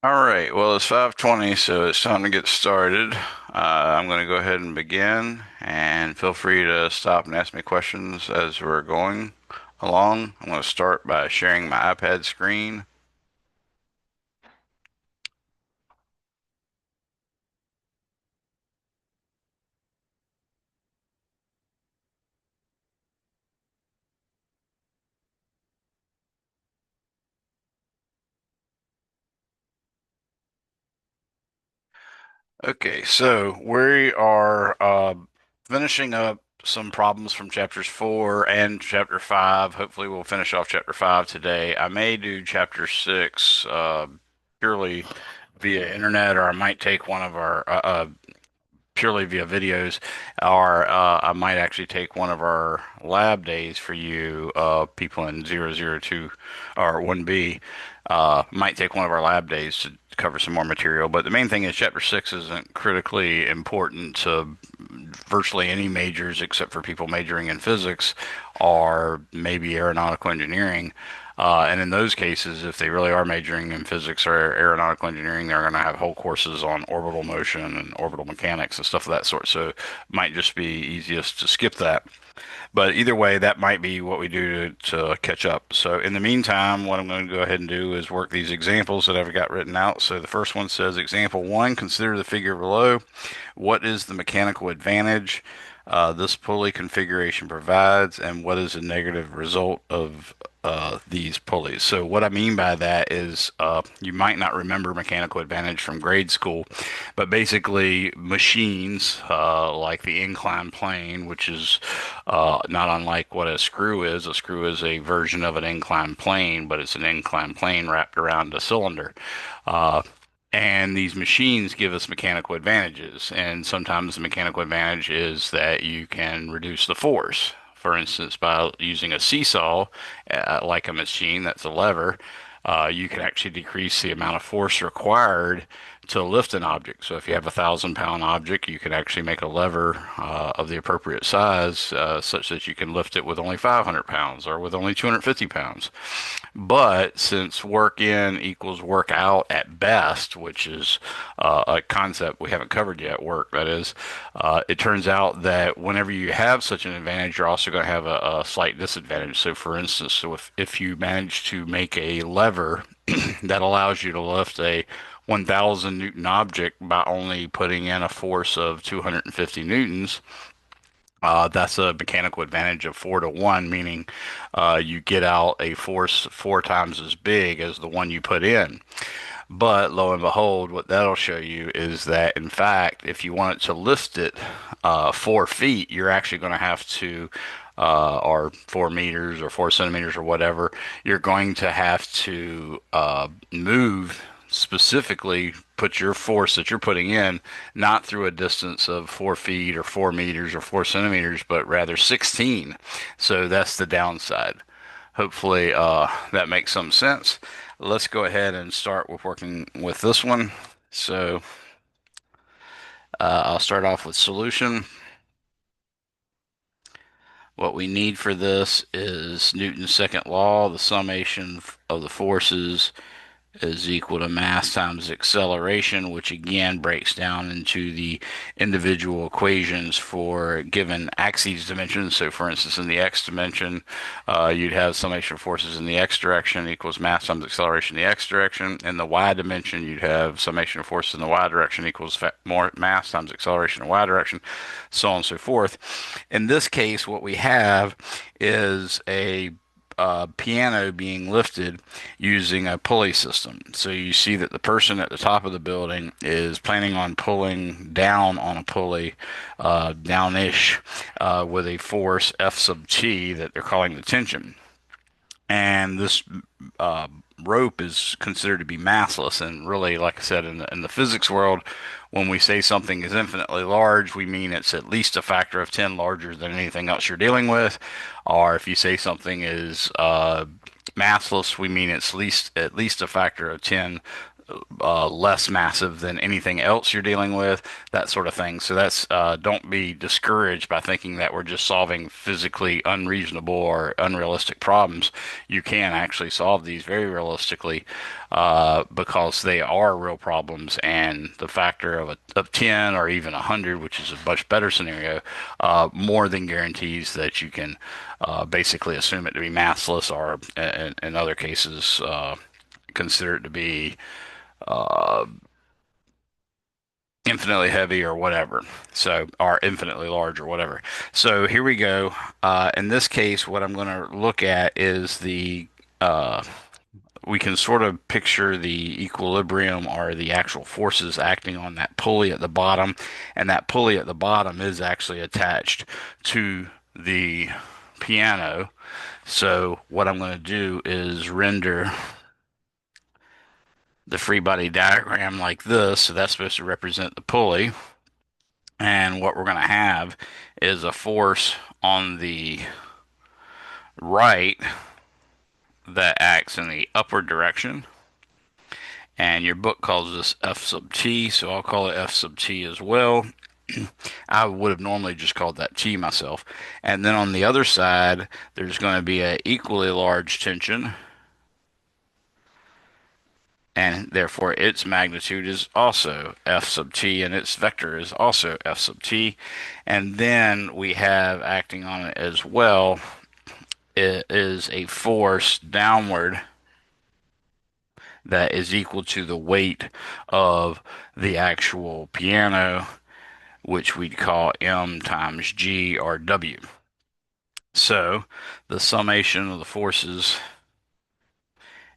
All right, well, it's 5:20, so it's time to get started. I'm going to go ahead and begin, and feel free to stop and ask me questions as we're going along. I'm going to start by sharing my iPad screen. Okay, so we are finishing up some problems from chapters 4 and chapter 5. Hopefully, we'll finish off chapter 5 today. I may do chapter 6 purely via internet, or I might take one of our purely via videos, or I might actually take one of our lab days for you, people in 002 or 1B. Might take one of our lab days to cover some more material. But the main thing is chapter 6 isn't critically important to virtually any majors except for people majoring in physics or maybe aeronautical engineering. And in those cases, if they really are majoring in physics or aeronautical engineering, they're going to have whole courses on orbital motion and orbital mechanics and stuff of that sort. So it might just be easiest to skip that. But either way, that might be what we do to catch up. So in the meantime, what I'm going to go ahead and do is work these examples that I've got written out. So the first one says, example one, consider the figure below. What is the mechanical advantage this pulley configuration provides, and what is the negative result of these pulleys? So what I mean by that is you might not remember mechanical advantage from grade school, but basically machines like the inclined plane, which is not unlike what a screw is. A screw is a version of an inclined plane, but it's an inclined plane wrapped around a cylinder. Uh, and these machines give us mechanical advantages. And sometimes the mechanical advantage is that you can reduce the force. For instance, by using a seesaw, like a machine that's a lever, you can actually decrease the amount of force required to lift an object. So if you have 1,000-pound object, you can actually make a lever of the appropriate size such that you can lift it with only 500 pounds or with only 250 pounds. But since work in equals work out at best, which is a concept we haven't covered yet, work that is, it turns out that whenever you have such an advantage, you're also going to have a slight disadvantage. So, for instance, if you manage to make a lever that allows you to lift a 1,000 Newton object by only putting in a force of 250 newtons, that's a mechanical advantage of 4 to 1, meaning you get out a force 4 times as big as the one you put in. But lo and behold, what that'll show you is that, in fact, if you want it to lift it 4 feet, you're actually going to have to, or 4 meters or 4 centimeters or whatever, you're going to have to move specifically put your force that you're putting in not through a distance of 4 feet or 4 meters or 4 centimeters, but rather 16. So that's the downside. Hopefully, that makes some sense. Let's go ahead and start with working with this one. So I'll start off with solution. What we need for this is Newton's second law, the summation of the forces is equal to mass times acceleration, which again breaks down into the individual equations for given axes dimensions. So, for instance, in the x dimension, you'd have summation of forces in the x direction equals mass times acceleration in the x direction. In the y dimension, you'd have summation of forces in the y direction equals more mass times acceleration in the y direction, so on and so forth. In this case, what we have is a piano being lifted using a pulley system. So you see that the person at the top of the building is planning on pulling down on a pulley, downish, with a force F sub T that they're calling the tension. And this uh, rope is considered to be massless. And really, like I said, in the physics world, when we say something is infinitely large, we mean it's at least a factor of 10 larger than anything else you're dealing with. Or if you say something is massless, we mean it's at least a factor of 10 less massive than anything else you're dealing with, that sort of thing. So that's don't be discouraged by thinking that we're just solving physically unreasonable or unrealistic problems. You can actually solve these very realistically because they are real problems, and the factor of 10 or even 100, which is a much better scenario, more than guarantees that you can basically assume it to be massless, or in other cases, consider it to be infinitely heavy or whatever. So, or infinitely large or whatever. So here we go. In this case, what I'm going to look at is uh, we can sort of picture the equilibrium or the actual forces acting on that pulley at the bottom. And that pulley at the bottom is actually attached to the piano. So what I'm going to do is render the free body diagram like this. So that's supposed to represent the pulley. And what we're going to have is a force on the right that acts in the upward direction. And your book calls this F sub t, so I'll call it F sub t as well. I would have normally just called that T myself. And then on the other side, there's going to be an equally large tension, and therefore its magnitude is also F sub t, and its vector is also F sub t. And then we have acting on it as well, it is a force downward that is equal to the weight of the actual piano, which we'd call M times G or W. So the summation of the forces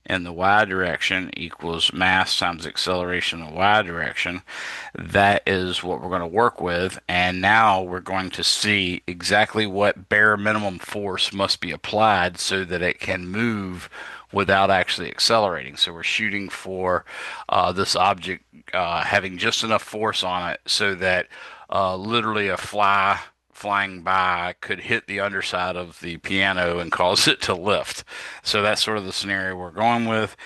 in the y direction equals mass times acceleration in the y direction. That is what we're going to work with. And now we're going to see exactly what bare minimum force must be applied so that it can move without actually accelerating. So we're shooting for this object having just enough force on it so that literally a flying by could hit the underside of the piano and cause it to lift. So that's sort of the scenario we're going with.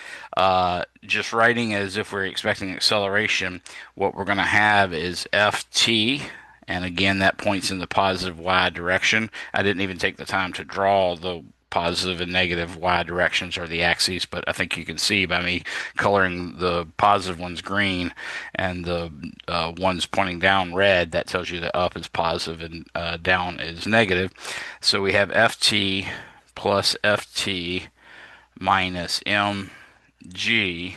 Just writing as if we're expecting acceleration, what we're going to have is ft. And again, that points in the positive y direction. I didn't even take the time to draw the positive and negative y directions or the axes, but I think you can see by me coloring the positive ones green and the ones pointing down red, that tells you that up is positive and down is negative. So we have ft plus ft minus mg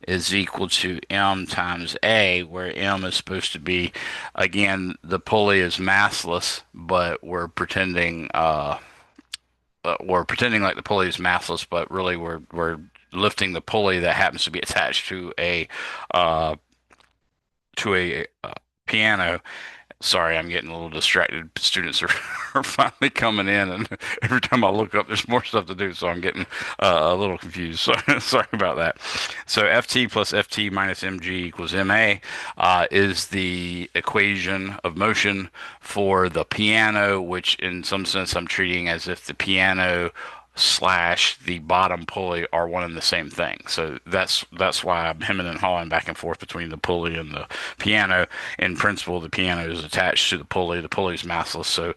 is equal to m times a, where m is supposed to be, again, the pulley is massless, but we're pretending like the pulley is massless, but really we're lifting the pulley that happens to be attached uh, to a piano. Sorry, I'm getting a little distracted. Students are, are finally coming in, and every time I look up, there's more stuff to do, so I'm getting a little confused. So, sorry about that. So Ft plus Ft minus mg equals ma is the equation of motion for the piano, which in some sense I'm treating as if the piano slash the bottom pulley are one and the same thing. So that's why I'm hemming and hawing back and forth between the pulley and the piano. In principle, the piano is attached to the pulley. The pulley is massless, so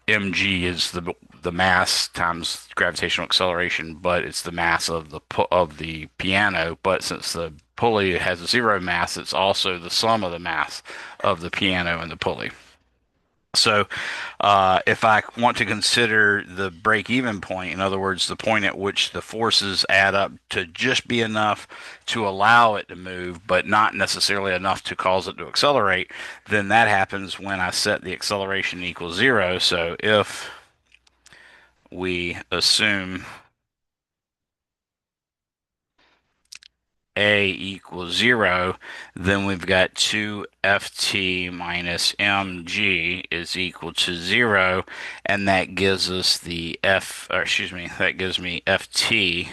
mg is the mass times gravitational acceleration, but it's the mass of the piano. But since the pulley has a zero mass, it's also the sum of the mass of the piano and the pulley. So, if I want to consider the break-even point, in other words, the point at which the forces add up to just be enough to allow it to move, but not necessarily enough to cause it to accelerate, then that happens when I set the acceleration equals zero. So, if we assume a equals zero, then we've got 2ft minus mg is equal to zero, and that gives us that gives me ft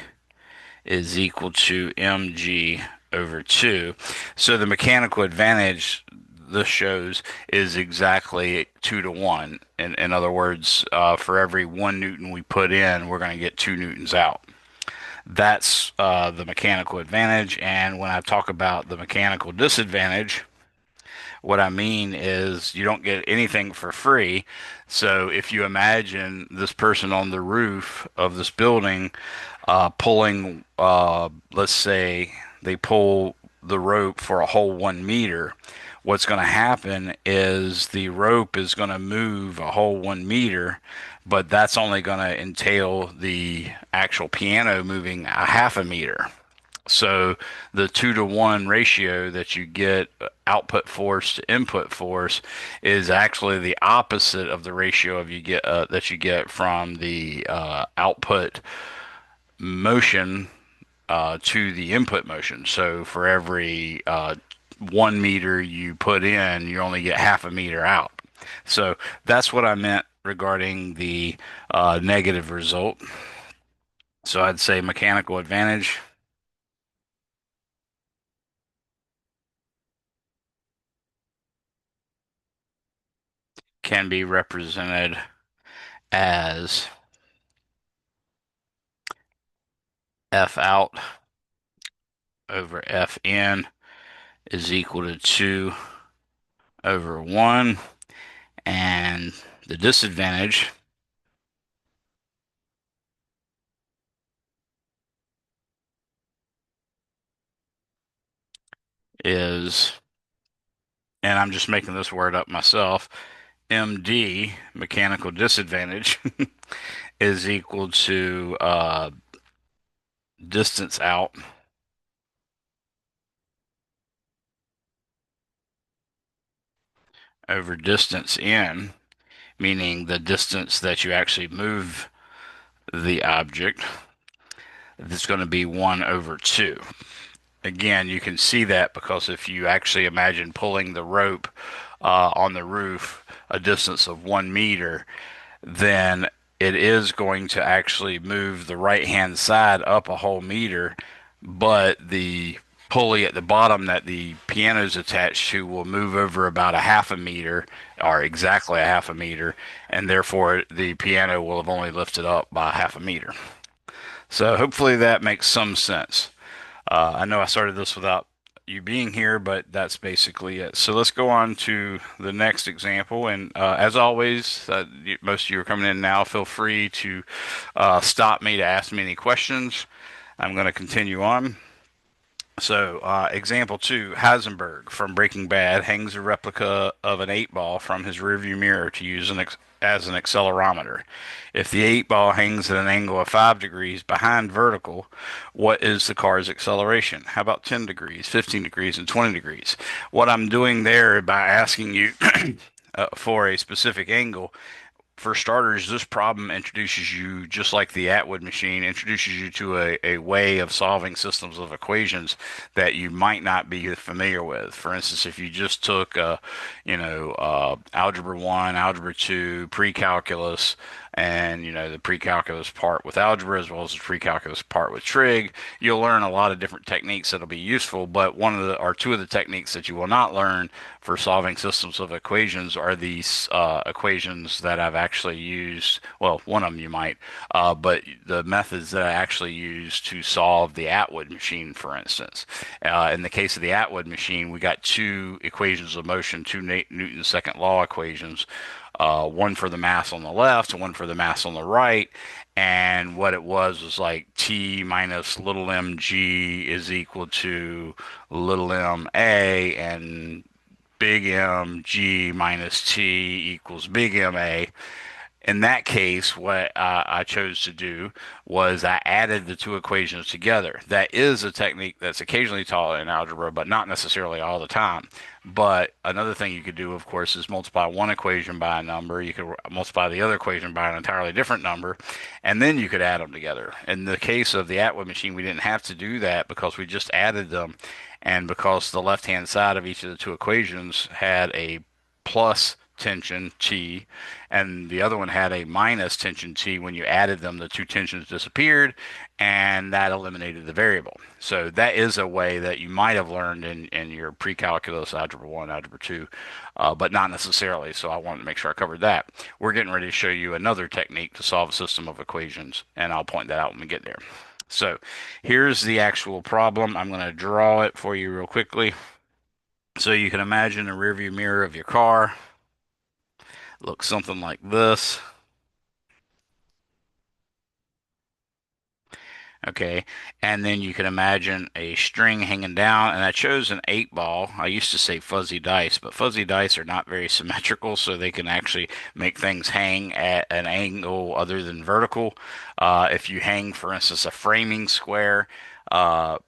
is equal to mg over 2. So the mechanical advantage this shows is exactly 2 to 1. In other words, for every 1 Newton we put in, we're going to get 2 Newtons out. That's the mechanical advantage. And when I talk about the mechanical disadvantage, what I mean is you don't get anything for free. So if you imagine this person on the roof of this building pulling, let's say they pull the rope for a whole 1 meter, what's going to happen is the rope is going to move a whole 1 meter, but that's only going to entail the actual piano moving a half a meter. So the 2-to-1 ratio that you get output force to input force is actually the opposite of the ratio of you get that you get from the output motion to the input motion. So for every 1 meter you put in, you only get half a meter out. So that's what I meant regarding the negative result. So I'd say mechanical advantage can be represented as F out over F in is equal to 2 over 1. And the disadvantage is, and I'm just making this word up myself, MD, mechanical disadvantage, is equal to distance out over distance in, meaning the distance that you actually move the object. That's going to be 1 over 2. Again, you can see that because if you actually imagine pulling the rope on the roof a distance of 1 meter, then it is going to actually move the right hand side up a whole meter, but the pulley at the bottom that the piano is attached to will move over about a half a meter or exactly a half a meter, and therefore the piano will have only lifted up by half a meter. So hopefully that makes some sense. I know I started this without you being here, but that's basically it. So let's go on to the next example. And as always, most of you are coming in now. Feel free to stop me to ask me any questions. I'm going to continue on. So, example 2, Heisenberg from Breaking Bad hangs a replica of an 8 ball from his rearview mirror to use as an accelerometer. If the 8 ball hangs at an angle of 5 degrees behind vertical, what is the car's acceleration? How about 10 degrees, 15 degrees, and 20 degrees? What I'm doing there by asking you for a specific angle, for starters, this problem introduces you, just like the Atwood machine, introduces you to a way of solving systems of equations that you might not be familiar with. For instance, if you just took, algebra 1, algebra 2, pre-calculus, and the pre-calculus part with algebra as well as the pre-calculus part with trig, you'll learn a lot of different techniques that'll be useful. But one of the or two of the techniques that you will not learn for solving systems of equations are these equations that I've actually used. Well, one of them you might, but the methods that I actually use to solve the Atwood machine, for instance. In the case of the Atwood machine, we got two equations of motion, two Newton's second law equations, one for the mass on the left and one for the mass on the right. And what it was like T minus little mg is equal to little m a, and big M G minus T equals big M A. In that case, what I chose to do was I added the two equations together. That is a technique that's occasionally taught in algebra, but not necessarily all the time. But another thing you could do, of course, is multiply one equation by a number. You could multiply the other equation by an entirely different number, and then you could add them together. In the case of the Atwood machine, we didn't have to do that because we just added them, and because the left-hand side of each of the two equations had a plus tension T, and the other one had a minus tension T. When you added them, the two tensions disappeared, and that eliminated the variable. So that is a way that you might have learned in your pre-calculus, algebra 1, algebra 2, but not necessarily. So I wanted to make sure I covered that. We're getting ready to show you another technique to solve a system of equations, and I'll point that out when we get there. So here's the actual problem. I'm going to draw it for you real quickly. So you can imagine the rearview mirror of your car looks something like this. Okay, and then you can imagine a string hanging down, and I chose an 8 ball. I used to say fuzzy dice, but fuzzy dice are not very symmetrical, so they can actually make things hang at an angle other than vertical. If you hang, for instance, a framing square, uh,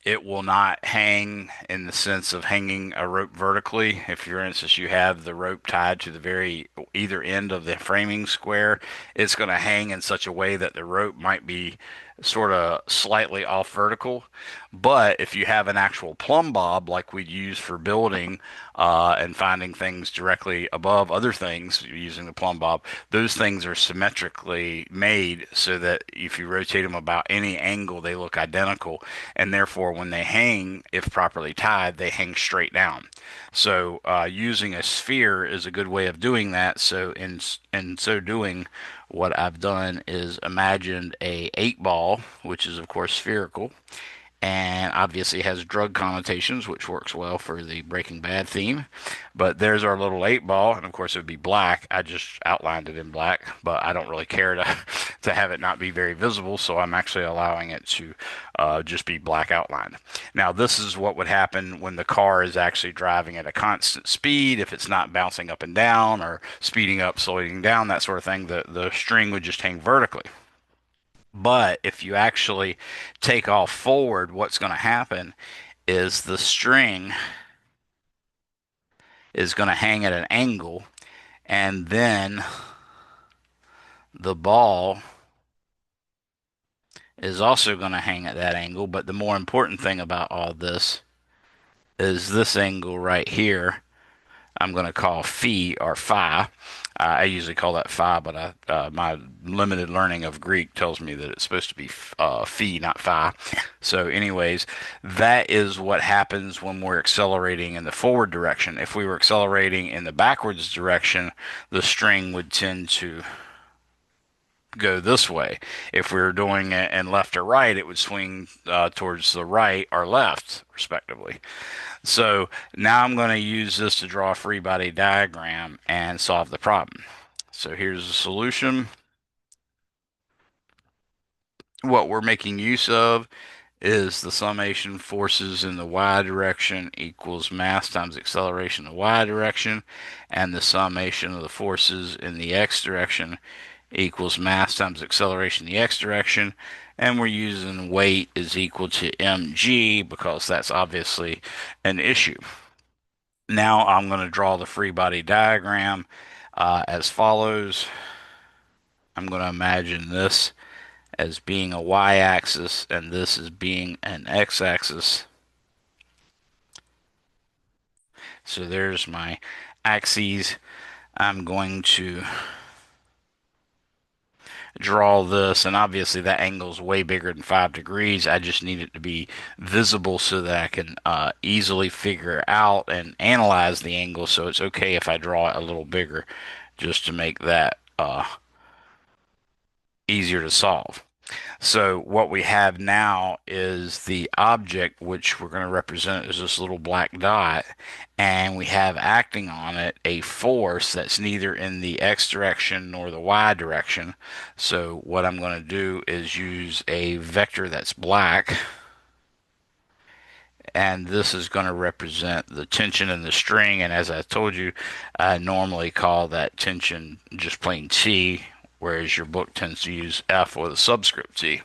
it will not hang in the sense of hanging a rope vertically. If, for instance, you have the rope tied to the very either end of the framing square, it's going to hang in such a way that the rope might be sort of slightly off vertical. But if you have an actual plumb bob like we'd use for building and finding things directly above other things using the plumb bob, those things are symmetrically made so that if you rotate them about any angle, they look identical. And therefore, when they hang, if properly tied, they hang straight down. So using a sphere is a good way of doing that. So in so doing, what I've done is imagined a 8 ball, which is of course spherical, and obviously has drug connotations, which works well for the Breaking Bad theme. But there's our little 8 ball, and of course it would be black. I just outlined it in black, but I don't really care to to have it not be very visible, so I'm actually allowing it to just be black outlined. Now this is what would happen when the car is actually driving at a constant speed. If it's not bouncing up and down or speeding up, slowing down, that sort of thing, the string would just hang vertically. But if you actually take off forward, what's going to happen is the string is going to hang at an angle, and then the ball is also going to hang at that angle. But the more important thing about all this is this angle right here. I'm going to call phi or phi. I usually call that phi, but my limited learning of Greek tells me that it's supposed to be phi, not phi. So, anyways, that is what happens when we're accelerating in the forward direction. If we were accelerating in the backwards direction, the string would tend to go this way. If we were doing it in left or right, it would swing towards the right or left, respectively. So now I'm going to use this to draw a free body diagram and solve the problem. So here's the solution. What we're making use of is the summation forces in the y direction equals mass times acceleration in the y direction, and the summation of the forces in the x direction equals mass times acceleration in the x direction, and we're using weight is equal to mg because that's obviously an issue. Now I'm going to draw the free body diagram as follows. I'm going to imagine this as being a y-axis and this as being an x-axis. So there's my axes. I'm going to draw this, and obviously that angle is way bigger than 5 degrees. I just need it to be visible so that I can easily figure out and analyze the angle, so it's okay if I draw it a little bigger just to make that easier to solve. So what we have now is the object, which we're going to represent as this little black dot, and we have acting on it a force that's neither in the x direction nor the y direction. So what I'm going to do is use a vector that's black, and this is going to represent the tension in the string. And as I told you, I normally call that tension just plain T, whereas your book tends to use F with a subscript T.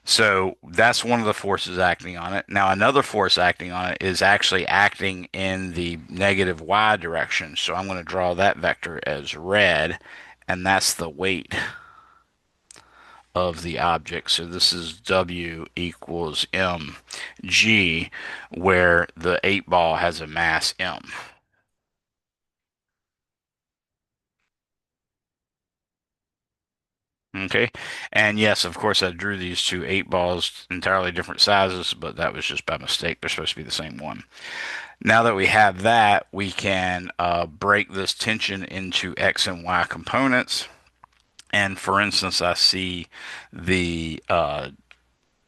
So that's one of the forces acting on it. Now, another force acting on it is actually acting in the negative y direction. So I'm going to draw that vector as red, and that's the weight of the object. So this is W equals mg, where the 8 ball has a mass m. Okay, and yes, of course, I drew these two 8 balls entirely different sizes, but that was just by mistake. They're supposed to be the same one. Now that we have that, we can break this tension into x and y components. And for instance, I see the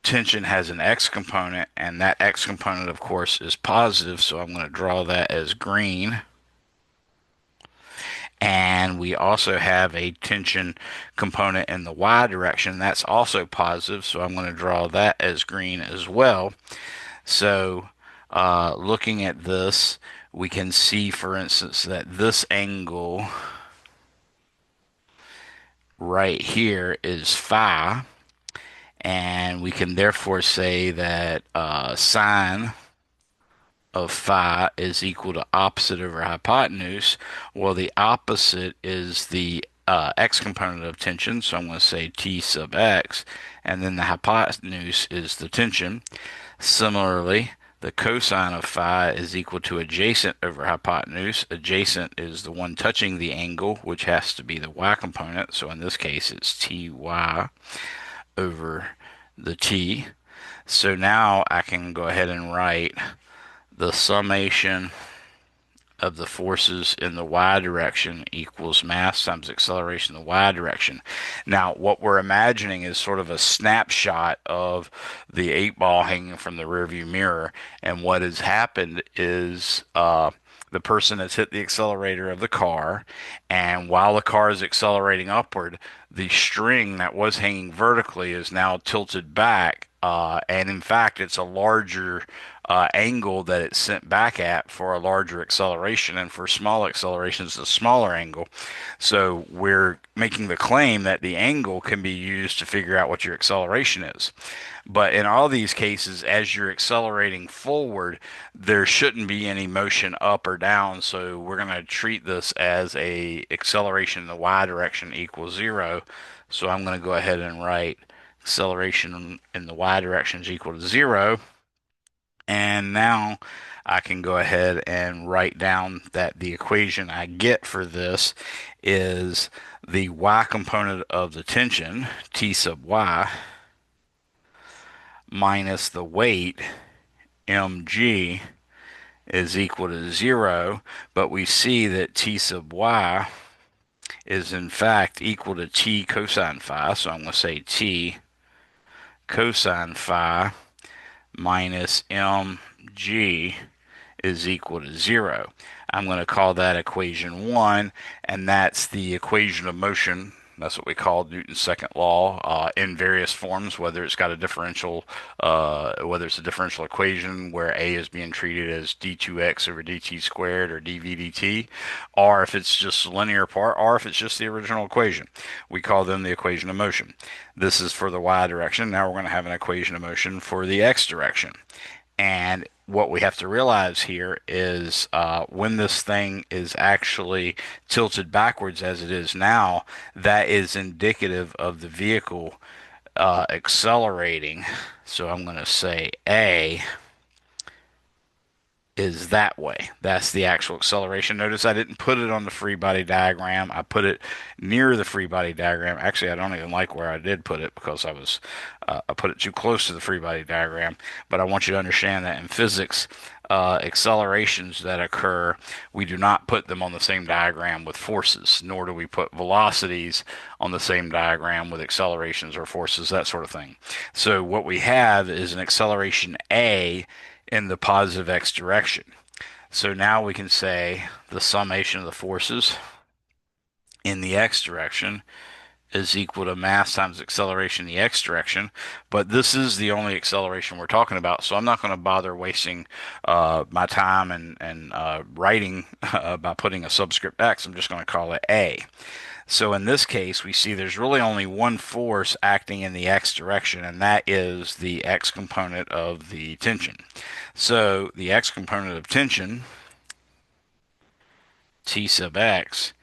tension has an x component, and that x component, of course, is positive, so I'm going to draw that as green. And we also have a tension component in the y direction. That's also positive, so I'm going to draw that as green as well. So looking at this, we can see, for instance, that this angle right here is phi, and we can therefore say that sine of phi is equal to opposite over hypotenuse. Well, the opposite is the x component of tension, so I'm going to say T sub x, and then the hypotenuse is the tension. Similarly, the cosine of phi is equal to adjacent over hypotenuse. Adjacent is the one touching the angle, which has to be the y component, so in this case it's Ty over the T. So now I can go ahead and write the summation of the forces in the y direction equals mass times acceleration in the y direction. Now, what we're imagining is sort of a snapshot of the 8 ball hanging from the rearview mirror, and what has happened is the person has hit the accelerator of the car, and while the car is accelerating upward, the string that was hanging vertically is now tilted back, and in fact, it's a larger angle that it's sent back at for a larger acceleration, and for small accelerations, a smaller angle. So we're making the claim that the angle can be used to figure out what your acceleration is. But in all these cases, as you're accelerating forward, there shouldn't be any motion up or down. So we're going to treat this as a acceleration in the y direction equals 0. So I'm going to go ahead and write acceleration in the y direction is equal to 0. And now I can go ahead and write down that the equation I get for this is the y component of the tension, T sub y, minus the weight, mg, is equal to 0. But we see that T sub y is in fact equal to T cosine phi. So I'm going to say T cosine phi minus mg is equal to 0. I'm going to call that equation 1, and that's the equation of motion. That's what we call Newton's second law in various forms, whether it's got a differential, whether it's a differential equation where a is being treated as d2x over dt squared or dv dt, or if it's just linear part, or if it's just the original equation. We call them the equation of motion. This is for the y direction. Now we're going to have an equation of motion for the x direction. And what we have to realize here is when this thing is actually tilted backwards as it is now, that is indicative of the vehicle accelerating. So I'm going to say A is that way. That's the actual acceleration. Notice I didn't put it on the free body diagram. I put it near the free body diagram. Actually, I don't even like where I did put it because I put it too close to the free body diagram. But I want you to understand that in physics, accelerations that occur, we do not put them on the same diagram with forces, nor do we put velocities on the same diagram with accelerations or forces, that sort of thing. So what we have is an acceleration A in the positive x direction. So now we can say the summation of the forces in the x direction is equal to mass times acceleration in the x direction. But this is the only acceleration we're talking about, so I'm not going to bother wasting my time and writing by putting a subscript x. I'm just going to call it A. So in this case, we see there's really only one force acting in the x direction, and that is the x component of the tension. So the x component of tension, T sub x,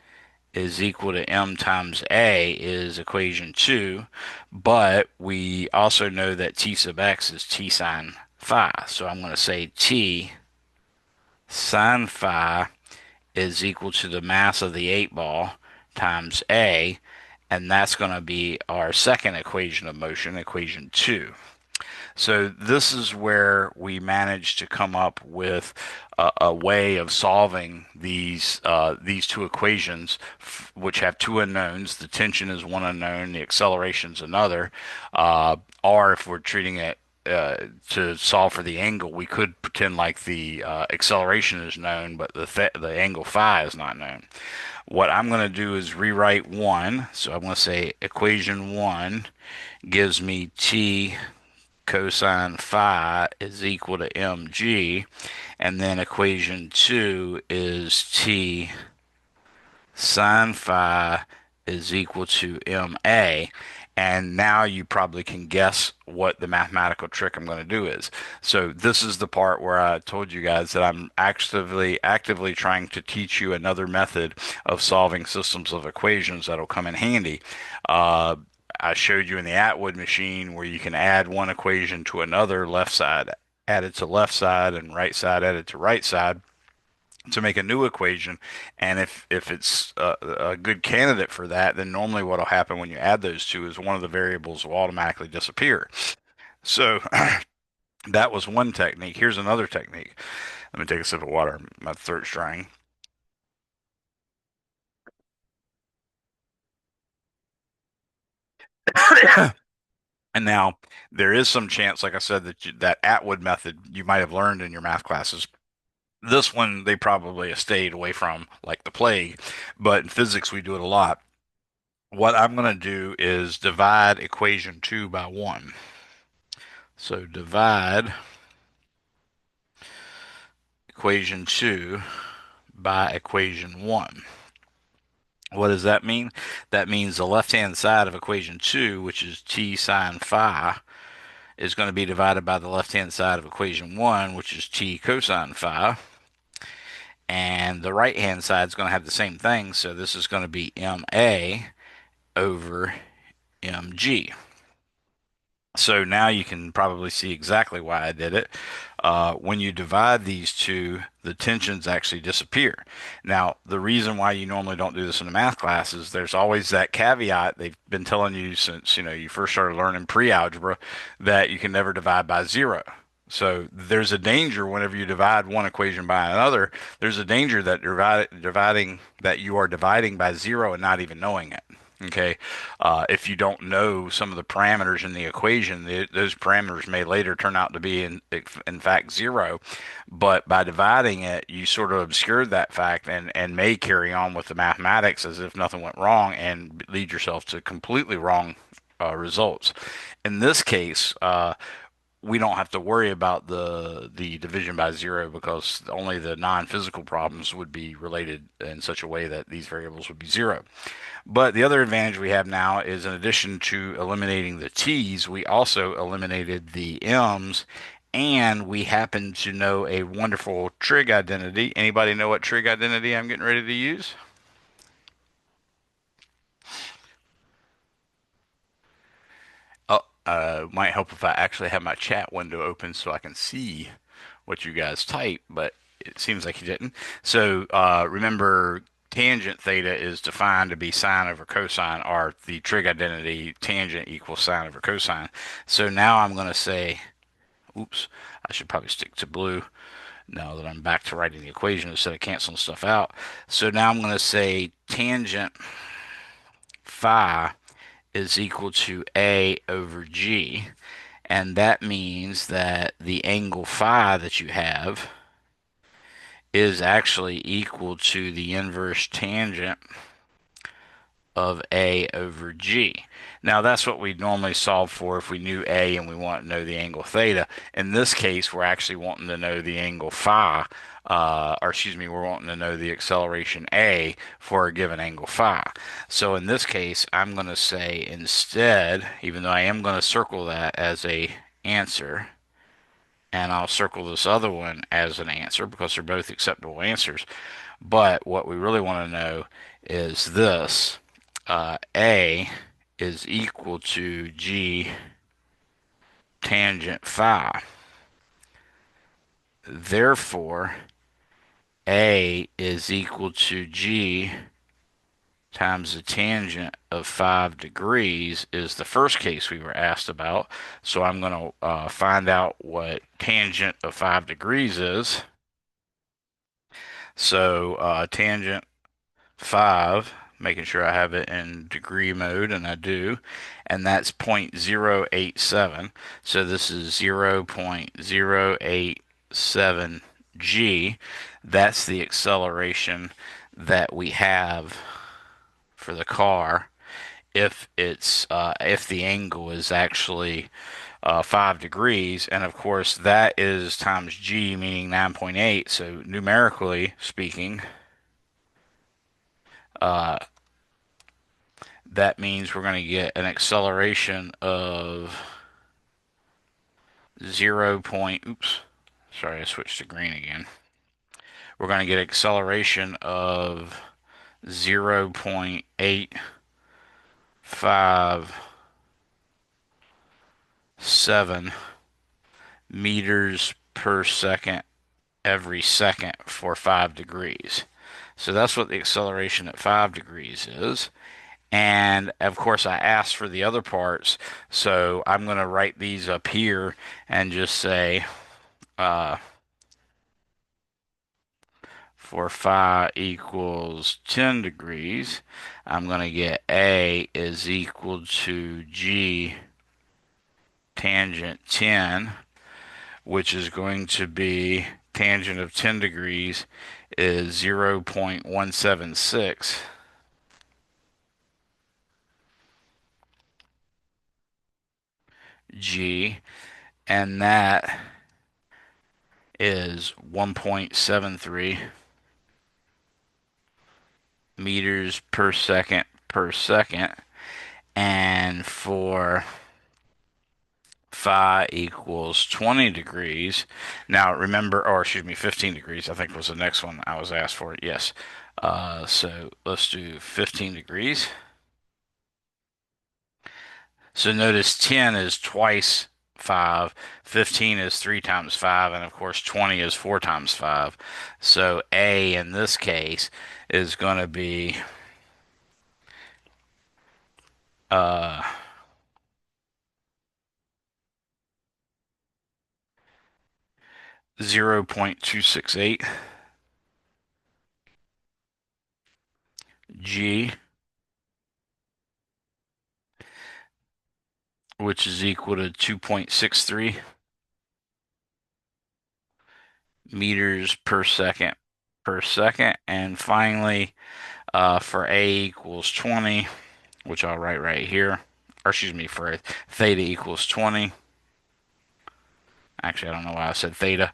is equal to m times a is equation 2, but we also know that T sub x is T sine phi. So I'm going to say T sine phi is equal to the mass of the 8 ball times a, and that's going to be our second equation of motion, equation 2. So this is where we managed to come up with a way of solving these two equations, which have two unknowns. The tension is one unknown, the acceleration is another. Or if we're treating it to solve for the angle, we could pretend like the acceleration is known, but the angle phi is not known. What I'm going to do is rewrite one. So I'm going to say equation one gives me t cosine phi is equal to mg, and then equation 2 is t sine phi is equal to ma. And now you probably can guess what the mathematical trick I'm going to do is. So this is the part where I told you guys that I'm actively trying to teach you another method of solving systems of equations that'll come in handy. Uh, I showed you in the Atwood machine where you can add one equation to another, left side added to left side and right side added to right side to make a new equation. And if it's a good candidate for that, then normally what will happen when you add those two is one of the variables will automatically disappear. So that was one technique. Here's another technique. Let me take a sip of water. My throat's drying. And now there is some chance, like I said, that Atwood method you might have learned in your math classes. This one they probably have stayed away from like the plague, but in physics we do it a lot. What I'm going to do is divide equation 2 by 1. So divide equation 2 by equation 1. What does that mean? That means the left-hand side of equation 2, which is t sine phi, is going to be divided by the left-hand side of equation 1, which is t cosine phi. And the right-hand side is going to have the same thing, so this is going to be ma over mg. So now you can probably see exactly why I did it. When you divide these two, the tensions actually disappear. Now, the reason why you normally don't do this in a math class is there's always that caveat they've been telling you since you first started learning pre-algebra that you can never divide by zero. So there's a danger whenever you divide one equation by another. There's a danger that dividing that you are dividing by zero and not even knowing it. Okay, if you don't know some of the parameters in the equation, those parameters may later turn out to be in fact zero. But by dividing it, you sort of obscured that fact and may carry on with the mathematics as if nothing went wrong and lead yourself to completely wrong results. In this case, we don't have to worry about the division by zero because only the non-physical problems would be related in such a way that these variables would be zero. But the other advantage we have now is in addition to eliminating the t's, we also eliminated the m's, and we happen to know a wonderful trig identity. Anybody know what trig identity I'm getting ready to use? Oh, might help if I actually have my chat window open so I can see what you guys type, but it seems like you didn't. So remember, tangent theta is defined to be sine over cosine, or the trig identity tangent equals sine over cosine. So now I'm going to say, oops, I should probably stick to blue now that I'm back to writing the equation instead of canceling stuff out. So now I'm going to say tangent phi is equal to a over g. And that means that the angle phi that you have is actually equal to the inverse tangent of A over G. Now that's what we'd normally solve for if we knew A and we want to know the angle theta. In this case, we're actually wanting to know the angle phi, or excuse me, we're wanting to know the acceleration A for a given angle phi. So in this case, I'm going to say instead, even though I am going to circle that as a answer, and I'll circle this other one as an answer because they're both acceptable answers. But what we really want to know is this. A is equal to G tangent phi. Therefore, A is equal to G times the tangent of 5 degrees is the first case we were asked about. So I'm going to find out what tangent of 5 degrees is. So tangent 5, making sure I have it in degree mode, and I do, and that's 0.087. So this is 0.087 g. That's the acceleration that we have for the car if the angle is actually 5 degrees, and of course that is times g, meaning 9.8. So numerically speaking, uh, that means we're going to get an acceleration of 0. Oops, sorry, I switched to green again. We're going to get acceleration of 0.857 meters per second every second for 5 degrees. So that's what the acceleration at 5 degrees is. And of course, I asked for the other parts, so I'm going to write these up here and just say uh, for phi equals 10 degrees, I'm going to get A is equal to G tangent 10, which is going to be tangent of 10 degrees is 0.176 G, and that is 1.73 meters per second. And for phi equals 20 degrees. Now remember, or excuse me, 15 degrees, I think was the next one I was asked for. Yes. So let's do 15 degrees. So notice 10 is twice 5, 15 is 3 times 5, and of course 20 is 4 times 5. So A in this case is going to be uh, 0.268 G, which is equal to 2.63 meters per second. And finally, for A equals 20, which I'll write right here, or excuse me, for theta equals 20. Actually, I don't know why I said theta,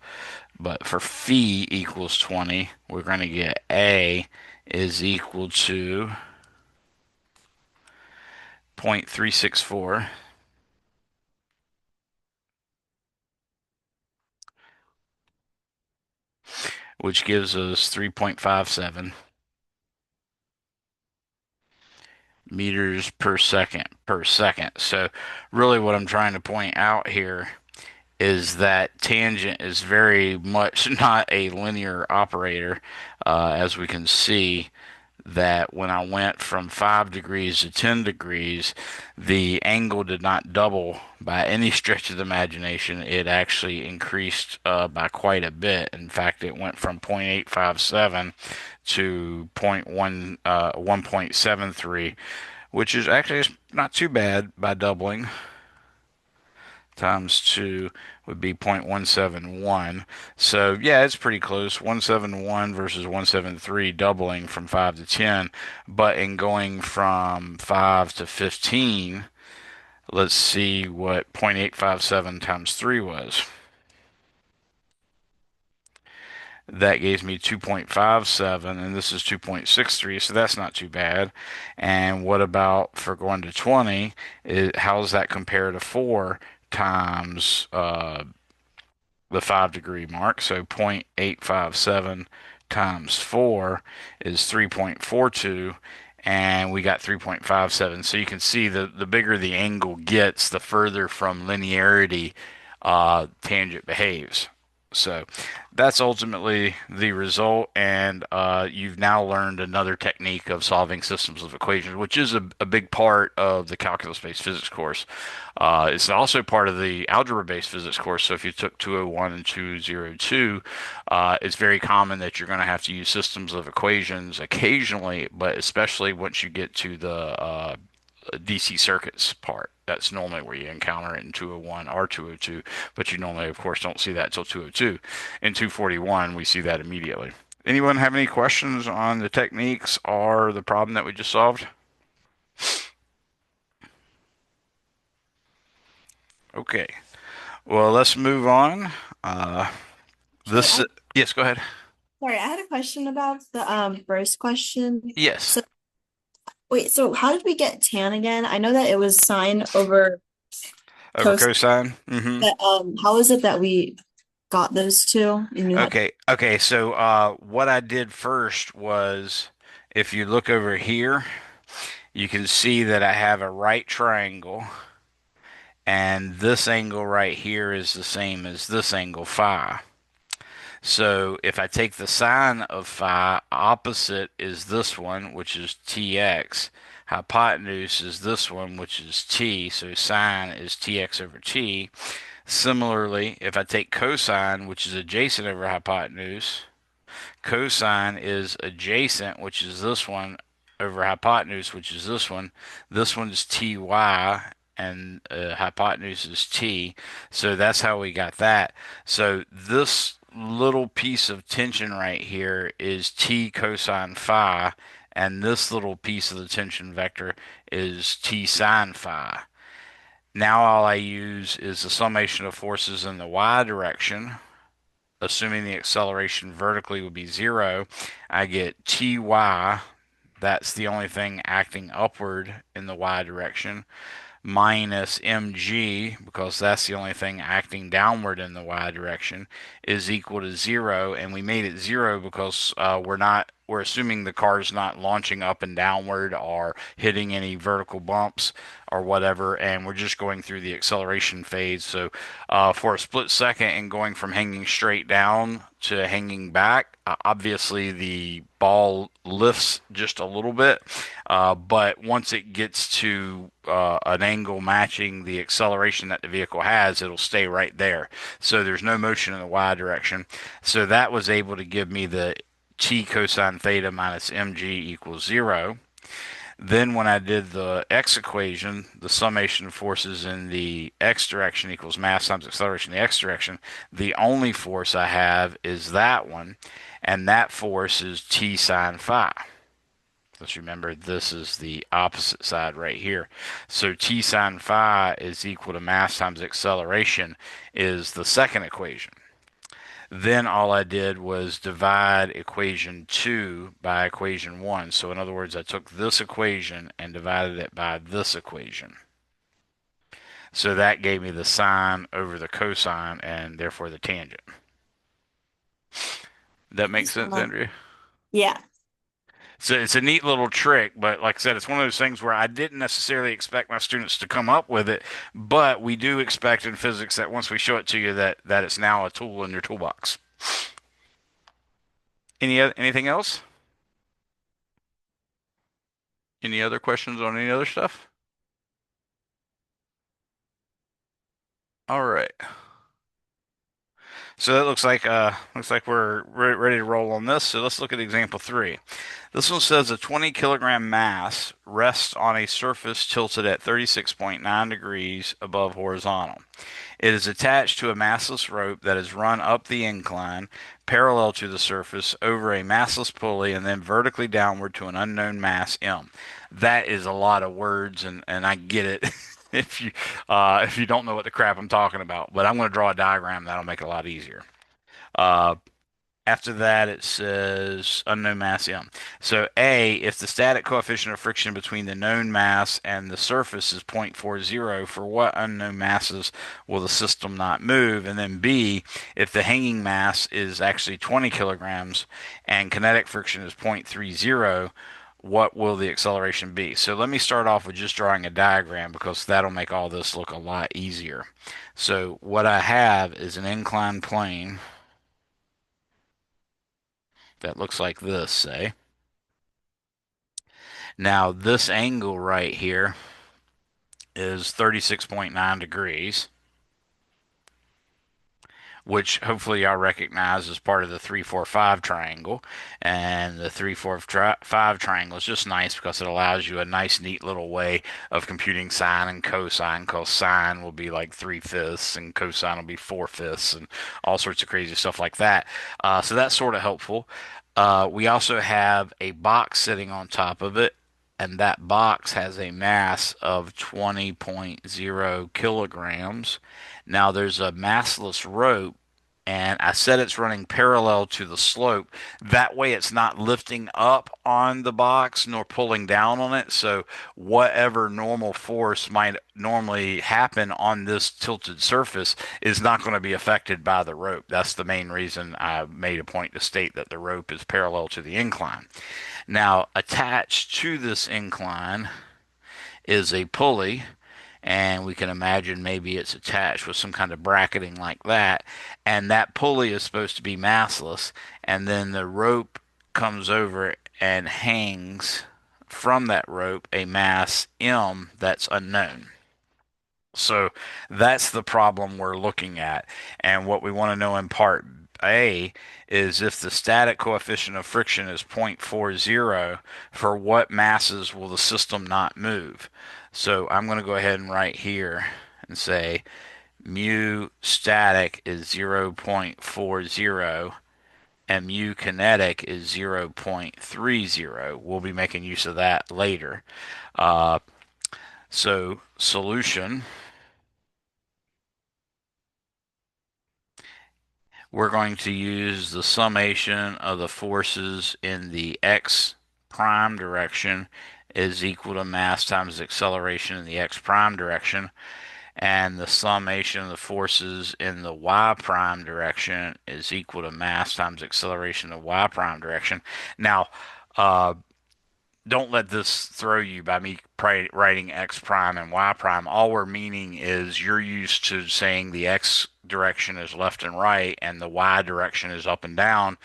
but for phi equals 20, we're going to get A is equal to 0.364, which gives us 3.57 meters per second. So really what I'm trying to point out here is that tangent is very much not a linear operator, as we can see that when I went from 5 degrees to 10 degrees, the angle did not double by any stretch of the imagination. It actually increased by quite a bit. In fact, it went from 0.857 to 1.73, which is actually not too bad by doubling. Times 2 would be 0.171. So, yeah, it's pretty close. 171 versus 173, doubling from 5 to 10. But in going from 5 to 15, let's see what 0.857 times 3 was. That gives me 2.57, and this is 2.63, so that's not too bad. And what about for going to 20? How does that compare to 4 times the 5 degree mark? So 0.857 times 4 is 3.42, and we got 3.57. So you can see the bigger the angle gets, the further from linearity tangent behaves. So that's ultimately the result, and you've now learned another technique of solving systems of equations, which is a big part of the calculus-based physics course. It's also part of the algebra-based physics course. So if you took 201 and 202, it's very common that you're going to have to use systems of equations occasionally, but especially once you get to the DC circuits part. That's normally where you encounter it in 201 or 202, but you normally, of course, don't see that until 202. In 241, we see that immediately. Anyone have any questions on the techniques or the problem that we just solved? Okay, well, let's move on. Uh, Hey, this, yes, go ahead. sorry, I had a question about the first question. Yes, So wait, so how did we get tan again? I know that it was sine over over cosine, cosine. but how is it that we got those two? You knew how to. Okay. So, what I did first was, if you look over here, you can see that I have a right triangle. And this angle right here is the same as this angle phi. So if I take the sine of phi, opposite is this one, which is tx. Hypotenuse is this one, which is t. So sine is tx over t. Similarly, if I take cosine, which is adjacent over hypotenuse, cosine is adjacent, which is this one, over hypotenuse, which is this one. This one's ty, and hypotenuse is t. So that's how we got that. So this little piece of tension right here is t cosine phi, and this little piece of the tension vector is t sine phi. Now all I use is the summation of forces in the y direction, assuming the acceleration vertically would be zero. I get ty, that's the only thing acting upward in the y direction, minus mg, because that's the only thing acting downward in the y direction, is equal to zero. And we made it zero because we're assuming the car is not launching up and downward or hitting any vertical bumps or whatever, and we're just going through the acceleration phase. So for a split second and going from hanging straight down to hanging back, obviously the ball lifts just a little bit, but once it gets to an angle matching the acceleration that the vehicle has, it'll stay right there. So there's no motion in the y direction. So that was able to give me the t cosine theta minus mg equals zero. Then when I did the x equation, the summation of forces in the x direction equals mass times acceleration in the x direction. The only force I have is that one, and that force is t sine phi. Let's remember this is the opposite side right here. So t sine phi is equal to mass times acceleration is the second equation. Then all I did was divide equation 2 by equation 1. So in other words, I took this equation and divided it by this equation. So that gave me the sine over the cosine and therefore the tangent. That makes sense, Andrea? Yeah. So it's a neat little trick, but like I said, it's one of those things where I didn't necessarily expect my students to come up with it, but we do expect in physics that once we show it to you that it's now a tool in your toolbox. Anything else? Any other questions on any other stuff? All right. So that looks like we're ready to roll on this. So let's look at example 3. This one says a 20 kilogram mass rests on a surface tilted at 36.9 degrees above horizontal. It is attached to a massless rope that is run up the incline parallel to the surface over a massless pulley and then vertically downward to an unknown mass m. That is a lot of words, and I get it if you don't know what the crap I'm talking about. But I'm going to draw a diagram that'll make it a lot easier. Uh, After that, it says unknown mass m. So A, if the static coefficient of friction between the known mass and the surface is 0.40, for what unknown masses will the system not move? And then B, if the hanging mass is actually 20 kilograms and kinetic friction is 0.30, what will the acceleration be? So let me start off with just drawing a diagram because that'll make all this look a lot easier. So what I have is an inclined plane that looks like this, say. Now, this angle right here is 36.9 degrees, which hopefully y'all recognize as part of the 3-4-5 triangle. And the 3-4-5 triangle is just nice because it allows you a nice, neat little way of computing sine and cosine, because sine will be like 3/5 and cosine will be 4/5 and all sorts of crazy stuff like that. So that's sort of helpful. We also have a box sitting on top of it, and that box has a mass of 20.0 kilograms. Now there's a massless rope, and I said it's running parallel to the slope. That way it's not lifting up on the box nor pulling down on it. So whatever normal force might normally happen on this tilted surface is not going to be affected by the rope. That's the main reason I made a point to state that the rope is parallel to the incline. Now, attached to this incline is a pulley, and we can imagine maybe it's attached with some kind of bracketing like that, and that pulley is supposed to be massless, and then the rope comes over and hangs from that rope a mass m that's unknown. So that's the problem we're looking at. And what we want to know in part A is if the static coefficient of friction is 0.40, for what masses will the system not move? So I'm going to go ahead and write here and say mu static is 0.40 and mu kinetic is 0.30. We'll be making use of that later. Uh, so solution. We're going to use the summation of the forces in the x prime direction is equal to mass times acceleration in the x prime direction, and the summation of the forces in the y prime direction is equal to mass times acceleration in the y prime direction. Now, uh, don't let this throw you by me writing x prime and y prime. All we're meaning is you're used to saying the x direction is left and right and the y direction is up and down.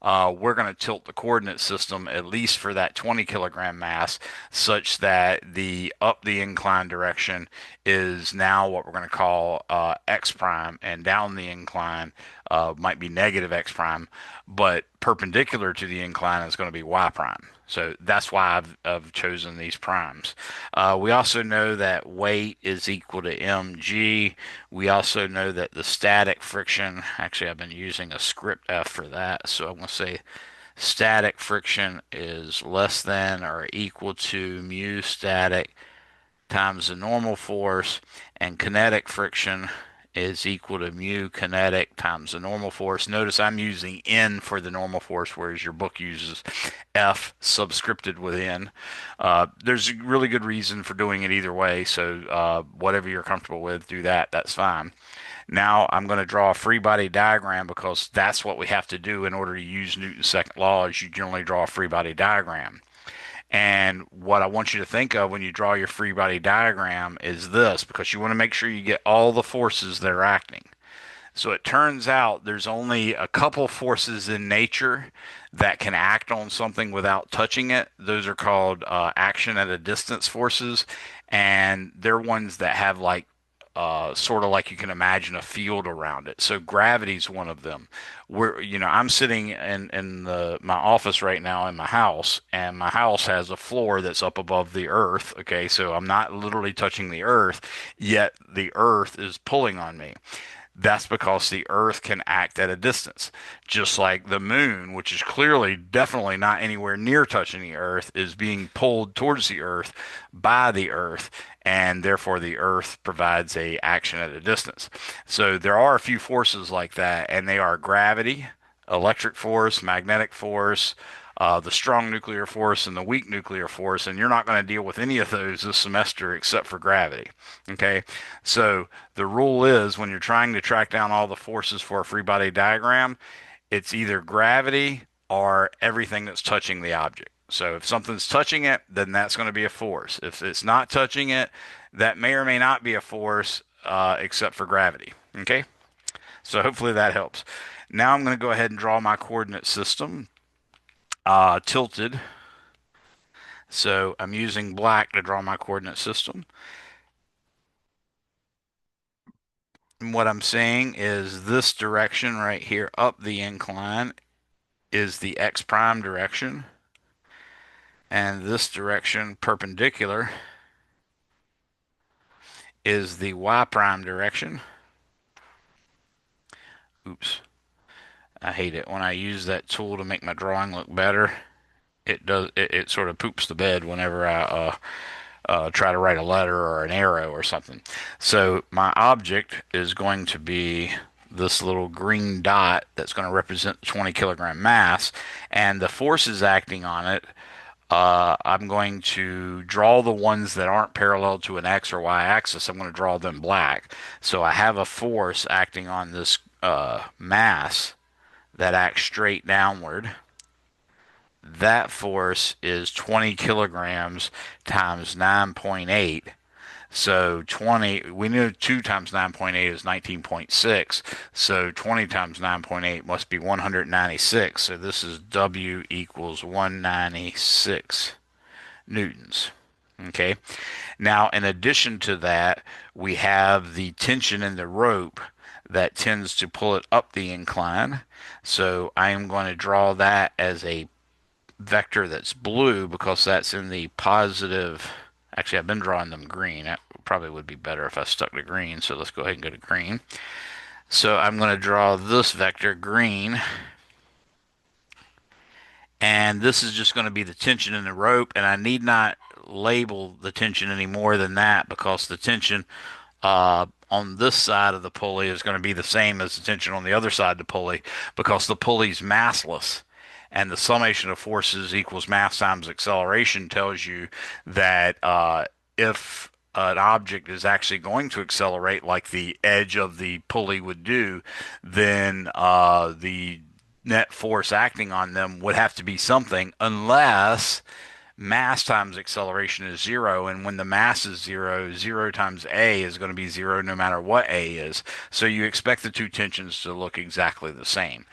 We're going to tilt the coordinate system at least for that 20 kilogram mass such that the up the incline direction is now what we're going to call x prime, and down the incline might be negative x prime, but perpendicular to the incline is going to be y prime. So that's why I've chosen these primes. We also know that weight is equal to mg. We also know that the static friction, actually I've been using a script F for that, so I'm going to say static friction is less than or equal to mu static times the normal force, and kinetic friction is equal to mu kinetic times the normal force. Notice I'm using N for the normal force, whereas your book uses F subscripted with N. There's a really good reason for doing it either way, so whatever you're comfortable with, do that. That's fine. Now I'm going to draw a free body diagram because that's what we have to do in order to use Newton's second law. Is you generally draw a free body diagram. And what I want you to think of when you draw your free body diagram is this, because you want to make sure you get all the forces that are acting. So it turns out there's only a couple forces in nature that can act on something without touching it. Those are called action at a distance forces, and they're ones that have like sort of like you can imagine a field around it. So gravity's one of them. I'm sitting in my office right now in my house, and my house has a floor that's up above the earth. Okay, so I'm not literally touching the earth, yet the earth is pulling on me. That's because the Earth can act at a distance. Just like the moon, which is clearly definitely not anywhere near touching the Earth, is being pulled towards the Earth by the Earth, and therefore the Earth provides a action at a distance. So there are a few forces like that, and they are gravity, electric force, magnetic force, the strong nuclear force and the weak nuclear force, and you're not going to deal with any of those this semester except for gravity. Okay, so the rule is when you're trying to track down all the forces for a free body diagram, it's either gravity or everything that's touching the object. So if something's touching it, then that's going to be a force. If it's not touching it, that may or may not be a force except for gravity. Okay, so hopefully that helps. Now I'm going to go ahead and draw my coordinate system. tilted. So I'm using black to draw my coordinate system. And what I'm saying is this direction right here up the incline is the x prime direction, and this direction perpendicular is the y prime direction. Oops, I hate it when I use that tool to make my drawing look better. It sort of poops the bed whenever I try to write a letter or an arrow or something. So my object is going to be this little green dot that's going to represent the 20 kilogram mass, and the forces acting on it. I'm going to draw the ones that aren't parallel to an x or y axis. I'm going to draw them black. So I have a force acting on this mass that acts straight downward. That force is 20 kilograms times 9.8. So 20, we knew 2 times 9.8 is 19.6. So 20 times 9.8 must be 196. So this is W equals 196 newtons. Okay. Now, in addition to that, we have the tension in the rope that tends to pull it up the incline. So I am going to draw that as a vector that's blue because that's in the positive. Actually, I've been drawing them green. That probably would be better if I stuck to green. So let's go ahead and go to green. So I'm going to draw this vector green, and this is just going to be the tension in the rope, and I need not label the tension any more than that because the tension on this side of the pulley is going to be the same as the tension on the other side of the pulley because the pulley's massless. And the summation of forces equals mass times acceleration tells you that if an object is actually going to accelerate like the edge of the pulley would do, then the net force acting on them would have to be something unless mass times acceleration is zero, and when the mass is zero, zero times a is going to be zero no matter what a is. So you expect the two tensions to look exactly the same.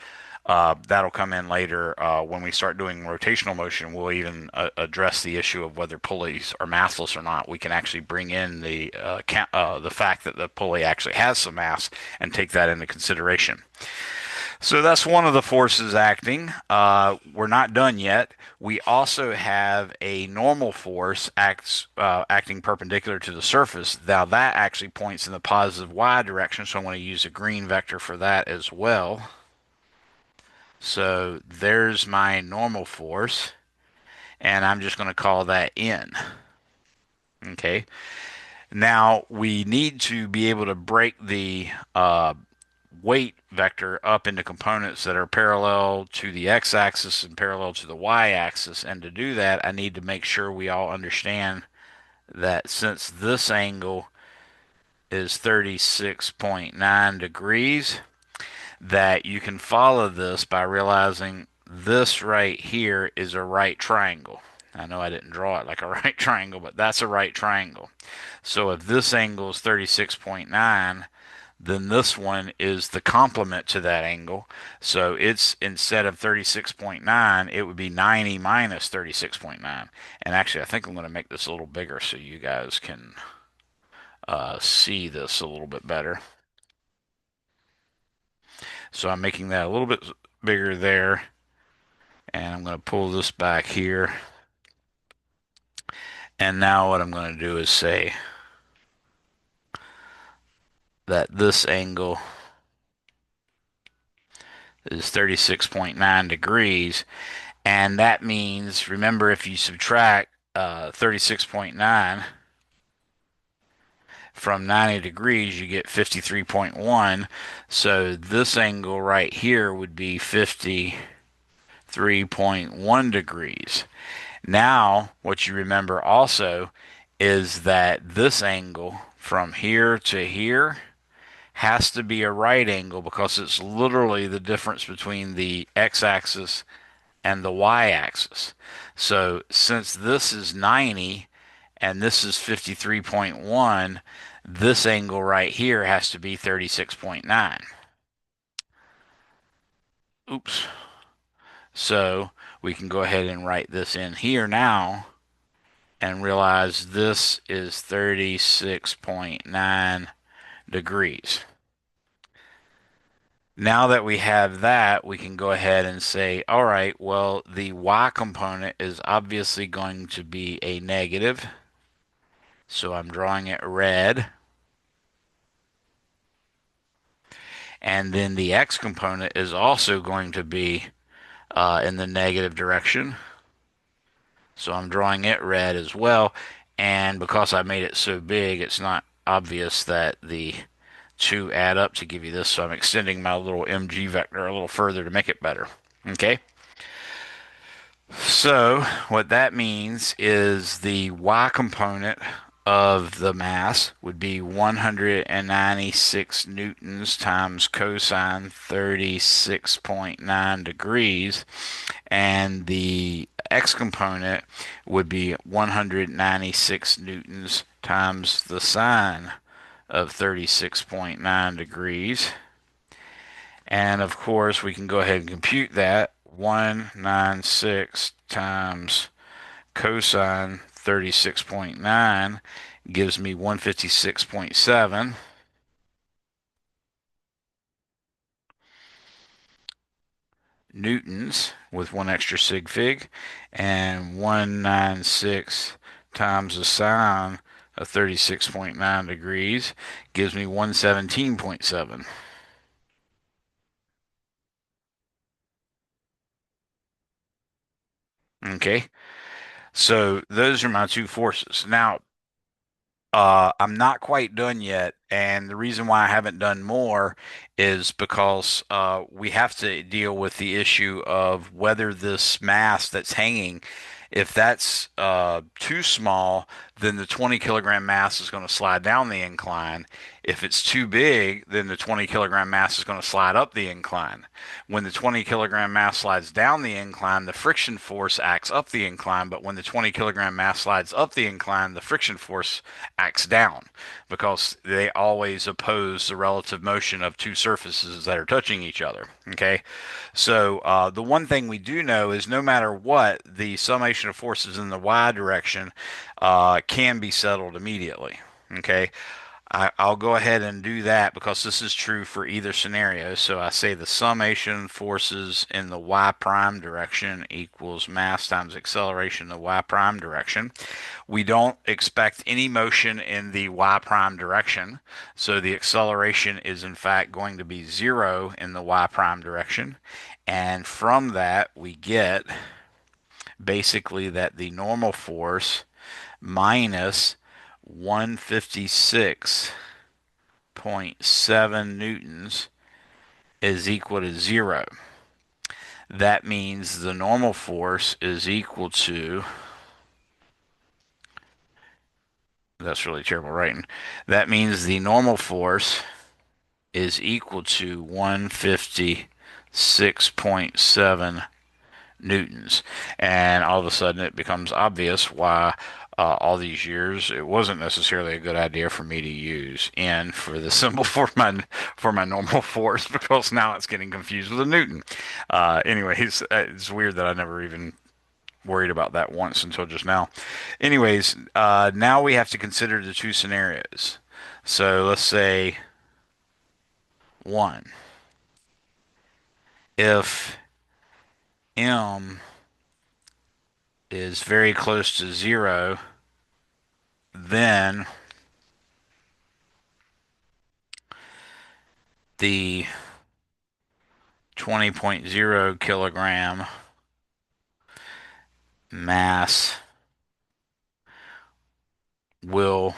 That'll come in later when we start doing rotational motion. We'll even address the issue of whether pulleys are massless or not. We can actually bring in the fact that the pulley actually has some mass and take that into consideration. So that's one of the forces acting. We're not done yet. We also have a normal force acting perpendicular to the surface. Now that actually points in the positive y direction, so I'm going to use a green vector for that as well. So there's my normal force, and I'm just going to call that N. Okay. Now we need to be able to break the weight vector up into components that are parallel to the x-axis and parallel to the y-axis. And to do that, I need to make sure we all understand that since this angle is 36.9 degrees, that you can follow this by realizing this right here is a right triangle. I know I didn't draw it like a right triangle, but that's a right triangle. So if this angle is 36.9, then this one is the complement to that angle. So it's instead of 36.9, it would be 90 minus 36.9. And actually, I think I'm going to make this a little bigger so you guys can see this a little bit better. So I'm making that a little bit bigger there. And I'm going to pull this back here. And now what I'm going to do is say that this angle is 36.9 degrees. And that means, remember, if you subtract 36.9 from 90 degrees, you get 53.1. So this angle right here would be 53.1 degrees. Now, what you remember also is that this angle from here to here has to be a right angle because it's literally the difference between the x-axis and the y-axis. So since this is 90 and this is 53.1, this angle right here has to be 36.9. Oops. So we can go ahead and write this in here now and realize this is 36.9 degrees. Now that we have that, we can go ahead and say, all right, well, the y component is obviously going to be a negative. So I'm drawing it red. And then the x component is also going to be in the negative direction. So I'm drawing it red as well. And because I made it so big, it's not obvious that the two add up to give you this. So I'm extending my little mg vector a little further to make it better. Okay. So what that means is the y component of the mass would be 196 newtons times cosine 36.9 degrees, and the x component would be 196 newtons times the sine of 36.9 degrees. And of course, we can go ahead and compute that. 196 times cosine 36.9 gives me 156.7 newtons with one extra sig fig, and 196 times the sine of 36.9 degrees gives me 117.7. Okay, so those are my two forces. Now, I'm not quite done yet, and the reason why I haven't done more is because we have to deal with the issue of whether this mass that's hanging, if that's too small, then the 20 kilogram mass is going to slide down the incline. If it's too big, then the 20 kilogram mass is going to slide up the incline. When the 20 kilogram mass slides down the incline, the friction force acts up the incline, but when the 20 kilogram mass slides up the incline, the friction force acts down because they always oppose the relative motion of two surfaces that are touching each other. Okay, so the one thing we do know is no matter what, the summation of forces in the y direction can be settled immediately. Okay, I'll go ahead and do that because this is true for either scenario. So I say the summation forces in the y prime direction equals mass times acceleration in the y prime direction. We don't expect any motion in the y prime direction, so the acceleration is in fact going to be zero in the y prime direction. And from that, we get basically that the normal force minus 156.7 newtons is equal to zero. That means the normal force is equal to, that's really terrible writing. That means the normal force is equal to 156.7 newtons. And all of a sudden it becomes obvious why all these years it wasn't necessarily a good idea for me to use N for the symbol for my normal force because now it's getting confused with a Newton. Anyways, it's weird that I never even worried about that once until just now. Anyways, now we have to consider the two scenarios. So let's say one. If M is very close to zero, then the 20.0 kilogram mass will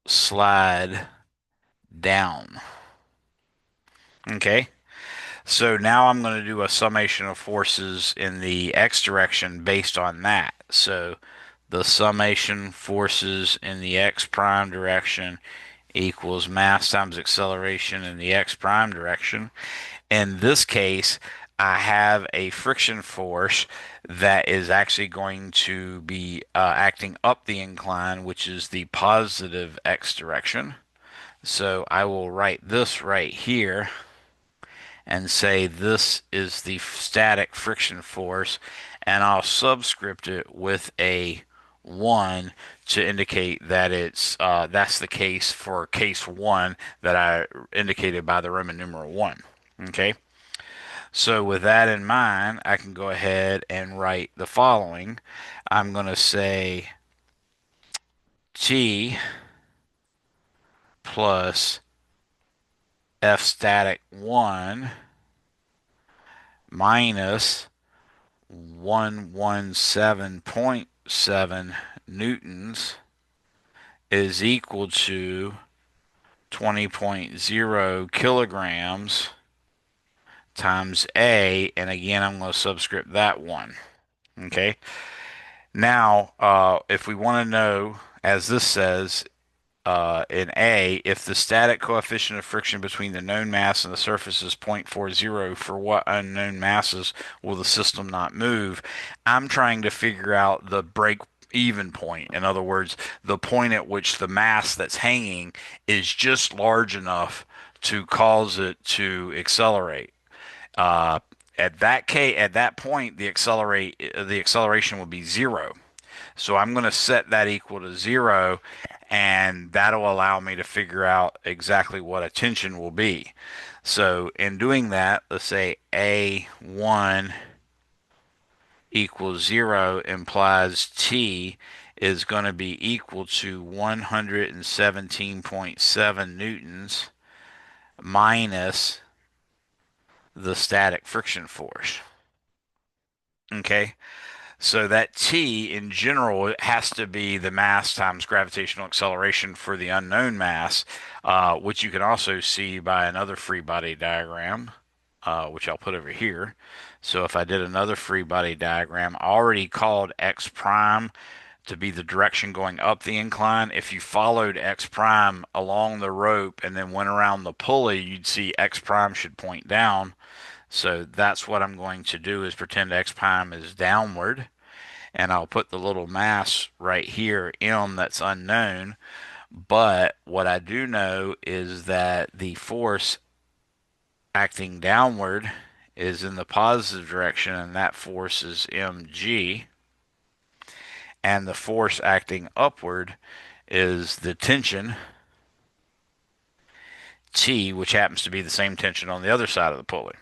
slide down. Okay, so now I'm going to do a summation of forces in the x direction based on that. So the summation forces in the x prime direction equals mass times acceleration in the x prime direction. In this case, I have a friction force that is actually going to be acting up the incline, which is the positive x direction. So I will write this right here and say this is the static friction force, and I'll subscript it with a 1 to indicate that that's the case for case 1 that I indicated by the Roman numeral 1. Okay? So with that in mind, I can go ahead and write the following. I'm going to say T plus F static 1 minus 117.7 newtons is equal to 20.0 kilograms times A, and again, I'm going to subscript that one. Okay. Now, if we want to know, as this says, in A, if the static coefficient of friction between the known mass and the surface is 0.40, for what unknown masses will the system not move? I'm trying to figure out the break even point. In other words, the point at which the mass that's hanging is just large enough to cause it to accelerate. Uh, at that point, the acceleration will be zero. So I'm going to set that equal to zero, and that'll allow me to figure out exactly what a tension will be. So in doing that, let's say A1 equals zero implies T is going to be equal to 117.7 newtons minus the static friction force. Okay. So that T in general it has to be the mass times gravitational acceleration for the unknown mass, which you can also see by another free body diagram, which I'll put over here. So if I did another free body diagram, I already called x prime to be the direction going up the incline. If you followed x prime along the rope and then went around the pulley, you'd see x prime should point down. So that's what I'm going to do is pretend x prime is downward, and I'll put the little mass right here, m, that's unknown. But what I do know is that the force acting downward is in the positive direction, and that force is mg. And the force acting upward is the tension, T, which happens to be the same tension on the other side of the pulley.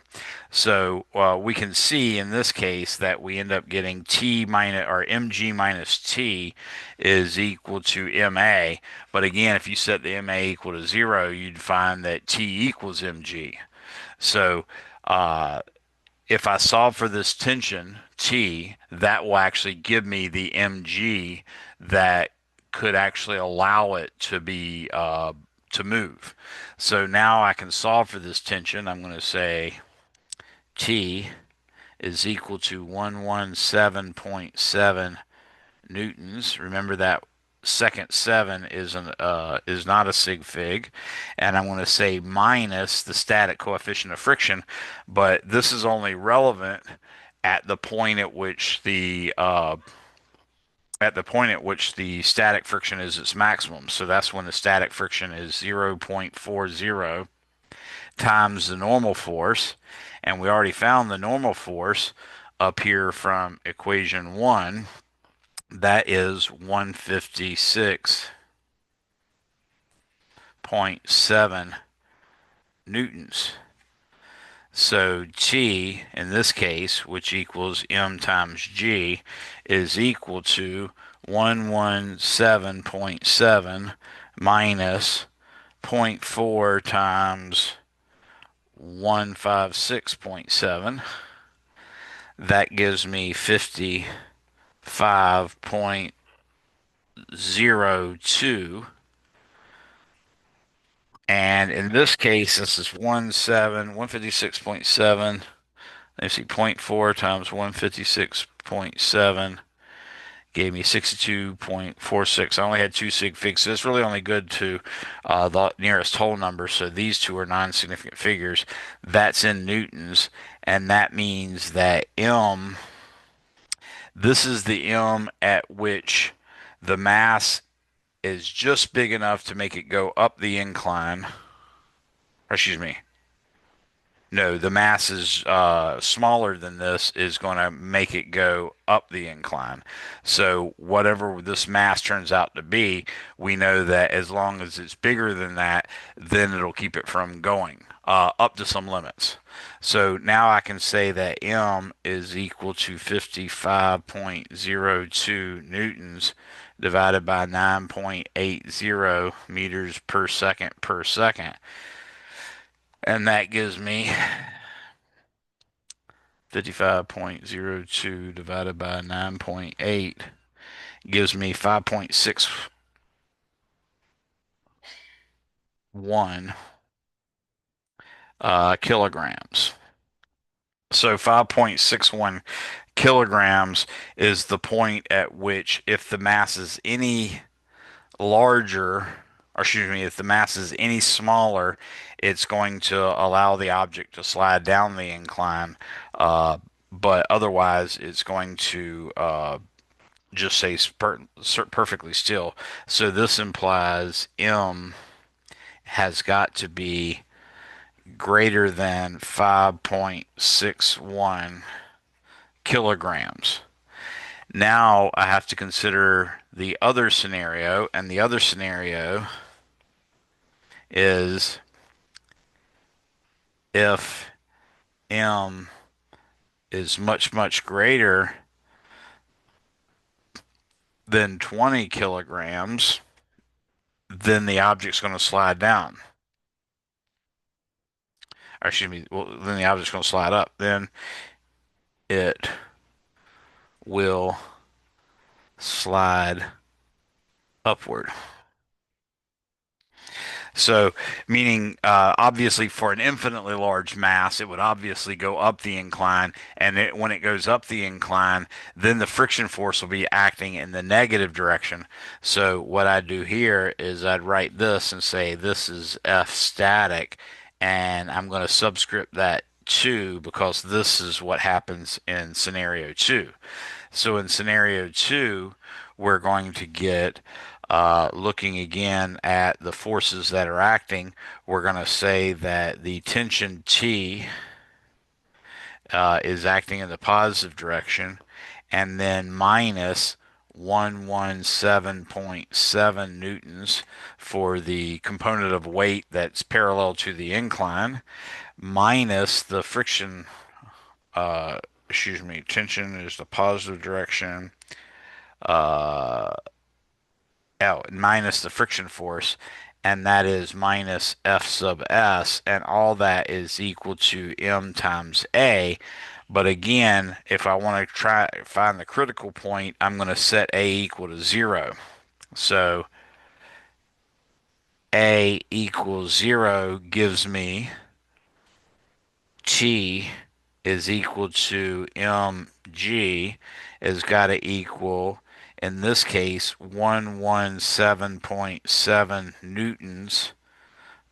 So we can see in this case that we end up getting T minus or mg minus T is equal to ma. But again, if you set the ma equal to zero, you'd find that T equals mg. So uh, if I solve for this tension T, that will actually give me the mg that could actually allow it to move. So now I can solve for this tension. I'm going to say T is equal to 117.7 newtons. Remember that second 7 is not a sig fig, and I'm going to say minus the static coefficient of friction, but this is only relevant at the point at which the static friction is its maximum. So that's when the static friction is 0.40 times the normal force, and we already found the normal force up here from equation 1. That is 156.7 newtons. So T in this case, which equals m times g, is equal to 117.7 minus zero point 0.4 times 156.7. That gives me 55.02. And in this case, this is 156.7. Let's see, zero point 0.4 times 156.7 gave me 62.46. I only had two sig figs, so it's really only good to the nearest whole number. So these two are non-significant figures. That's in newtons, and that means that m, this is the m at which the mass is just big enough to make it go up the incline. Or excuse me. No, the mass is smaller than this is going to make it go up the incline. So whatever this mass turns out to be, we know that as long as it's bigger than that, then it'll keep it from going up to some limits. So now I can say that M is equal to 55.02 newtons divided by 9.80 meters per second per second. And that gives me 55.02 divided by 9.8 gives me 5.61 kilograms. So 5.61 kilograms is the point at which if the mass is any larger, or excuse me, if the mass is any smaller, it's going to allow the object to slide down the incline. But otherwise, it's going to just say perfectly still. So this implies M has got to be greater than 5.61 kilograms. Now I have to consider the other scenario, and the other scenario is if M is much, much greater than 20 kilograms, then the object's going to slide down. Or excuse me, well, then the object's going to slide up. Then it will slide upward. So, meaning obviously for an infinitely large mass, it would obviously go up the incline, and when it goes up the incline, then the friction force will be acting in the negative direction. So, what I'd do here is I'd write this and say this is F static, and I'm going to subscript that 2 because this is what happens in scenario 2. So in scenario 2, we're going to get, looking again at the forces that are acting, we're going to say that the tension T is acting in the positive direction, and then minus 117.7 newtons for the component of weight that's parallel to the incline, minus the friction, uh, excuse me, tension is the positive direction, uh, out minus the friction force, and that is minus F sub S, and all that is equal to M times A. But again, if I want to try find the critical point, I'm going to set A equal to 0. So A equals 0 gives me T is equal to mg has got to equal, in this case, 117.7 newtons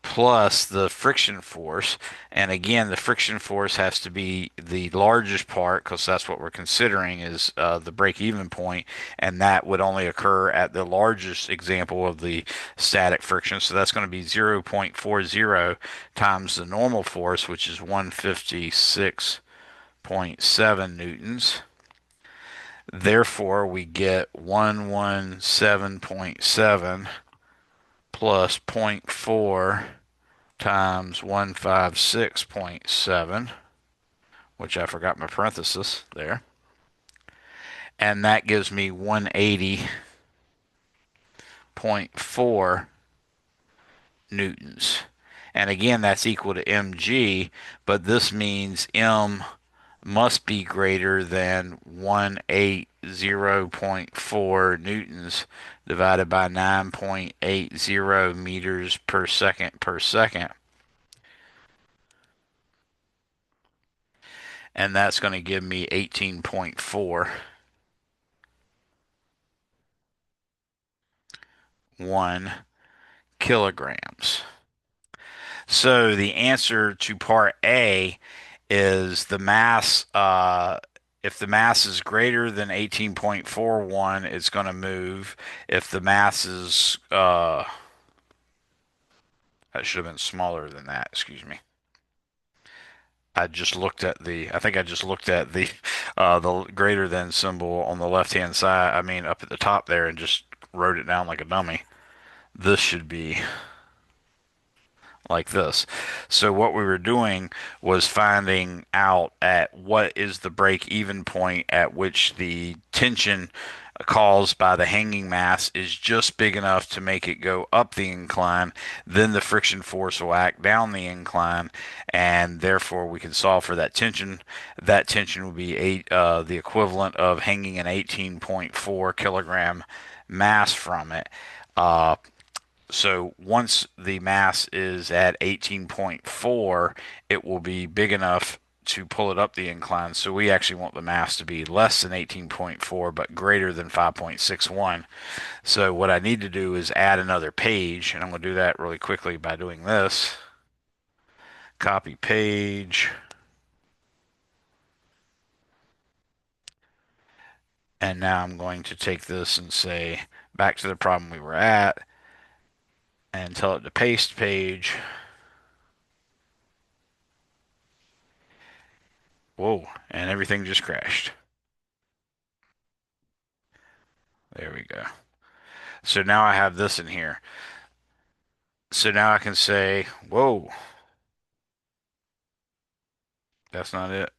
plus the friction force. And again, the friction force has to be the largest part because that's what we're considering is the break-even point, and that would only occur at the largest example of the static friction. So that's going to be 0.40 times the normal force, which is 156.7 newtons. Therefore, we get 117.7 plus zero point 0.4 times 156.7, which I forgot my parenthesis there. And that gives me 180.4 newtons. And again, that's equal to mg, but this means m must be greater than 180.4 newtons divided by 9.80 meters per second per second. And that's going to give me 18.41 kilograms. So the answer to part A is the mass. If the mass is greater than 18.41, it's going to move. If the mass is, that should have been smaller than that, excuse me. I think I just looked at the greater than symbol on the left-hand side, I mean up at the top there, and just wrote it down like a dummy. This should be like this. So what we were doing was finding out at what is the break even point at which the tension caused by the hanging mass is just big enough to make it go up the incline. Then the friction force will act down the incline, and therefore we can solve for that tension. That tension will be the equivalent of hanging an 18.4 kilogram mass from it. Uh, so once the mass is at 18.4, it will be big enough to pull it up the incline. So we actually want the mass to be less than 18.4, but greater than 5.61. So what I need to do is add another page, and I'm going to do that really quickly by doing this. Copy page. And now I'm going to take this and say back to the problem we were at and tell it to paste page. Whoa, and everything just crashed. There we go. So now I have this in here. So now I can say, whoa, that's not it.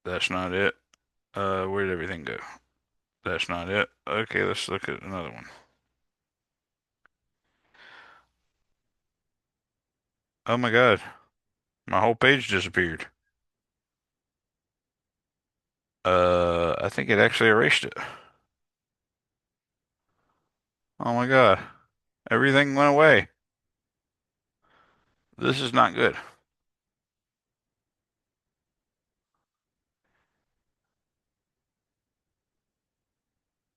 That's not it. Where'd everything go? That's not it. Okay, let's look at another one. Oh my God, my whole page disappeared. I think it actually erased it. Oh my God, everything went away. This is not good.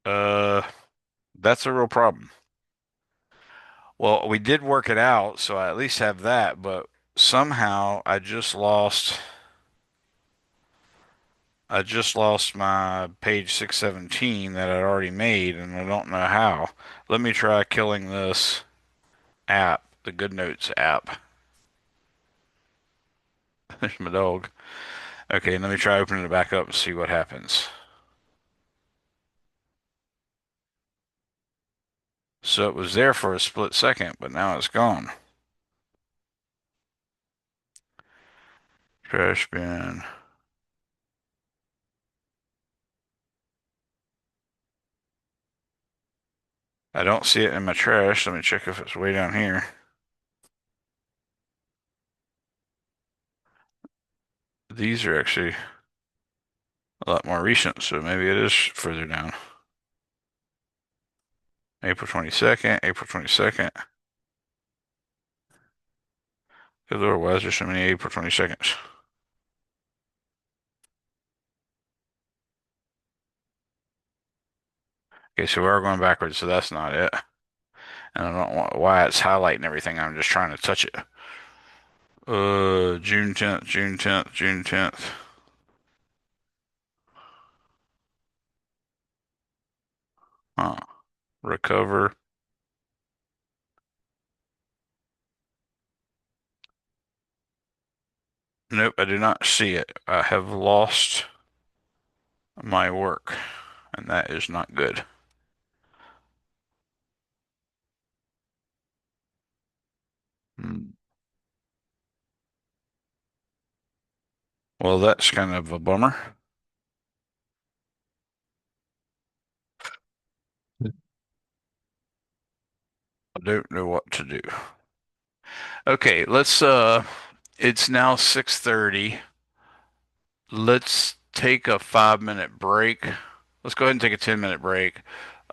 Uh, that's a real problem. Well, we did work it out, so I at least have that, but somehow I just lost my page 617 that I'd already made, and I don't know how. Let me try killing this app, the GoodNotes app. There's my dog. Okay, let me try opening it back up and see what happens. So it was there for a split second, but now it's gone. Trash bin. I don't see it in my trash. Let me check if it's way down here. These are actually a lot more recent, so maybe it is further down. April 22nd, April 22nd. Good Lord, why is there so many April 22nds? Okay, so we are going backwards, so that's not it. And I don't know why it's highlighting everything. I'm just trying to touch it. June 10th, June 10th, June 10th. Huh. Recover. Nope, I do not see it. I have lost my work, and that is not good. Hmm. Well, that's kind of a bummer. I don't know what to do. Okay, it's now 6:30. Let's take a 5 minute break. Let's go ahead and take a 10-minute break.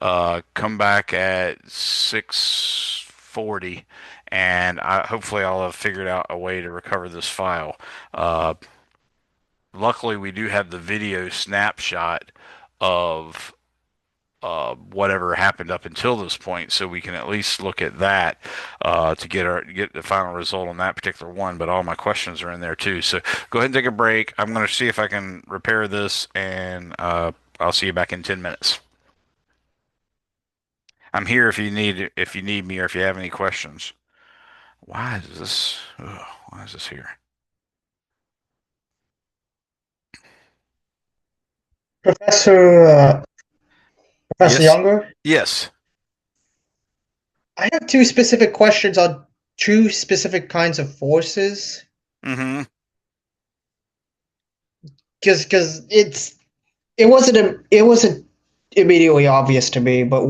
Come back at 6:40, and hopefully I'll have figured out a way to recover this file. Uh, Luckily, we do have the video snapshot of whatever happened up until this point, so we can at least look at that to get the final result on that particular one. But all my questions are in there too. So go ahead and take a break. I'm going to see if I can repair this, and I'll see you back in 10 minutes. I'm here if you need me or if you have any questions. Why is this? Ugh, why is this here? Professor Yes. Younger, Yes. I have two specific questions on two specific kinds of forces. Mm-hmm. Because it wasn't immediately obvious to me. But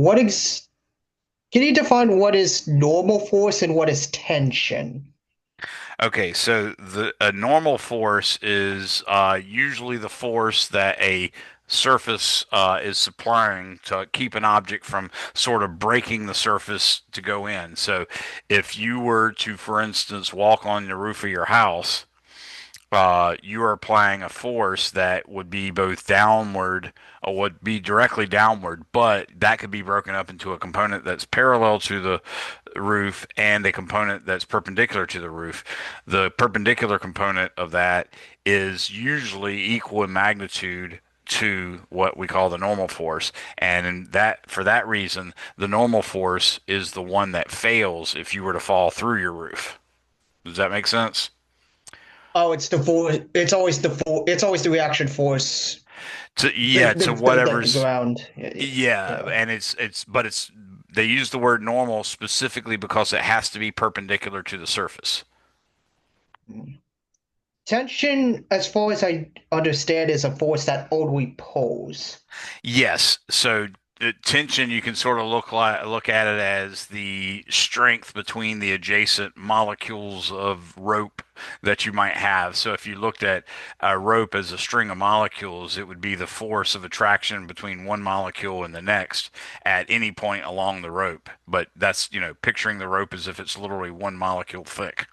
can you define what is normal force and what is tension? Okay, so the a normal force is usually the force that a surface is supplying to keep an object from sort of breaking the surface to go in. So if you were to, for instance, walk on the roof of your house, you are applying a force that would be both downward or would be directly downward, but that could be broken up into a component that's parallel to the roof and a component that's perpendicular to the roof. The perpendicular component of that is usually equal in magnitude to what we call the normal force, and in that for that reason the normal force is the one that fails if you were to fall through your roof. Does that make sense? Oh, it's the force. It's always it's always the reaction force. Yeah, to At the whatever's. ground. Yeah, Yeah. and it's they use the word normal specifically because it has to be perpendicular to the surface. Tension, as far as I understand, is a force that only pulls. Yes, so tension you can sort of look at it as the strength between the adjacent molecules of rope that you might have. So if you looked at a rope as a string of molecules, it would be the force of attraction between one molecule and the next at any point along the rope. But that's, picturing the rope as if it's literally one molecule thick.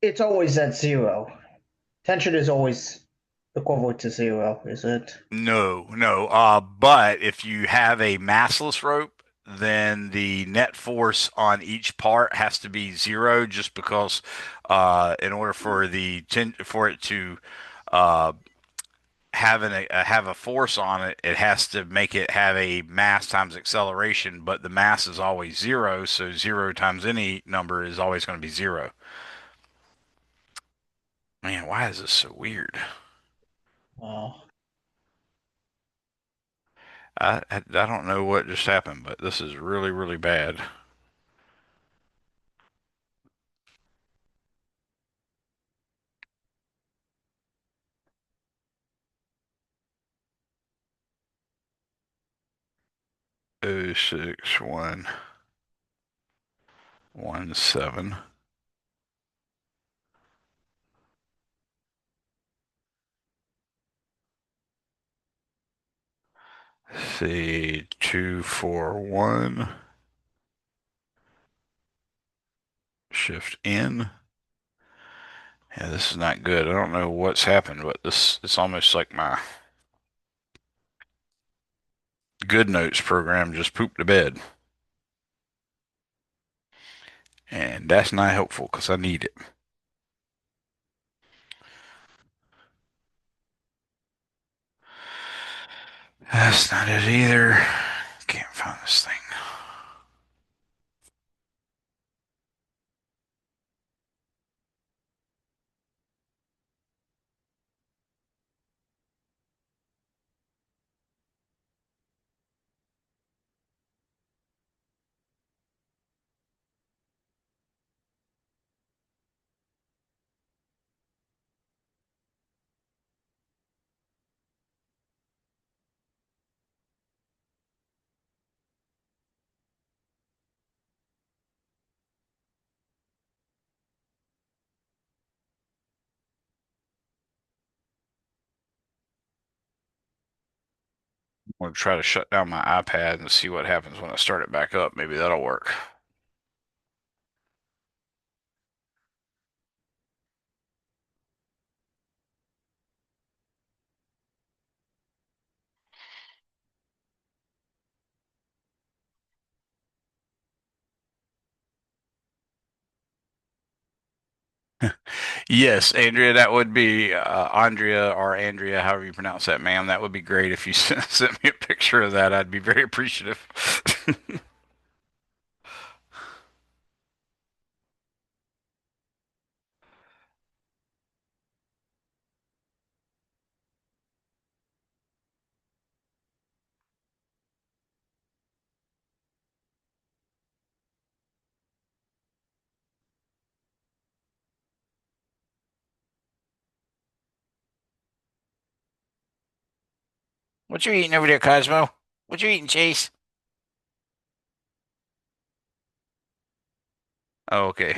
It's always at zero. Tension is always equivalent to zero, is it? No, no. But if you have a massless rope, then the net force on each part has to be zero, just because in order for for it to uh, have a force on it, it has to make it have a mass times acceleration. But the mass is always zero, so zero times any number is always going to be zero. Man, why is this so weird? Oh. I don't know what just happened, but this is really, really bad. 06117. See 241. Shift in. Yeah, this is not good. I don't know what's happened, but this it's almost like my good notes program just pooped the bed. And that's not helpful because I need it. That's not it either. Can't find this thing. I'm going to try to shut down my iPad and see what happens when I start it back up. Maybe that'll work. Yes, Andrea, that would be Andrea or Andrea, however you pronounce that, ma'am. That would be great if you sent me a picture of that. I'd be very appreciative. What you eating over there, Cosmo? What you eating, Chase? Oh, okay.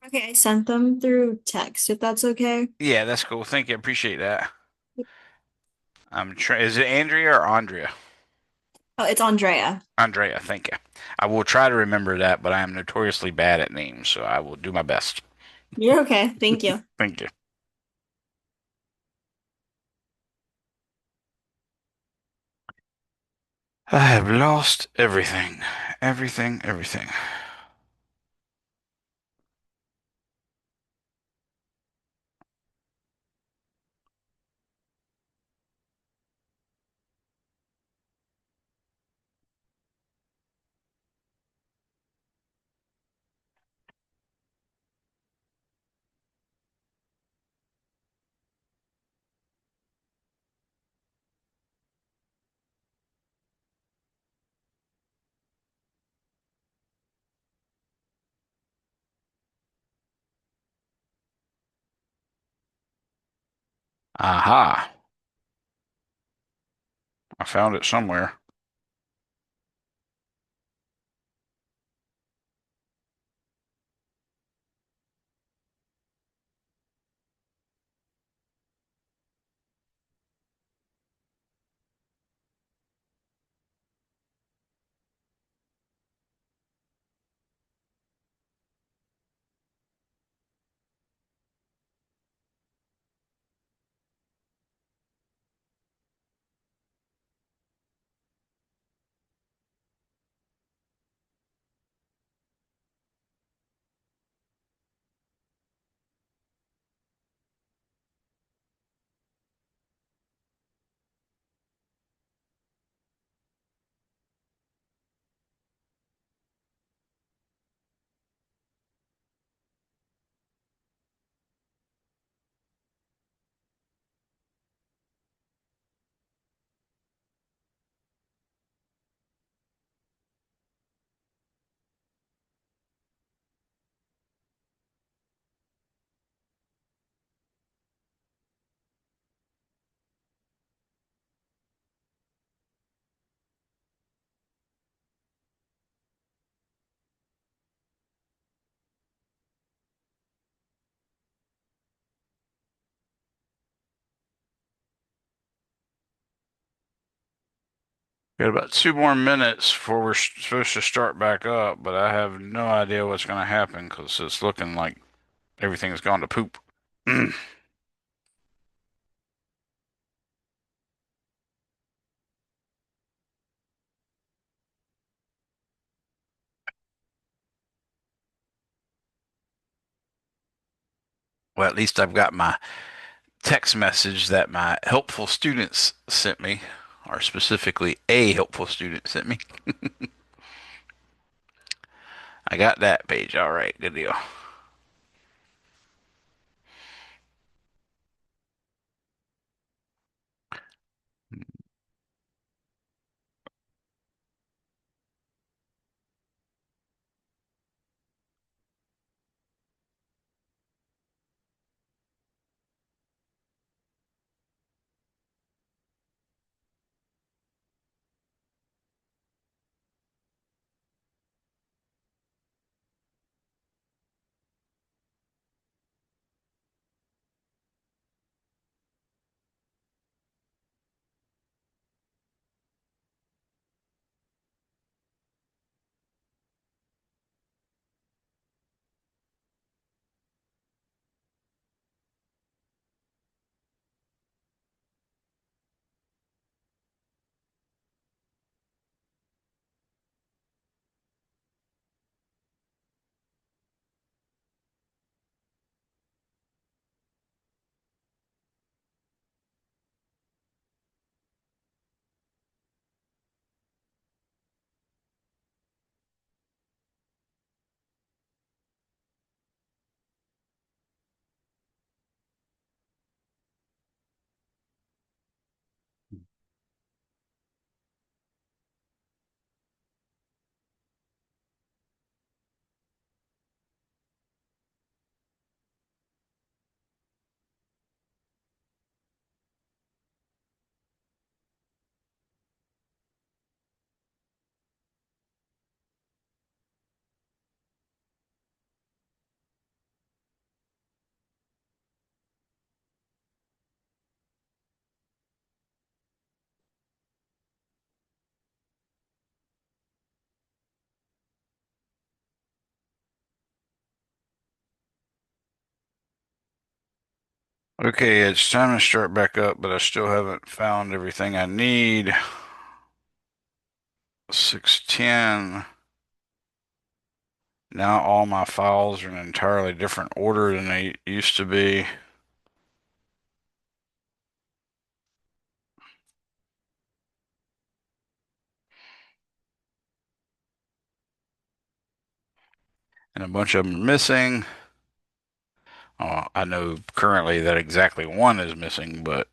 Okay, I sent them through text, if that's okay. Yeah, that's cool. Thank you. Appreciate that. Is it Andrea or Andrea? Oh, it's Andrea. Andrea, thank you. I will try to remember that, but I am notoriously bad at names, so I will do my best. You're okay. Thank you. Thank you. I have lost everything. Everything, everything. Aha. I found it somewhere. Got about 2 more minutes before we're supposed to start back up, but I have no idea what's going to happen because it's looking like everything's gone to poop. Well, at least I've got my text message that my helpful students sent me, or specifically a helpful student sent me. I got that page. All right, good deal. Okay, it's time to start back up, but I still haven't found everything I need. 610. Now all my files are in an entirely different order than they used to be. And a bunch of them are missing. I know currently that exactly one is missing, but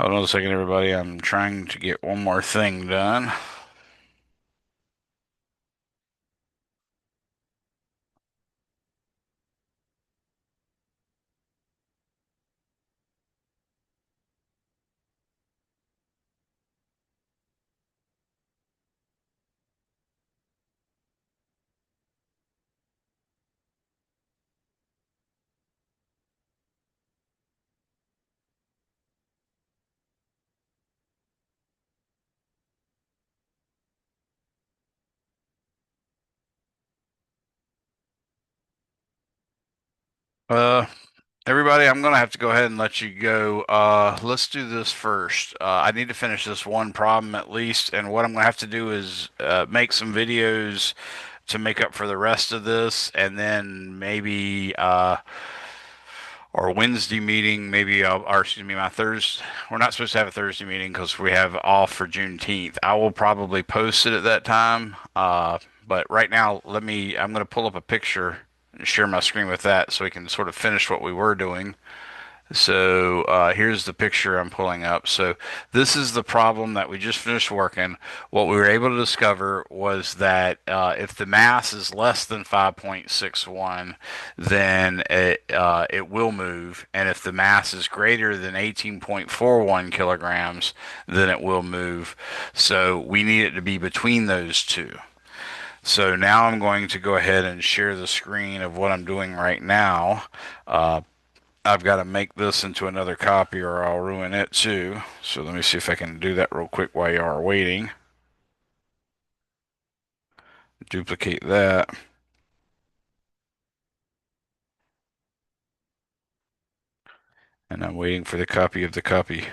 hold on a second, everybody. I'm trying to get one more thing done. Uh, Everybody, I'm gonna have to go ahead and let you go. Let's do this first. I need to finish this one problem at least, and what I'm gonna have to do is make some videos to make up for the rest of this, and then maybe our Wednesday meeting, maybe or excuse me, my Thursday. We're not supposed to have a Thursday meeting because we have off for Juneteenth. I will probably post it at that time. But right now, I'm going to pull up a picture and share my screen with that so we can sort of finish what we were doing. So here's the picture I'm pulling up. So this is the problem that we just finished working. What we were able to discover was that if the mass is less than 5.61, then it will move, and if the mass is greater than 18.41 kilograms, then it will move. So we need it to be between those two. So now I'm going to go ahead and share the screen of what I'm doing right now. Uh, I've got to make this into another copy or I'll ruin it too. So let me see if I can do that real quick while you are waiting. Duplicate that. And I'm waiting for the copy of the copy.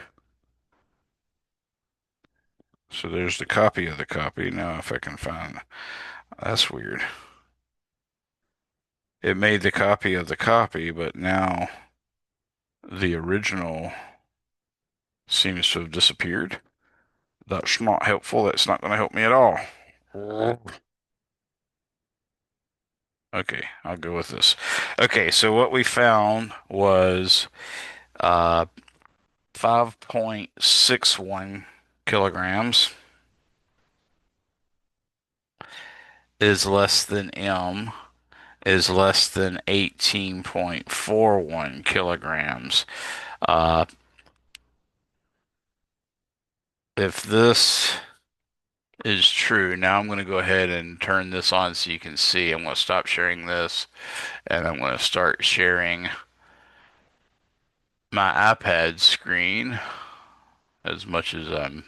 So there's the copy of the copy. Now if I can find, that's weird. It made the copy of the copy, but now the original seems to have disappeared. That's not helpful. That's not going to help me at all. Okay, I'll go with this. Okay, so what we found was uh, 5.61 kilograms is less than M is less than 18.41 kilograms. Uh, if this is true, now I'm going to go ahead and turn this on so you can see. I'm going to stop sharing this and I'm going to start sharing my iPad screen as much as I'm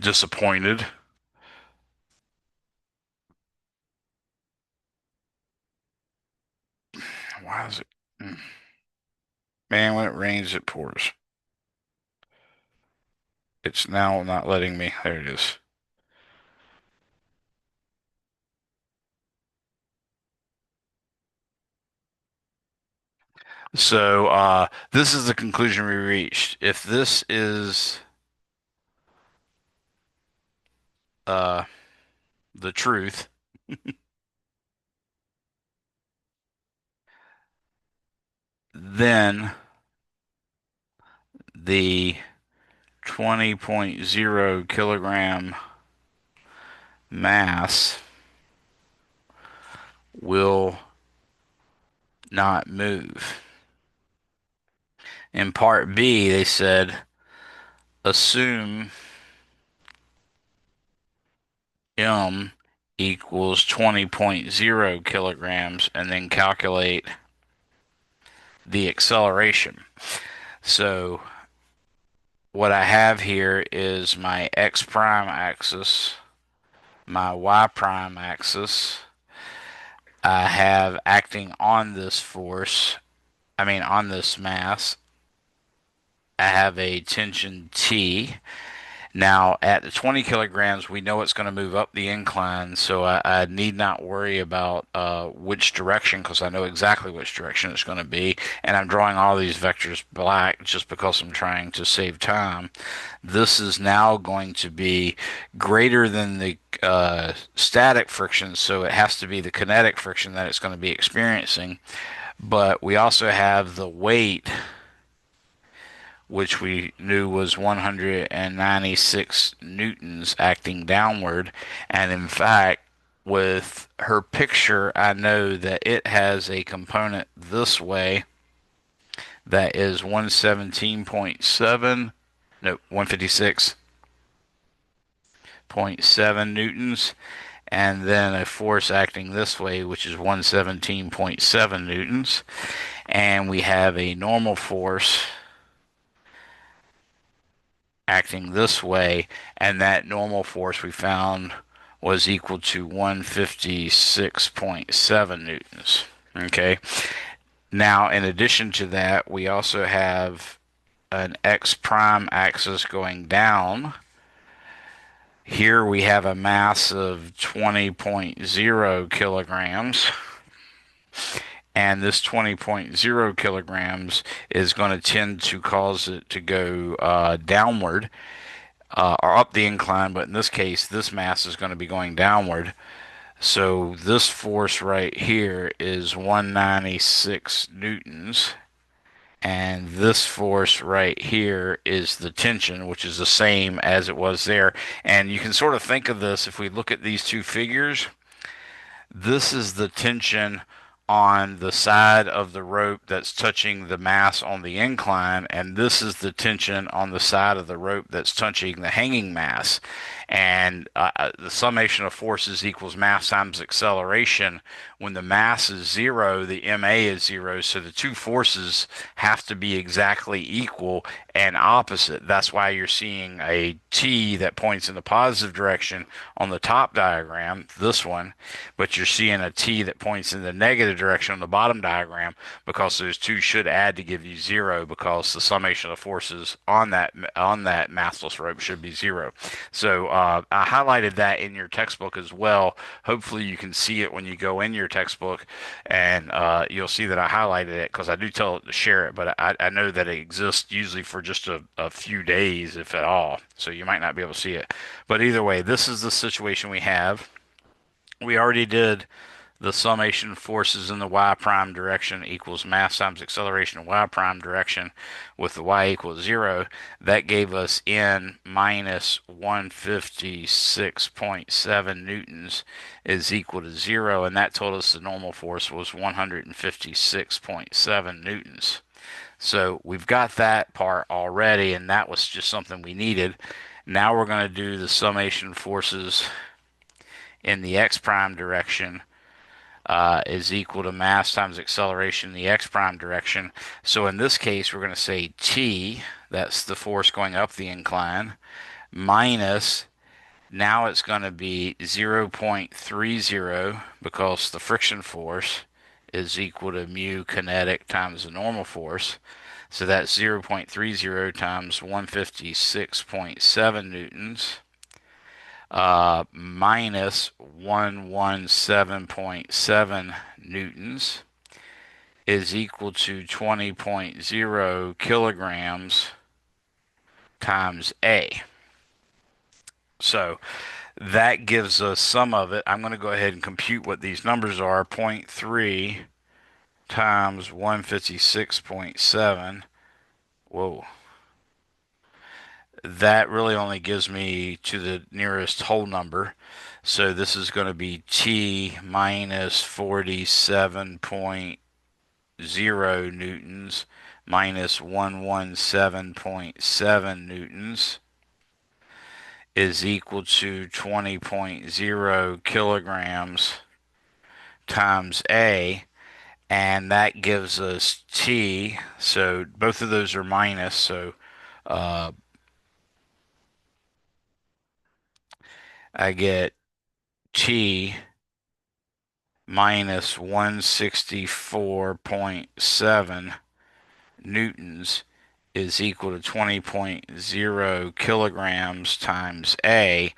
disappointed. Why is it? Man, when it rains, it pours. It's now not letting me. There it is. So this is the conclusion we reached. If this is uh, the truth, then the 20.0 kilogram mass will not move. In part B, they said assume m equals 20.0 kilograms, and then calculate the acceleration. So what I have here is my x prime axis, my y prime axis. I have acting on this force, on this mass, I have a tension T. Now, at the 20 kilograms, we know it's going to move up the incline, so I need not worry about which direction because I know exactly which direction it's going to be. And I'm drawing all these vectors black just because I'm trying to save time. This is now going to be greater than the static friction, so it has to be the kinetic friction that it's going to be experiencing. But we also have the weight, which we knew was 196 newtons acting downward. And in fact, with her picture, I know that it has a component this way that is 117.7, no, 156.7 newtons, and then a force acting this way, which is 117.7 newtons. And we have a normal force acting this way, and that normal force we found was equal to 156.7 newtons. Okay. Now, in addition to that, we also have an x prime axis going down. Here we have a mass of 20.0 kilograms. And this 20.0 kilograms is going to tend to cause it to go downward or up the incline, but in this case, this mass is going to be going downward. So this force right here is 196 newtons, and this force right here is the tension, which is the same as it was there. And you can sort of think of this, if we look at these two figures, this is the tension on the side of the rope that's touching the mass on the incline, and this is the tension on the side of the rope that's touching the hanging mass. And the summation of forces equals mass times acceleration. When the mass is zero, the ma is zero, so the two forces have to be exactly equal and opposite. That's why you're seeing a T that points in the positive direction on the top diagram, this one, but you're seeing a T that points in the negative direction on the bottom diagram, because those two should add to give you zero, because the summation of forces on that massless rope should be zero. So I highlighted that in your textbook as well. Hopefully you can see it when you go in your textbook, and you'll see that I highlighted it because I do tell it to share it, but I know that it exists usually for just a few days, if at all. So you might not be able to see it. But either way, this is the situation we have. We already did the summation forces in the y prime direction equals mass times acceleration in y prime direction with the y equals 0. That gave us n minus 156.7 newtons is equal to 0, and that told us the normal force was 156.7 newtons. So we've got that part already, and that was just something we needed. Now we're going to do the summation forces in the x prime direction is equal to mass times acceleration in the x prime direction. So in this case, we're going to say T, that's the force going up the incline, minus, now it's going to be 0.30 because the friction force is equal to mu kinetic times the normal force. So that's 0.30 times 156.7 newtons minus 117.7 newtons is equal to 20.0 kilograms times A. So that gives us some of it. I'm going to go ahead and compute what these numbers are. 0.3 times 156.7. Whoa. That really only gives me to the nearest whole number. So this is going to be T minus 47.0 newtons minus 117.7 newtons is equal to 20.0 kilograms times A, and that gives us T. So both of those are minus, so uh, I get T minus 164.7 newtons is equal to 20.0 kilograms times A.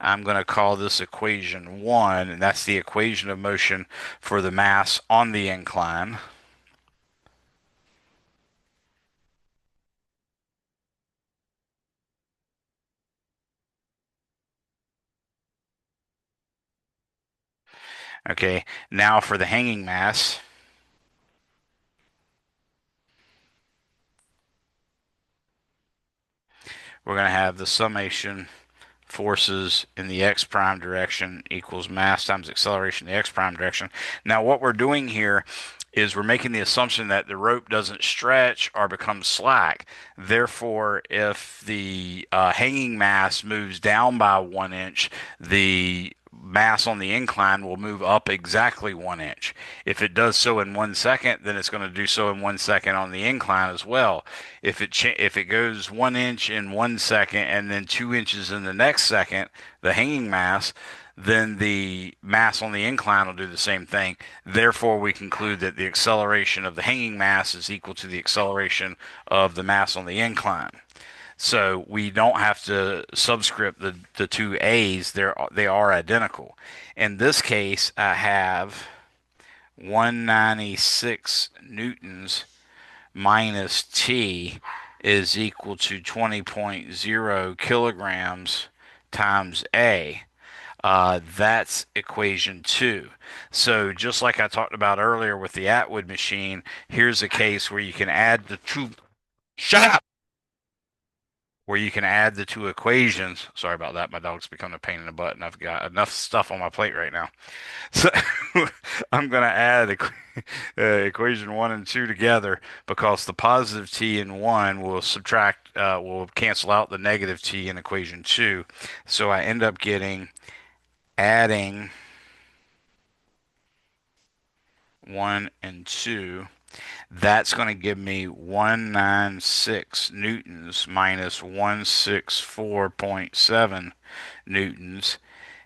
I'm going to call this equation 1, and that's the equation of motion for the mass on the incline. Okay, now for the hanging mass, we're going to have the summation forces in the x prime direction equals mass times acceleration in the x prime direction. Now, what we're doing here is we're making the assumption that the rope doesn't stretch or become slack. Therefore, if the hanging mass moves down by 1 inch, the mass on the incline will move up exactly 1 inch. If it does so in 1 second, then it's going to do so in 1 second on the incline as well. If it goes 1 inch in 1 second and then 2 inches in the next second, the hanging mass, then the mass on the incline will do the same thing. Therefore, we conclude that the acceleration of the hanging mass is equal to the acceleration of the mass on the incline. So we don't have to subscript the two A's. They are identical. In this case, I have 196 newtons minus T is equal to 20.0 kilograms times A. That's equation 2. So just like I talked about earlier with the Atwood machine, here's a case where you can add the two. Shut up! Where you can add the two equations. Sorry about that. My dog's becoming a pain in the butt, and I've got enough stuff on my plate right now. So I'm going to add equation 1 and 2 together because the positive t in 1 will cancel out the negative t in equation 2. So I end up getting adding 1 and 2. That's going to give me 196 newtons minus 164.7 newtons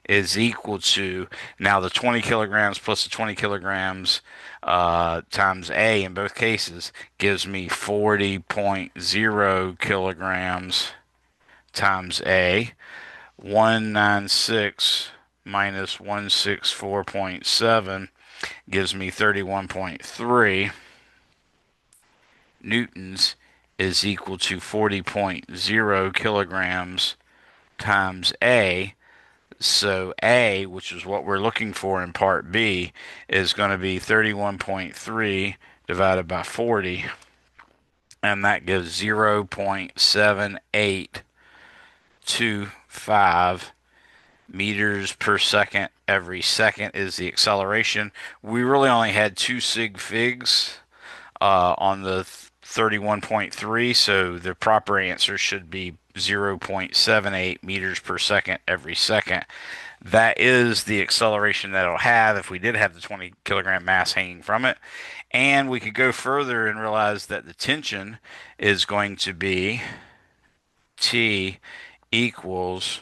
is equal to, now the 20 kilograms plus the 20 kilograms times A in both cases gives me 40.0 kilograms times A. 196 minus 164.7 gives me 31.3 newtons is equal to 40.0 kilograms times A. So A, which is what we're looking for in part B, is going to be 31.3 divided by 40, and that gives 0.7825 meters per second. Every second is the acceleration. We really only had two sig figs on the 31.3, so the proper answer should be 0.78 meters per second every second. That is the acceleration that it'll have if we did have the 20 kilogram mass hanging from it. And we could go further and realize that the tension is going to be T equals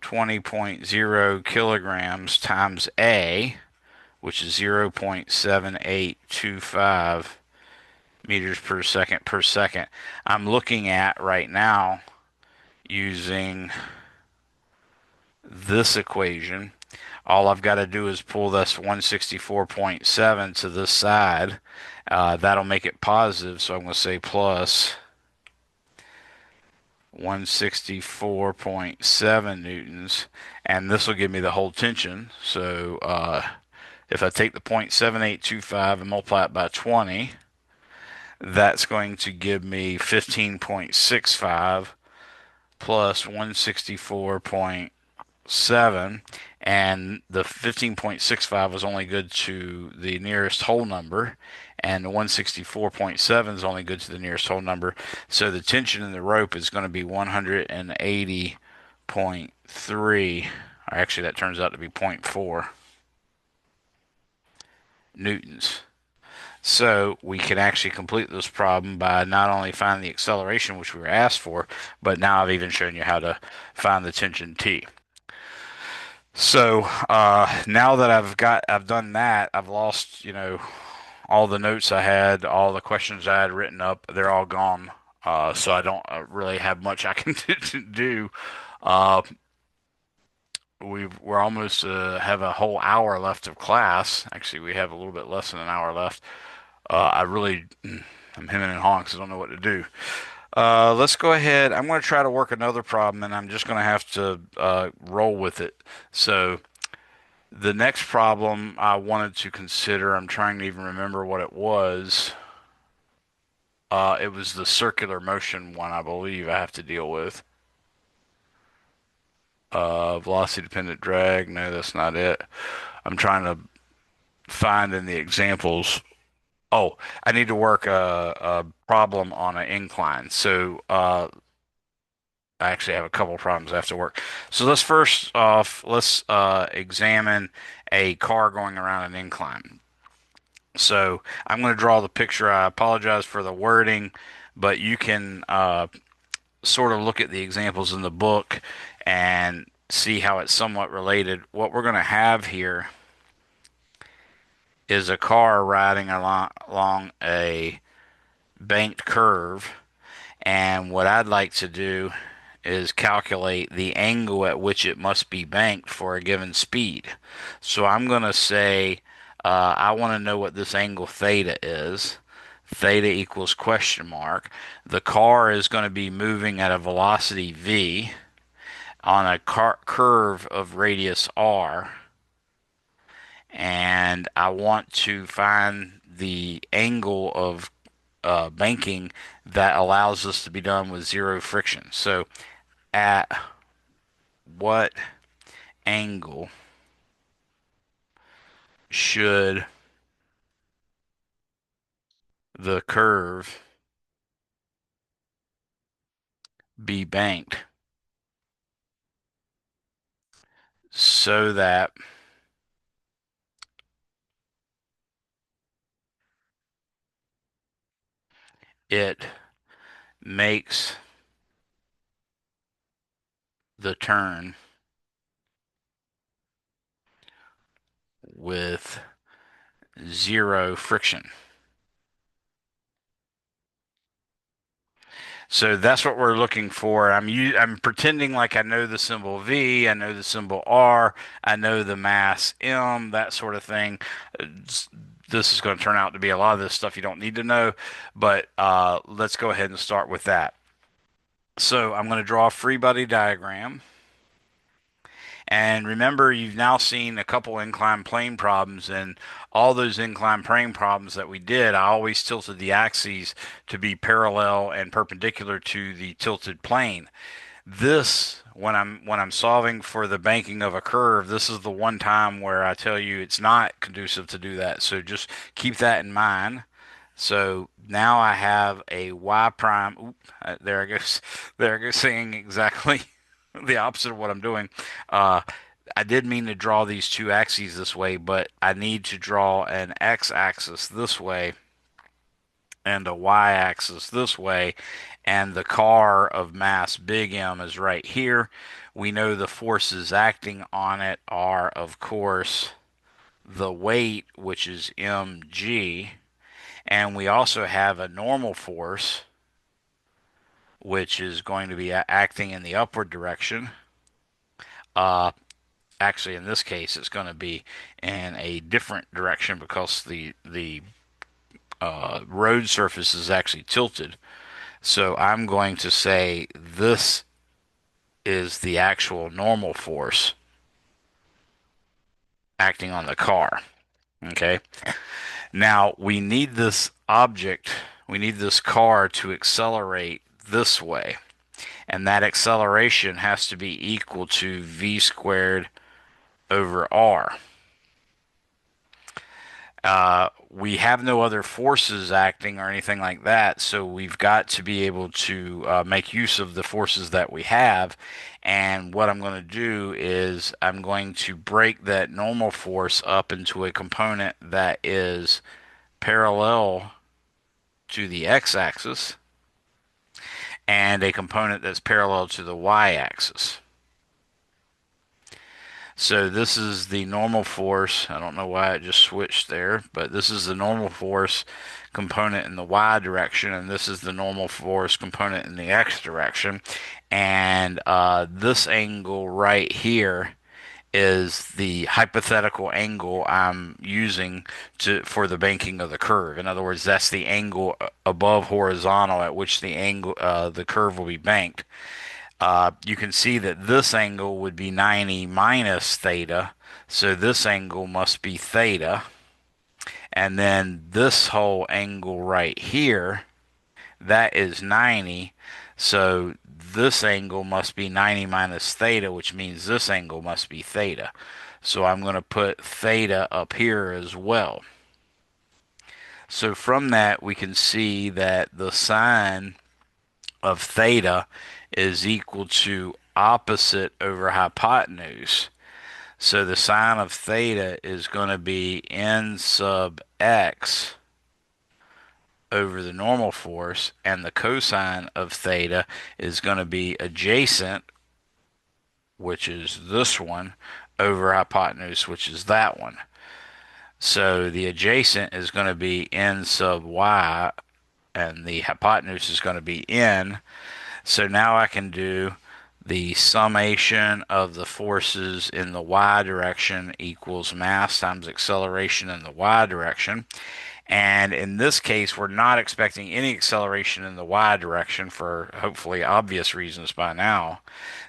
20.0 kilograms times A, which is 0.7825 meters per second. I'm looking at right now using this equation. All I've got to do is pull this 164.7 to this side. That'll make it positive, so I'm going to say plus 164.7 newtons, and this will give me the whole tension. So if I take the 0.7825 and multiply it by 20, that's going to give me 15.65 plus 164.7, and the 15.65 is only good to the nearest whole number, and the 164.7 is only good to the nearest whole number. So the tension in the rope is going to be 180.5 0.3, or actually that turns out to be zero point 0.4 newtons. So we can actually complete this problem by not only finding the acceleration, which we were asked for, but now I've even shown you how to find the tension T. So now that I've done that, I've lost, all the notes I had, all the questions I had written up, they're all gone. So I don't really have much I can do. Uh, we're almost have a whole hour left of class. Actually, we have a little bit less than an hour left. I'm hemming and hawing 'cause I don't know what to do. Let's go ahead. I'm going to try to work another problem, and I'm just going to have to roll with it. So the next problem I wanted to consider, I'm trying to even remember what it was. It was the circular motion one, I believe I have to deal with. Velocity dependent drag. No, that's not it. I'm trying to find in the examples. Oh, I need to work a problem on an incline. So I actually have a couple of problems I have to work. So let's first off, let's examine a car going around an incline. So I'm going to draw the picture. I apologize for the wording, but you can sort of look at the examples in the book and see how it's somewhat related. What we're going to have here is a car riding along a banked curve, and what I'd like to do is calculate the angle at which it must be banked for a given speed. So I'm going to say I want to know what this angle theta is. Theta equals question mark. The car is going to be moving at a velocity v on a curve of radius r, and I want to find the angle of banking that allows this to be done with zero friction. So at what angle should the curve be banked so that it makes the turn with zero friction? So that's what we're looking for. I'm pretending like I know the symbol V, I know the symbol R, I know the mass M, that sort of thing. This is going to turn out to be a lot of this stuff you don't need to know, but let's go ahead and start with that. So I'm going to draw a free body diagram. And remember, you've now seen a couple inclined plane problems, and all those inclined plane problems that we did, I always tilted the axes to be parallel and perpendicular to the tilted plane. This, when I'm solving for the banking of a curve, this is the one time where I tell you it's not conducive to do that. So just keep that in mind. So now I have a y prime. Oop, there I go. There I go, saying exactly the opposite of what I'm doing. Uh, I did mean to draw these two axes this way, but I need to draw an x-axis this way and a y-axis this way, and the car of mass big M is right here. We know the forces acting on it are, of course, the weight, which is mg, and we also have a normal force, which is going to be acting in the upward direction. Actually, in this case, it's going to be in a different direction because the road surface is actually tilted. So I'm going to say this is the actual normal force acting on the car. Okay. Now we need this object, we need this car to accelerate this way. And that acceleration has to be equal to v squared over r. We have no other forces acting or anything like that, so we've got to be able to make use of the forces that we have. And what I'm going to do is I'm going to break that normal force up into a component that is parallel to the x-axis and a component that's parallel to the y-axis. So this is the normal force. I don't know why it just switched there, but this is the normal force component in the y direction, and this is the normal force component in the x direction. And this angle right here is the hypothetical angle I'm using for the banking of the curve. In other words, that's the angle above horizontal at which the curve will be banked. You can see that this angle would be 90 minus theta, so this angle must be theta. And then this whole angle right here, that is 90, so this angle must be 90 minus theta, which means this angle must be theta. So I'm going to put theta up here as well. So from that, we can see that the sine of theta is equal to opposite over hypotenuse. So the sine of theta is going to be n sub x over the normal force, and the cosine of theta is going to be adjacent, which is this one, over hypotenuse, which is that one. So the adjacent is going to be n sub y, and the hypotenuse is going to be n. So now I can do the summation of the forces in the y direction equals mass times acceleration in the y direction. And in this case, we're not expecting any acceleration in the y direction for hopefully obvious reasons by now.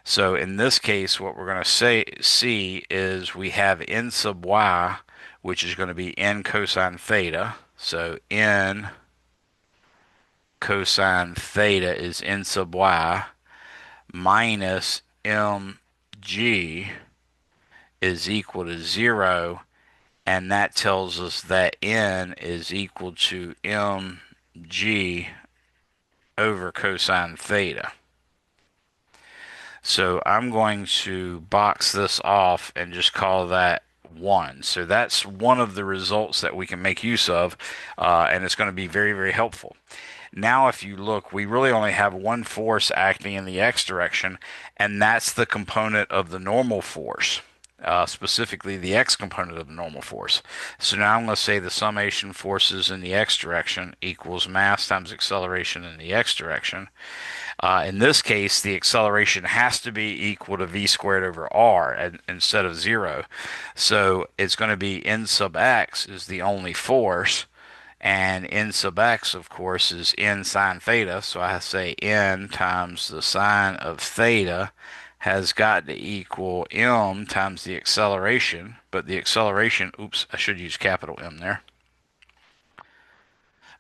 So in this case, what we're going to see is we have n sub y, which is going to be n cosine theta. So n cosine theta is n sub y minus mg is equal to 0, and that tells us that n is equal to mg over cosine theta. So I'm going to box this off and just call that 1. So that's one of the results that we can make use of, and it's going to be very, very helpful. Now, if you look, we really only have one force acting in the x direction, and that's the component of the normal force, specifically the x component of the normal force. So now I'm going to say the summation forces in the x direction equals mass times acceleration in the x direction. In this case, the acceleration has to be equal to v squared over r instead of 0. So it's going to be n sub x is the only force. And n sub x, of course, is n sine theta. So I say n times the sine of theta has got to equal m times the acceleration. But the acceleration, oops, I should use capital M there.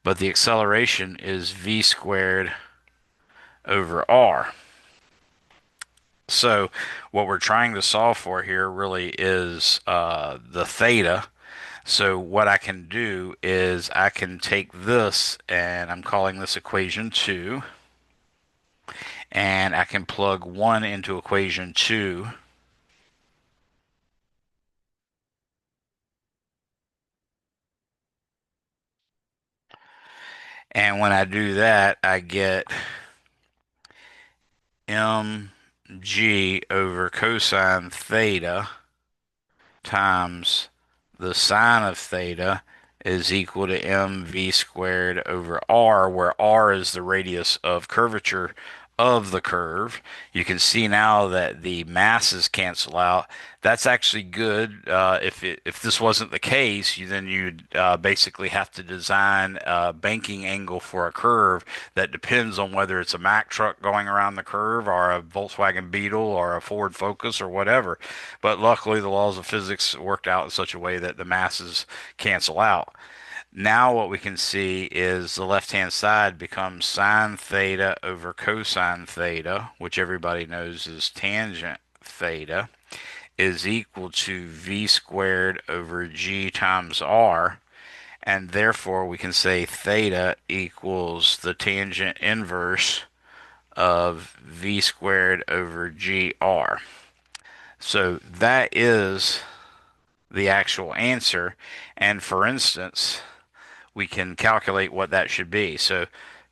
But the acceleration is v squared over r. So what we're trying to solve for here really is the theta. So what I can do is I can take this, and I'm calling this equation 2, and I can plug 1 into equation 2. And when I do that, I get mg over cosine theta times the sine of theta is equal to mv squared over r, where r is the radius of curvature of the curve. You can see now that the masses cancel out. That's actually good. If this wasn't the case, then you'd basically have to design a banking angle for a curve that depends on whether it's a Mack truck going around the curve or a Volkswagen Beetle or a Ford Focus or whatever. But luckily, the laws of physics worked out in such a way that the masses cancel out. Now what we can see is the left-hand side becomes sine theta over cosine theta, which everybody knows is tangent theta, is equal to v squared over g times r. And therefore we can say theta equals the tangent inverse of v squared over gr. So that is the actual answer. And for instance, we can calculate what that should be. So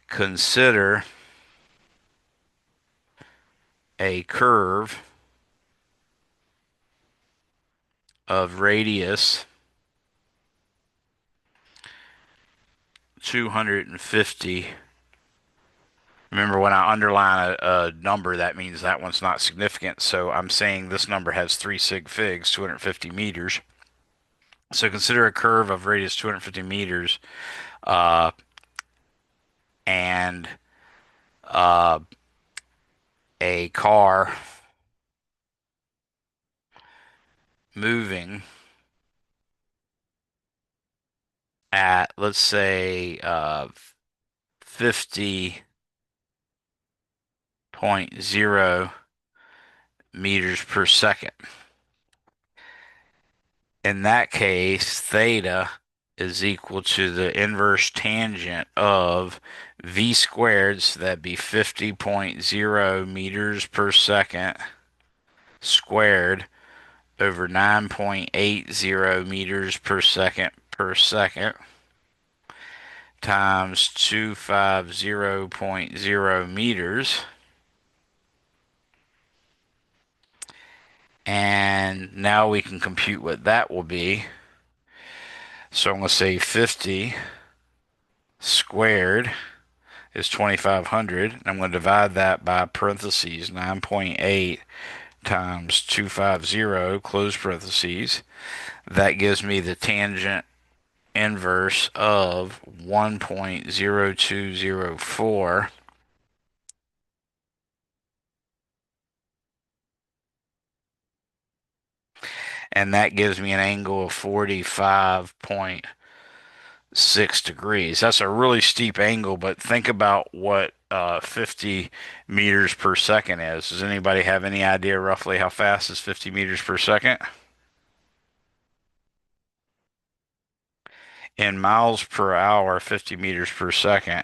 consider a curve of radius 250. Remember, when I underline a number, that means that one's not significant. So I'm saying this number has 3 sig figs, 250 meters. So consider a curve of radius 250 meters uh, and uh, a car moving at, let's say, 50.0 meters per second. In that case, theta is equal to the inverse tangent of v squared, so that'd be 50.0 meters per second squared over 9.80 meters per second times 250.0 meters. And now we can compute what that will be. So I'm going to say 50 squared is 2,500. I'm going to divide that by parentheses 9.8 times 250, close parentheses. That gives me the tangent inverse of 1.0204. And that gives me an angle of 45.6 degrees. That's a really steep angle, but think about what 50 meters per second is. Does anybody have any idea roughly how fast is 50 meters per second? In miles per hour, 50 meters per second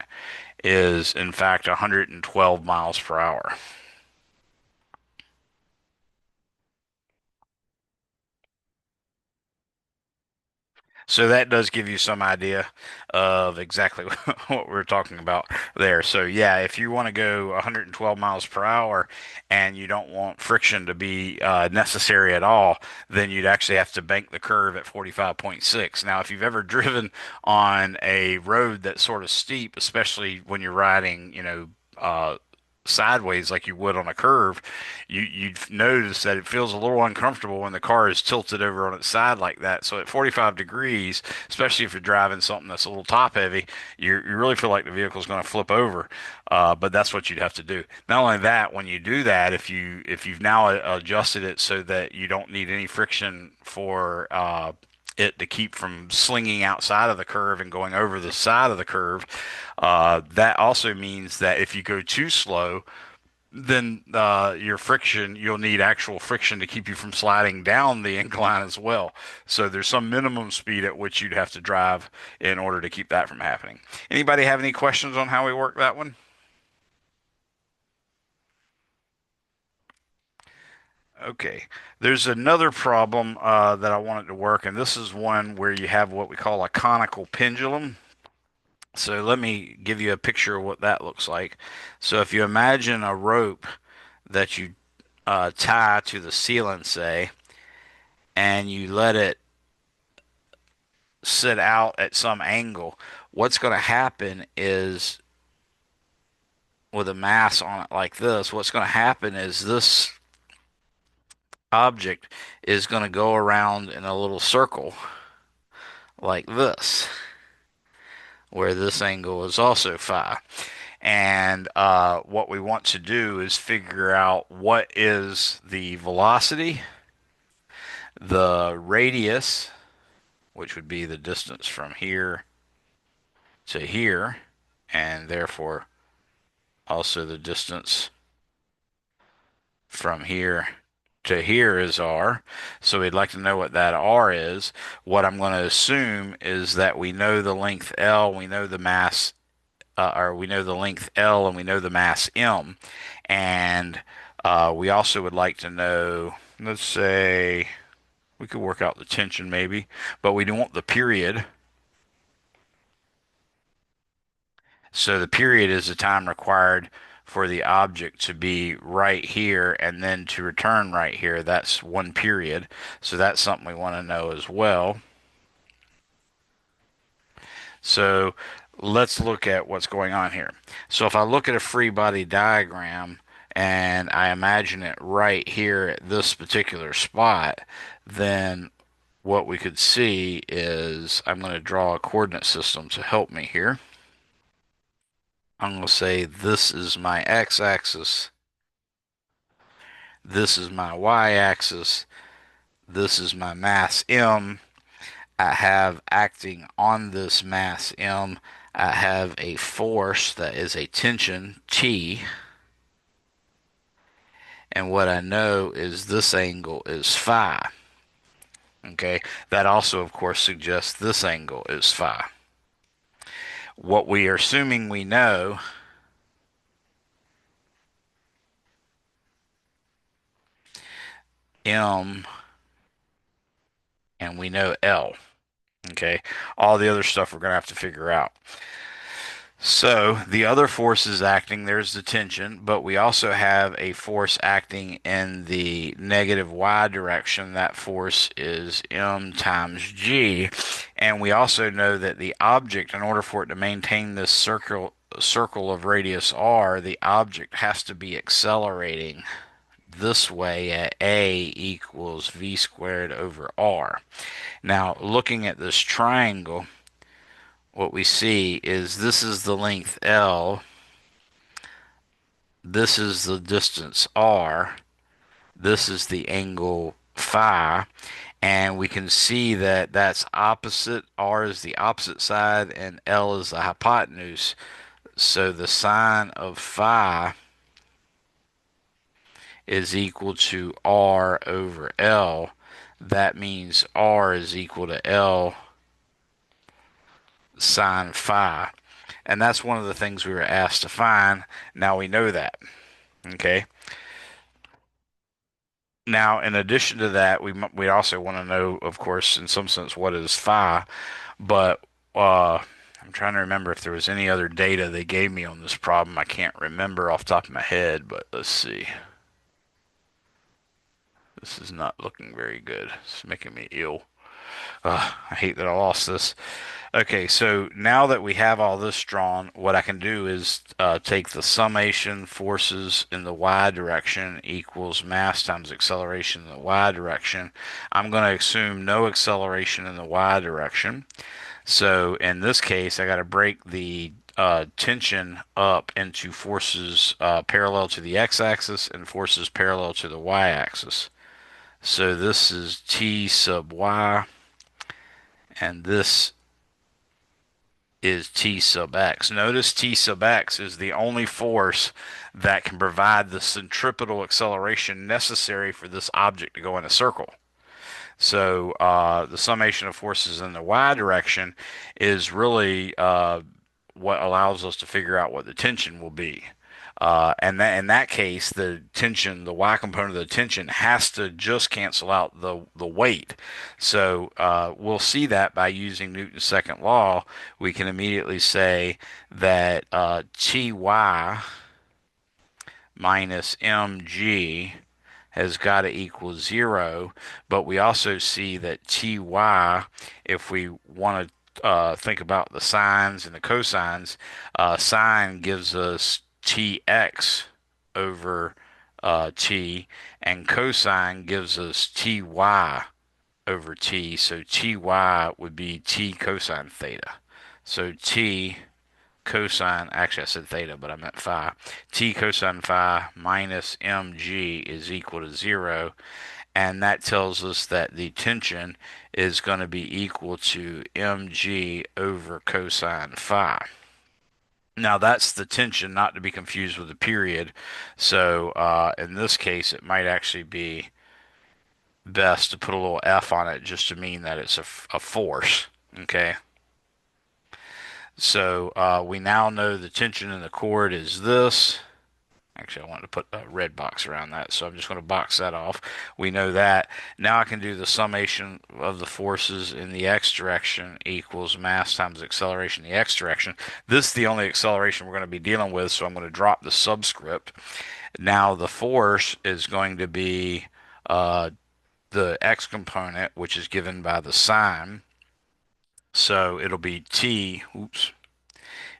is in fact 112 miles per hour. So that does give you some idea of exactly what we're talking about there. So yeah, if you want to go 112 miles per hour and you don't want friction to be necessary at all, then you'd actually have to bank the curve at 45.6. Now, if you've ever driven on a road that's sort of steep, especially when you're riding, sideways like you would on a curve, you'd notice that it feels a little uncomfortable when the car is tilted over on its side like that. So at 45 degrees, especially if you're driving something that's a little top heavy, you really feel like the vehicle's going to flip over. But that's what you'd have to do. Not only that, when you do that, if you've now adjusted it so that you don't need any friction for it to keep from slinging outside of the curve and going over the side of the curve. That also means that if you go too slow, then you'll need actual friction to keep you from sliding down the incline as well. So there's some minimum speed at which you'd have to drive in order to keep that from happening. Anybody have any questions on how we work that one? Okay. There's another problem that I wanted to work, and this is one where you have what we call a conical pendulum. So let me give you a picture of what that looks like. So if you imagine a rope that you tie to the ceiling, say, and you let it sit out at some angle, what's going to happen is with a mass on it like this, what's going to happen is this object is going to go around in a little circle like this, where this angle is also phi. And what we want to do is figure out what is the velocity, the radius, which would be the distance from here to here, and therefore also the distance from here to here is R. So we'd like to know what that R is. What I'm going to assume is that we know the length L, we know the mass, or we know the length L, and we know the mass M. And we also would like to know, let's say, we could work out the tension maybe, but we don't want the period. So the period is the time required for the object to be right here and then to return right here. That's one period. So that's something we want to know as well. So let's look at what's going on here. So if I look at a free body diagram and I imagine it right here at this particular spot, then what we could see is I'm going to draw a coordinate system to help me here. I'm going to say this is my x-axis, this is my y-axis, this is my mass m. I have acting on this mass m, I have a force that is a tension T, and what I know is this angle is phi. Okay, that also, of course, suggests this angle is phi. What we are assuming we know M and we know L. Okay, all the other stuff we're going to have to figure out. So the other forces acting, there's the tension, but we also have a force acting in the negative y direction. That force is m times g. And we also know that the object, in order for it to maintain this circle of radius r, the object has to be accelerating this way at a equals v squared over r. Now, looking at this triangle, what we see is this is the length L, this is the distance R, this is the angle phi, and we can see that that's opposite. R is the opposite side and L is the hypotenuse. So the sine of phi is equal to R over L. That means R is equal to L sine phi. And that's one of the things we were asked to find. Now we know that. Okay. Now, in addition to that, we also want to know, of course, in some sense, what is phi. But I'm trying to remember if there was any other data they gave me on this problem. I can't remember off the top of my head, but let's see. This is not looking very good. It's making me ill. I hate that I lost this. Okay, so now that we have all this drawn, what I can do is take the summation forces in the y direction equals mass times acceleration in the y direction. I'm going to assume no acceleration in the y direction. So in this case, I got to break the tension up into forces parallel to the x-axis and forces parallel to the y-axis. So this is T sub y, and this is T sub x. Notice T sub x is the only force that can provide the centripetal acceleration necessary for this object to go in a circle. So the summation of forces in the y direction is really what allows us to figure out what the tension will be. And that in that case, the tension, the y component of the tension, has to just cancel out the weight. So we'll see that by using Newton's second law. We can immediately say that Ty minus mg has got to equal 0, but we also see that Ty, if we want to think about the sines and the cosines, sine gives us Tx over T, and cosine gives us Ty over T, so Ty would be T cosine theta. So T cosine, actually I said theta, but I meant phi. T cosine phi minus mg is equal to 0, and that tells us that the tension is going to be equal to mg over cosine phi. Now that's the tension, not to be confused with the period. So in this case, it might actually be best to put a little F on it just to mean that it's a force. Okay. So we now know the tension in the cord is this. Actually, I wanted to put a red box around that, so I'm just going to box that off. We know that. Now I can do the summation of the forces in the x direction equals mass times acceleration in the x direction. This is the only acceleration we're going to be dealing with, so I'm going to drop the subscript. Now the force is going to be the x component, which is given by the sine. So it'll be t, oops,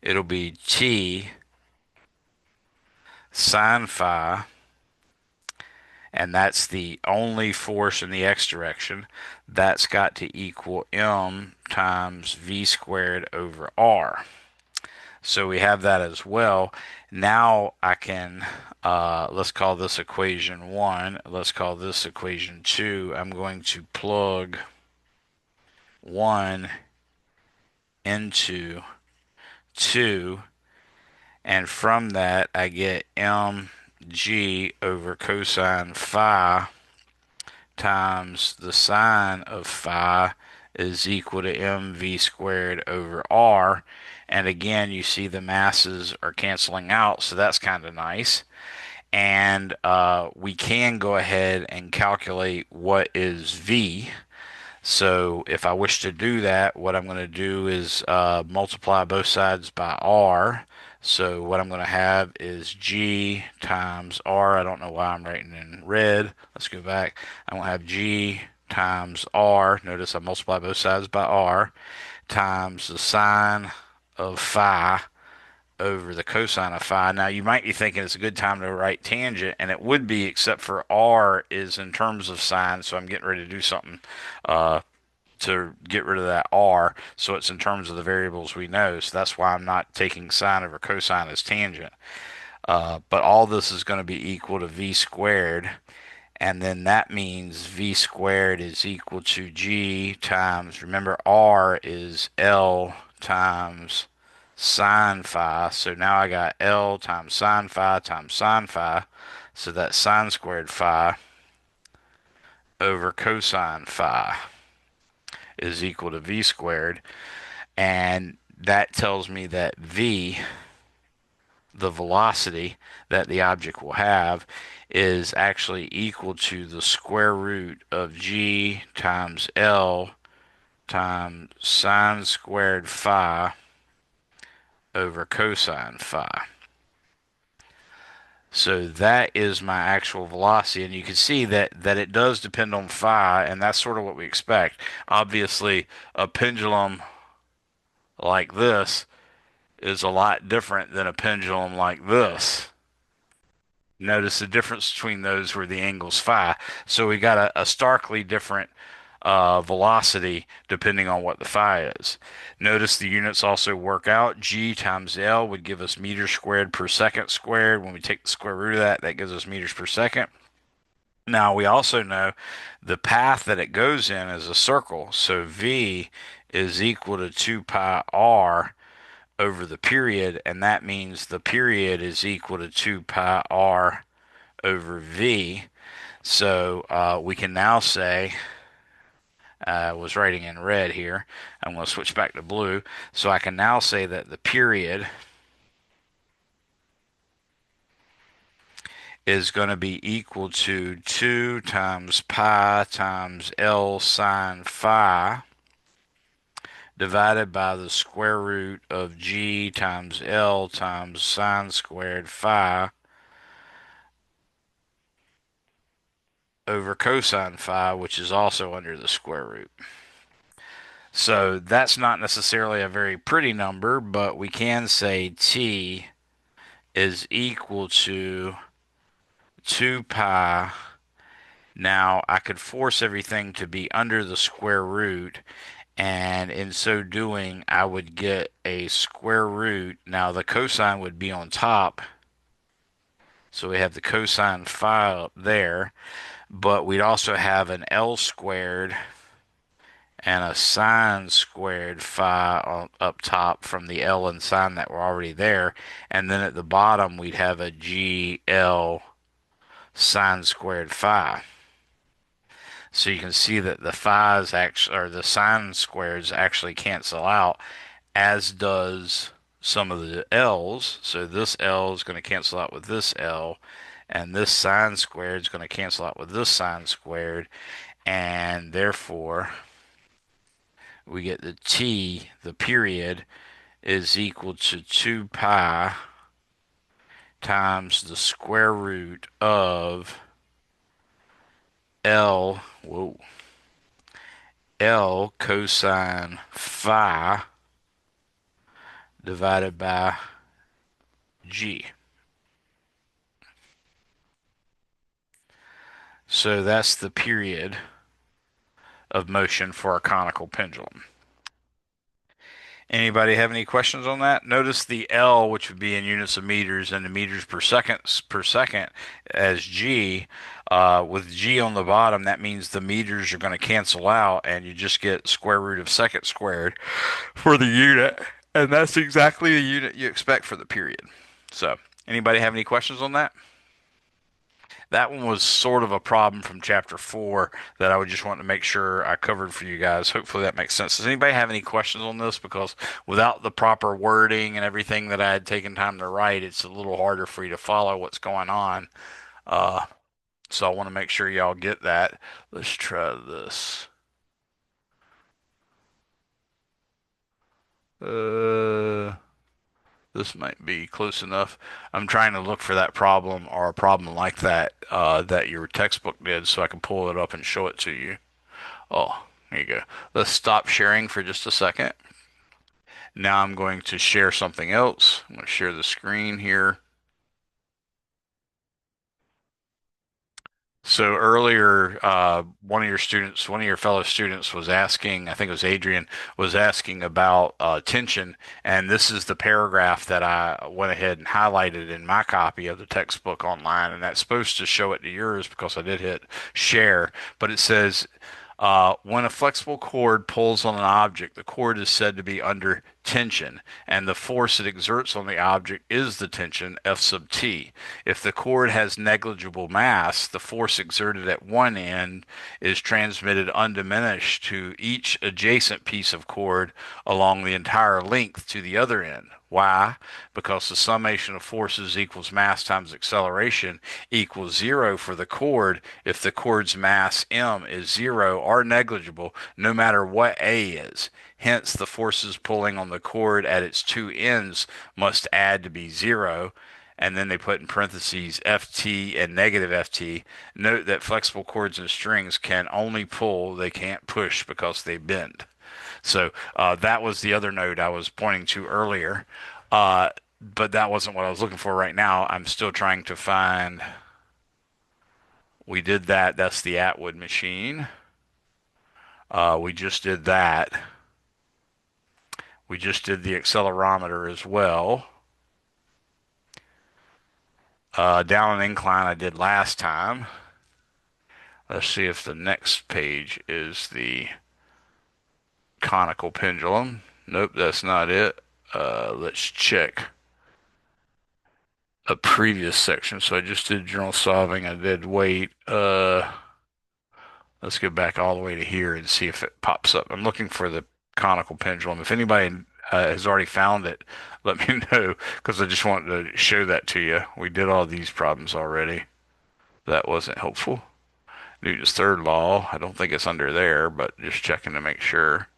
it'll be t sine phi, and that's the only force in the x direction. That's got to equal m times v squared over r. So we have that as well. Now I can, let's call this equation 1. Let's call this equation 2. I'm going to plug 1 into 2. And from that, I get mg over cosine phi times the sine of phi is equal to mv squared over r. And again, you see the masses are canceling out, so that's kind of nice. And we can go ahead and calculate what is v. So if I wish to do that, what I'm going to do is multiply both sides by r. So what I'm going to have is g times r. I don't know why I'm writing in red. Let's go back. I'm going to have g times r. Notice I multiply both sides by r times the sine of phi over the cosine of phi. Now you might be thinking it's a good time to write tangent, and it would be, except for r is in terms of sine, so I'm getting ready to do something to get rid of that r, so it's in terms of the variables we know. So that's why I'm not taking sine over cosine as tangent. But all this is going to be equal to v squared, and then that means v squared is equal to g times, remember r is L times sine phi. So now I got L times sine phi. So that's sine squared phi over cosine phi is equal to v squared. And that tells me that v, the velocity that the object will have, is actually equal to the square root of g times L times sine squared phi over cosine phi. So that is my actual velocity, and you can see that it does depend on phi, and that's sort of what we expect. Obviously, a pendulum like this is a lot different than a pendulum like this. Notice the difference between those were the angles phi. So we got a starkly different velocity depending on what the phi is. Notice the units also work out. G times L would give us meters squared per second squared. When we take the square root of that, that gives us meters per second. Now we also know the path that it goes in is a circle. So V is equal to 2 pi r over the period, and that means the period is equal to 2 pi r over v. So we can now say, I was writing in red here, I'm going to switch back to blue, so I can now say that the period is going to be equal to 2 times pi times L sine phi divided by the square root of g times L times sine squared phi over cosine phi, which is also under the square root. So that's not necessarily a very pretty number, but we can say t is equal to 2 pi. Now I could force everything to be under the square root, and in so doing I would get a square root. Now the cosine would be on top, so we have the cosine phi up there, but we'd also have an L squared and a sine squared phi up top from the L and sine that were already there. And then at the bottom, we'd have a GL sine squared phi. So you can see that the phi's actually, or the sine squares actually cancel out, as does some of the L's. So this L is going to cancel out with this L, and this sine squared is going to cancel out with this sine squared, and therefore we get the T, the period, is equal to 2 pi times the square root of L, whoa, L cosine phi divided by G. So that's the period of motion for a conical pendulum. Anybody have any questions on that? Notice the L, which would be in units of meters, and the meters per second as G. With G on the bottom, that means the meters are going to cancel out, and you just get square root of second squared for the unit, and that's exactly the unit you expect for the period. So, anybody have any questions on that? That one was sort of a problem from chapter 4 that I would just want to make sure I covered for you guys. Hopefully that makes sense. Does anybody have any questions on this? Because without the proper wording and everything that I had taken time to write, it's a little harder for you to follow what's going on. Uh, so I want to make sure y'all get that. Let's try this. Uh, this might be close enough. I'm trying to look for that problem or a problem like that that your textbook did so I can pull it up and show it to you. Oh, there you go. Let's stop sharing for just a second. Now I'm going to share something else. I'm going to share the screen here. So earlier, one of your fellow students was asking, I think it was Adrian, was asking about tension, and this is the paragraph that I went ahead and highlighted in my copy of the textbook online, and that's supposed to show it to yours because I did hit share, but it says, when a flexible cord pulls on an object, the cord is said to be under tension, and the force it exerts on the object is the tension, F sub T. If the cord has negligible mass, the force exerted at one end is transmitted undiminished to each adjacent piece of cord along the entire length to the other end. Why? Because the summation of forces equals mass times acceleration equals zero for the cord if the cord's mass m is zero or negligible, no matter what A is. Hence, the forces pulling on the cord at its two ends must add to be zero. And then they put in parentheses Ft and negative Ft. Note that flexible cords and strings can only pull, they can't push because they bend. So that was the other note I was pointing to earlier. But that wasn't what I was looking for right now. I'm still trying to find. We did that. That's the Atwood machine. We just did that. We just did the accelerometer as well. Down an incline I did last time. Let's see if the next page is the conical pendulum. Nope, that's not it. Let's check a previous section. So I just did general solving. I did weight. Let's go back all the way to here and see if it pops up. I'm looking for the conical pendulum. If anybody has already found it, let me know because I just wanted to show that to you. We did all these problems already. That wasn't helpful. Newton's third law. I don't think it's under there, but just checking to make sure.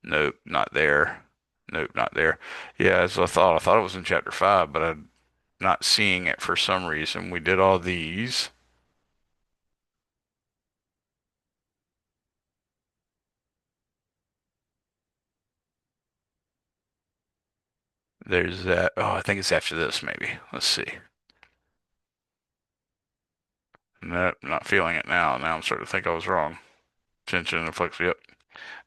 Nope, not there. Nope, not there. Yeah, as I thought. I thought it was in chapter 5, but I'm not seeing it for some reason. We did all these. There's that. Oh, I think it's after this, maybe. Let's see. Nope, not feeling it now. Now I'm starting to think I was wrong. Tension and flex. Yep.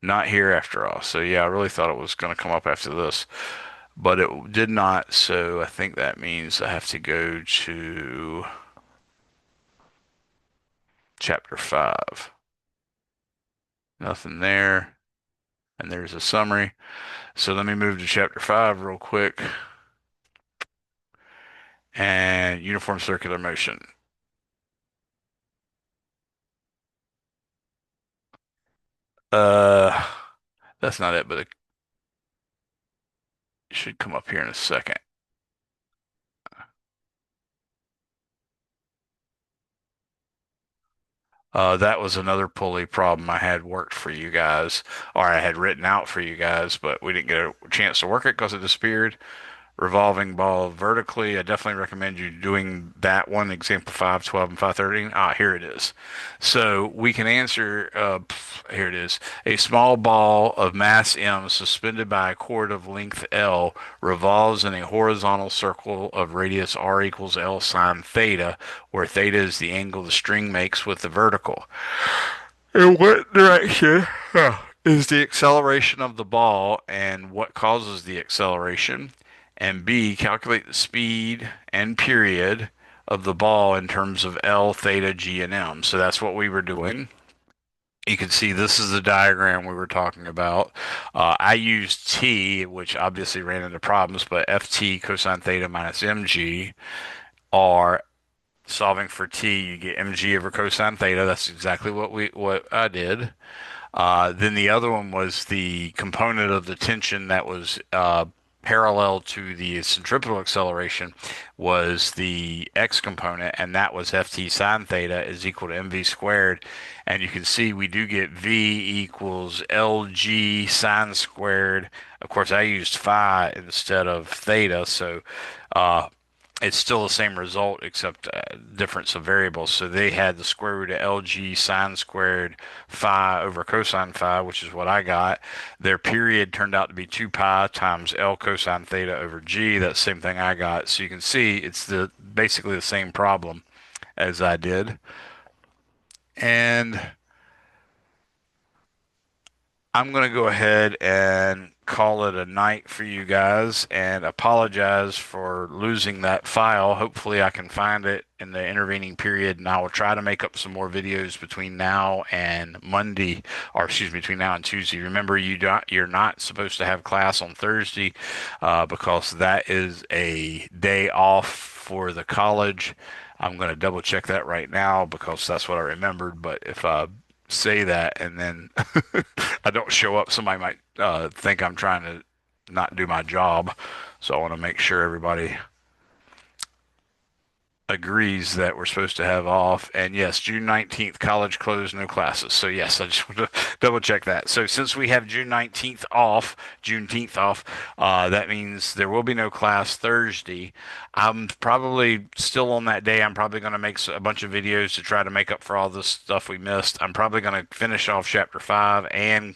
Not here after all. So yeah, I really thought it was going to come up after this, but it did not. So I think that means I have to go to chapter 5. Nothing there. And there's a summary. So let me move to chapter 5 real quick. And uniform circular motion. Uh, that's not it, but it should come up here in a second. That was another pulley problem I had worked for you guys, or I had written out for you guys, but we didn't get a chance to work it because it disappeared. Revolving ball vertically. I definitely recommend you doing that one, example 5, 12, and 513. Ah, here it is. So we can answer, here it is. A small ball of mass M suspended by a cord of length L revolves in a horizontal circle of radius R equals L sine theta, where theta is the angle the string makes with the vertical. In what direction is the acceleration of the ball and what causes the acceleration? And B, calculate the speed and period of the ball in terms of L, theta, G, and M. So that's what we were doing. You can see this is the diagram we were talking about. I used T, which obviously ran into problems, but FT cosine theta minus MG, or solving for T, you get MG over cosine theta. That's exactly what I did. Then the other one was the component of the tension that was parallel to the centripetal acceleration was the x component, and that was ft sine theta is equal to mv squared. And you can see we do get v equals lg sine squared. Of course, I used phi instead of theta, so uh, it's still the same result except difference of variables. So they had the square root of LG sine squared phi over cosine phi, which is what I got. Their period turned out to be 2 pi times L cosine theta over G. That's the same thing I got. So you can see it's the basically the same problem as I did. And I'm going to go ahead and call it a night for you guys and apologize for losing that file. Hopefully, I can find it in the intervening period, and I will try to make up some more videos between now and Monday, or excuse me, between now and Tuesday. Remember, you're not supposed to have class on Thursday because that is a day off for the college. I'm going to double check that right now because that's what I remembered. But if I say that and then I don't show up, somebody might think I'm trying to not do my job. So I want to make sure everybody agrees that we're supposed to have off. And yes, June 19th, college closed, no classes. So yes, I just want to double check that. So since we have June 19th off, Juneteenth off, that means there will be no class Thursday. I'm probably still on that day. I'm probably going to make a bunch of videos to try to make up for all this stuff we missed. I'm probably going to finish off chapter 5 and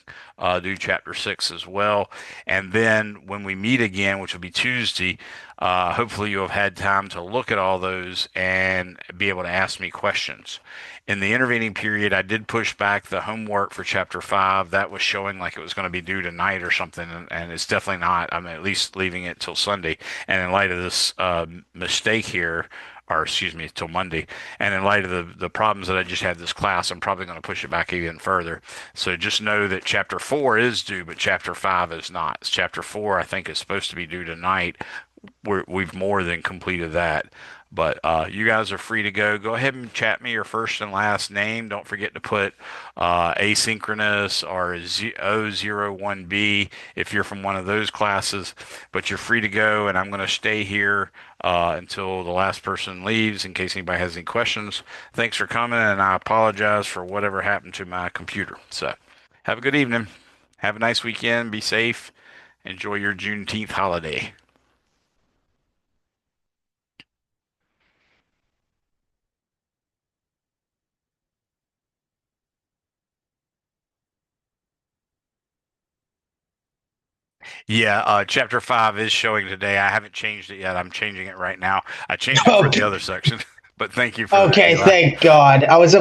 do chapter 6 as well. And then when we meet again, which will be Tuesday, hopefully you'll have had time to look at all those and be able to ask me questions. In the intervening period, I did push back the homework for chapter 5. That was showing like it was going to be due tonight or something, and it's definitely not. I'm at least leaving it till Sunday. And in light of this mistake here, or excuse me, till Monday. And in light of the problems that I just had this class, I'm probably going to push it back even further. So just know that chapter 4 is due, but chapter 5 is not. Chapter 4, I think, is supposed to be due tonight. We've more than completed that. But you guys are free to go. Go ahead and chat me your first and last name. Don't forget to put asynchronous or O01B if you're from one of those classes. But you're free to go, and I'm going to stay here until the last person leaves in case anybody has any questions. Thanks for coming, and I apologize for whatever happened to my computer. So have a good evening. Have a nice weekend. Be safe. Enjoy your Juneteenth holiday. Yeah, chapter 5 is showing today. I haven't changed it yet. I'm changing it right now. I changed it for the Okay. other section, but thank you for that, Okay, Eli. thank God. I was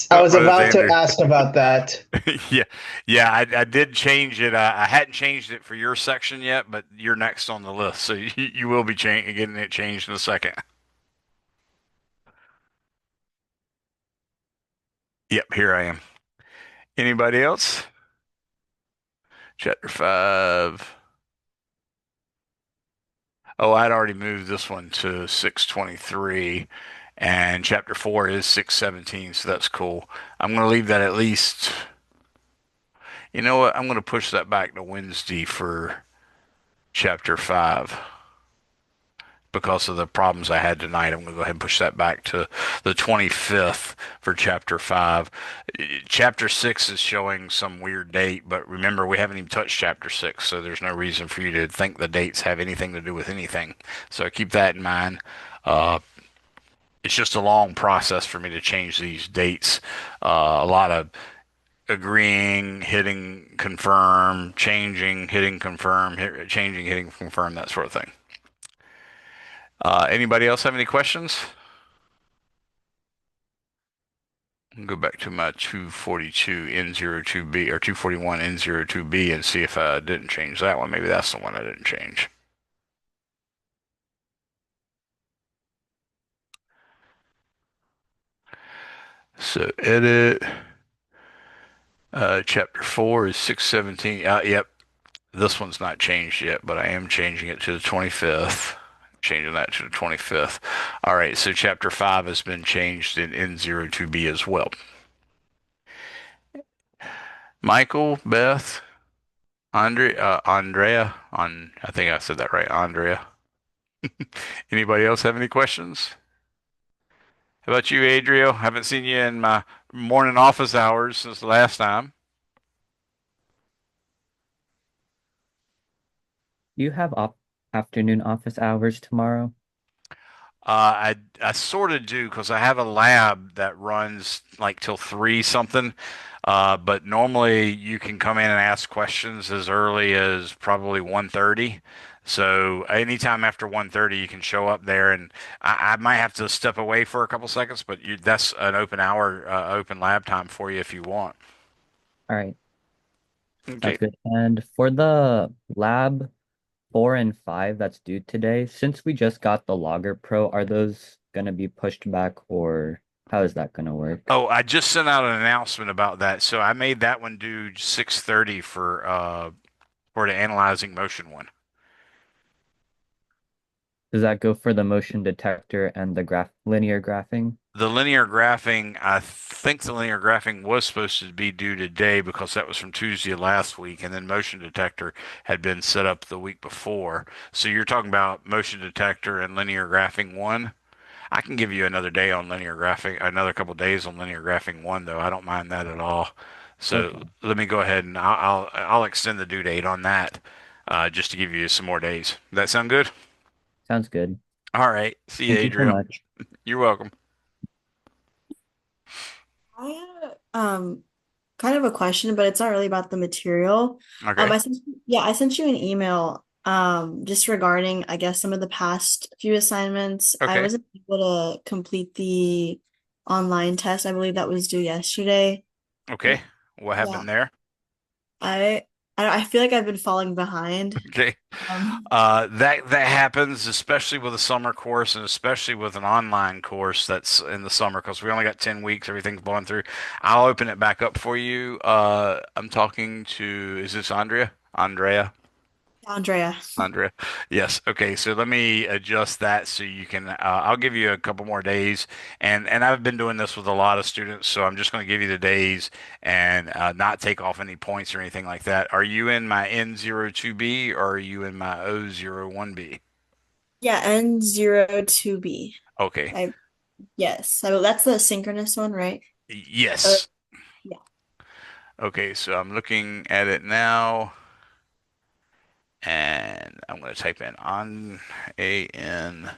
What is about to Andrew? ask about that. Yeah, yeah, I did change it. I hadn't changed it for your section yet, but you're next on the list, so you will be getting it changed in a second. Yep, here I am. Anybody else? Chapter 5. Oh, I'd already moved this one to 623, and chapter 4 is 617, so that's cool. I'm going to leave that at least. You know what? I'm going to push that back to Wednesday for chapter 5 because of the problems I had tonight. I'm going to go ahead and push that back to the 25th for chapter 5. Chapter 6 is showing some weird date, but remember, we haven't even touched chapter 6, so there's no reason for you to think the dates have anything to do with anything. So keep that in mind. Uh, it's just a long process for me to change these dates. A lot of agreeing, hitting confirm, changing, hitting confirm, changing, hitting confirm, that sort of thing. Anybody else have any questions? I'll go back to my 242 N02B or 241 N02B and see if I didn't change that one. Maybe that's the one I didn't change. So edit. Chapter 4 is 617. Yep, this one's not changed yet, but I am changing it to the 25th. Changing that to the 25th. All right, so chapter 5 has been changed in N02B as well. Michael, Beth, Andrea, I think I said that right, Andrea. Anybody else have any questions? How about you, Adriel? Haven't seen you in my morning office hours since the last time. You have op afternoon office hours tomorrow? I sort of do because I have a lab that runs like till 3 something. But normally you can come in and ask questions as early as probably 1:30. So anytime after 1:30 you can show up there and I might have to step away for a couple seconds, but that's an open hour, open lab time for you if you want. All right, Okay. sounds good. And for the lab 4 and 5 that's due today, since we just got the Logger Pro, are those gonna be pushed back or how is that gonna work? Oh, I just sent out an announcement about that. So I made that one due 6:30 for the analyzing motion one. Does that go for the motion detector and the graph linear graphing? The linear graphing, I think the linear graphing was supposed to be due today because that was from Tuesday of last week, and then motion detector had been set up the week before. So you're talking about motion detector and linear graphing one. I can give you another day on linear graphing, another couple days on linear graphing one, though. I don't mind that at all. So Okay, let me go ahead and I'll extend the due date on that, just to give you some more days. That sound good? sounds good. All right. See you, Thank you so Adriel. much. You're welcome. I had kind of a question, but it's not really about the material. Okay. I sent you an email just regarding, I guess, some of the past few assignments. I Okay. wasn't able to complete the online test. I believe that was due yesterday. Okay. What Yeah, happened there? I I feel like I've been falling behind. Okay. Um, That happens, especially with a summer course and especially with an online course that's in the summer because we only got 10 weeks, everything's blowing through. I'll open it back up for you. I'm talking to, is this Andrea? Andrea? Andrea. Andrea. Yes. Okay. So let me adjust that so you can. I'll give you a couple more days, and I've been doing this with a lot of students, so I'm just going to give you the days and not take off any points or anything like that. Are you in my N02B or are you in my O01B? Yeah, N02B. Okay. I yes. So that's the synchronous one, right? Or Yes. yeah. Okay. So I'm looking at it now, and I'm going to type in on A-N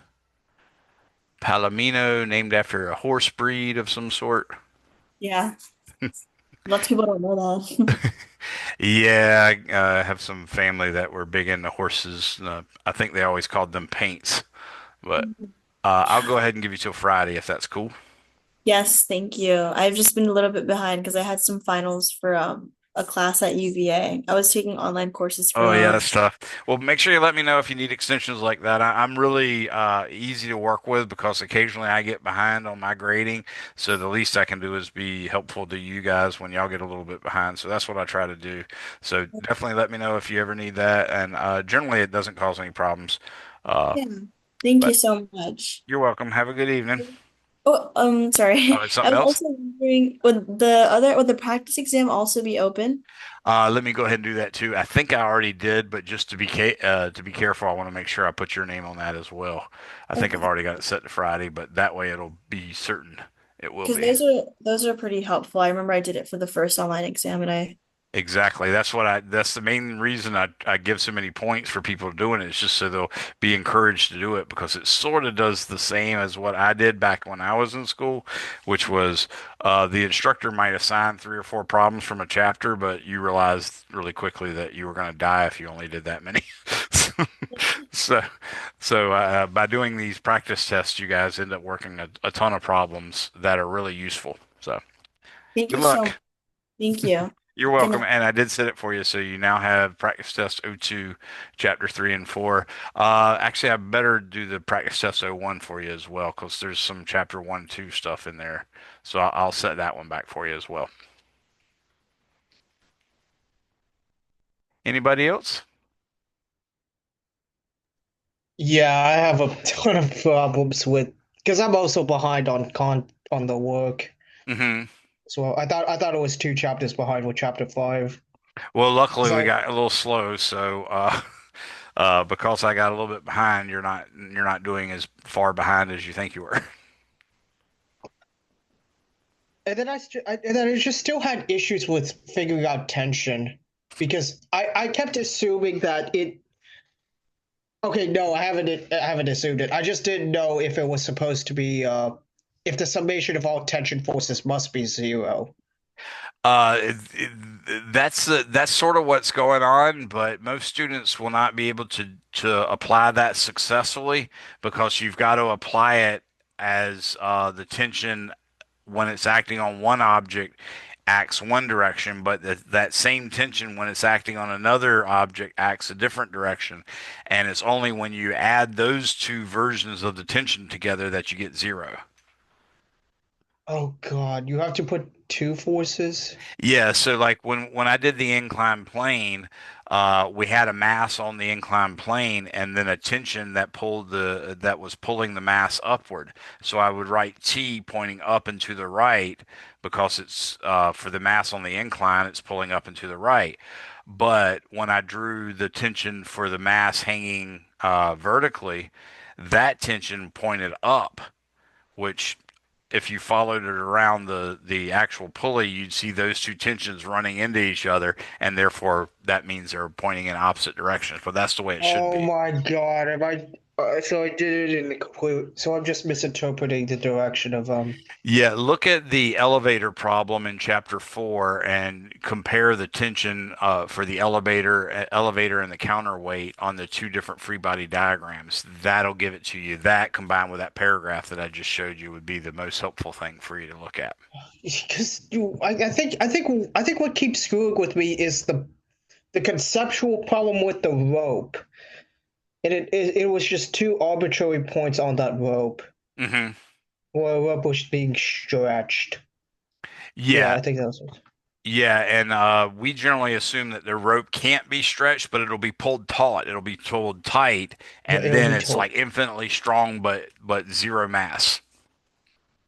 Palomino, named after a horse breed of some sort. Yeah. Lots of people don't know that. Yeah, I have some family that were big into horses. I think they always called them paints, but I'll go ahead and give you till Friday if that's cool. Yes, thank you. I've just been a little bit behind because I had some finals for a class at UVA. I was taking online courses for Oh yeah, them. that's tough. Well, make sure you let me know if you need extensions like that. I'm really easy to work with because occasionally I get behind on my grading. So the least I can do is be helpful to you guys when y'all get a little bit behind. So that's what I try to do. So definitely let me know if you ever need that. And generally it doesn't cause any problems. Uh, Yeah. Thank you but so much. you're welcome. Have a good evening. Oh, Oh, sorry. it's I something was else? also wondering, would the practice exam also be open? Let me go ahead and do that too. I think I already did, but just to be careful, I want to make sure I put your name on that as well. I think I've Okay. already got it set to Friday, but that way it'll be certain it will Because be. those are pretty helpful. I remember I did it for the first online exam and I Exactly. That's the main reason I give so many points for people doing it. It's just so they'll be encouraged to do it because it sort of does the same as what I did back when I was in school, which was the instructor might assign three or four problems from a chapter, but you realized really quickly that you were going to die if you only did that many. So, so by doing these practice tests, you guys end up working a ton of problems that are really useful. So, thank good you so much. luck. Thank you. You're Good welcome, night. and I did set it for you, so you now have practice test O2, chapter 3 and 4. Actually, I better do the practice test O1 for you as well, because there's some chapter 1, 2 stuff in there. So I'll set that one back for you as well. Anybody else? Yeah, I have a ton of problems with because I'm also behind on the work. Hmm. So I thought it was two chapters behind with chapter five. Well, luckily we So got a little slow, so because I got a little bit behind, you're not doing as far behind as you think you were. and then I just still had issues with figuring out tension because I kept assuming that it. Okay, no, I haven't assumed it. I just didn't know if it was supposed to be if the summation of all tension forces must be zero. That's sort of what's going on, but most students will not be able to apply that successfully because you've got to apply it as the tension when it's acting on one object acts one direction, but that same tension when it's acting on another object acts a different direction, and it's only when you add those two versions of the tension together that you get zero. Oh God, you have to put two forces. Yeah, so like when I did the inclined plane, we had a mass on the inclined plane and then a tension that was pulling the mass upward. So I would write T pointing up and to the right because it's for the mass on the incline, it's pulling up and to the right. But when I drew the tension for the mass hanging vertically, that tension pointed up, which if you followed it around the actual pulley, you'd see those two tensions running into each other, and therefore that means they're pointing in opposite directions. But that's the way it should Oh be. my God, am I? So I did it in the complete. So I'm just misinterpreting the direction of Yeah, look at the elevator problem in chapter 4 and compare the tension for the elevator and the counterweight on the two different free body diagrams. That'll give it to you. That combined with that paragraph that I just showed you would be the most helpful thing for you to look at. because I think what keeps screwing with me is the conceptual problem with the rope, and it was just two arbitrary points on that rope Hmm. where a rope was being stretched. Yeah, Yeah, I think that was. Yeah, and we generally assume that the rope can't be stretched, but it'll be pulled taut. It'll be pulled tight, Yeah, and it'll then be it's told. like infinitely strong, but zero mass.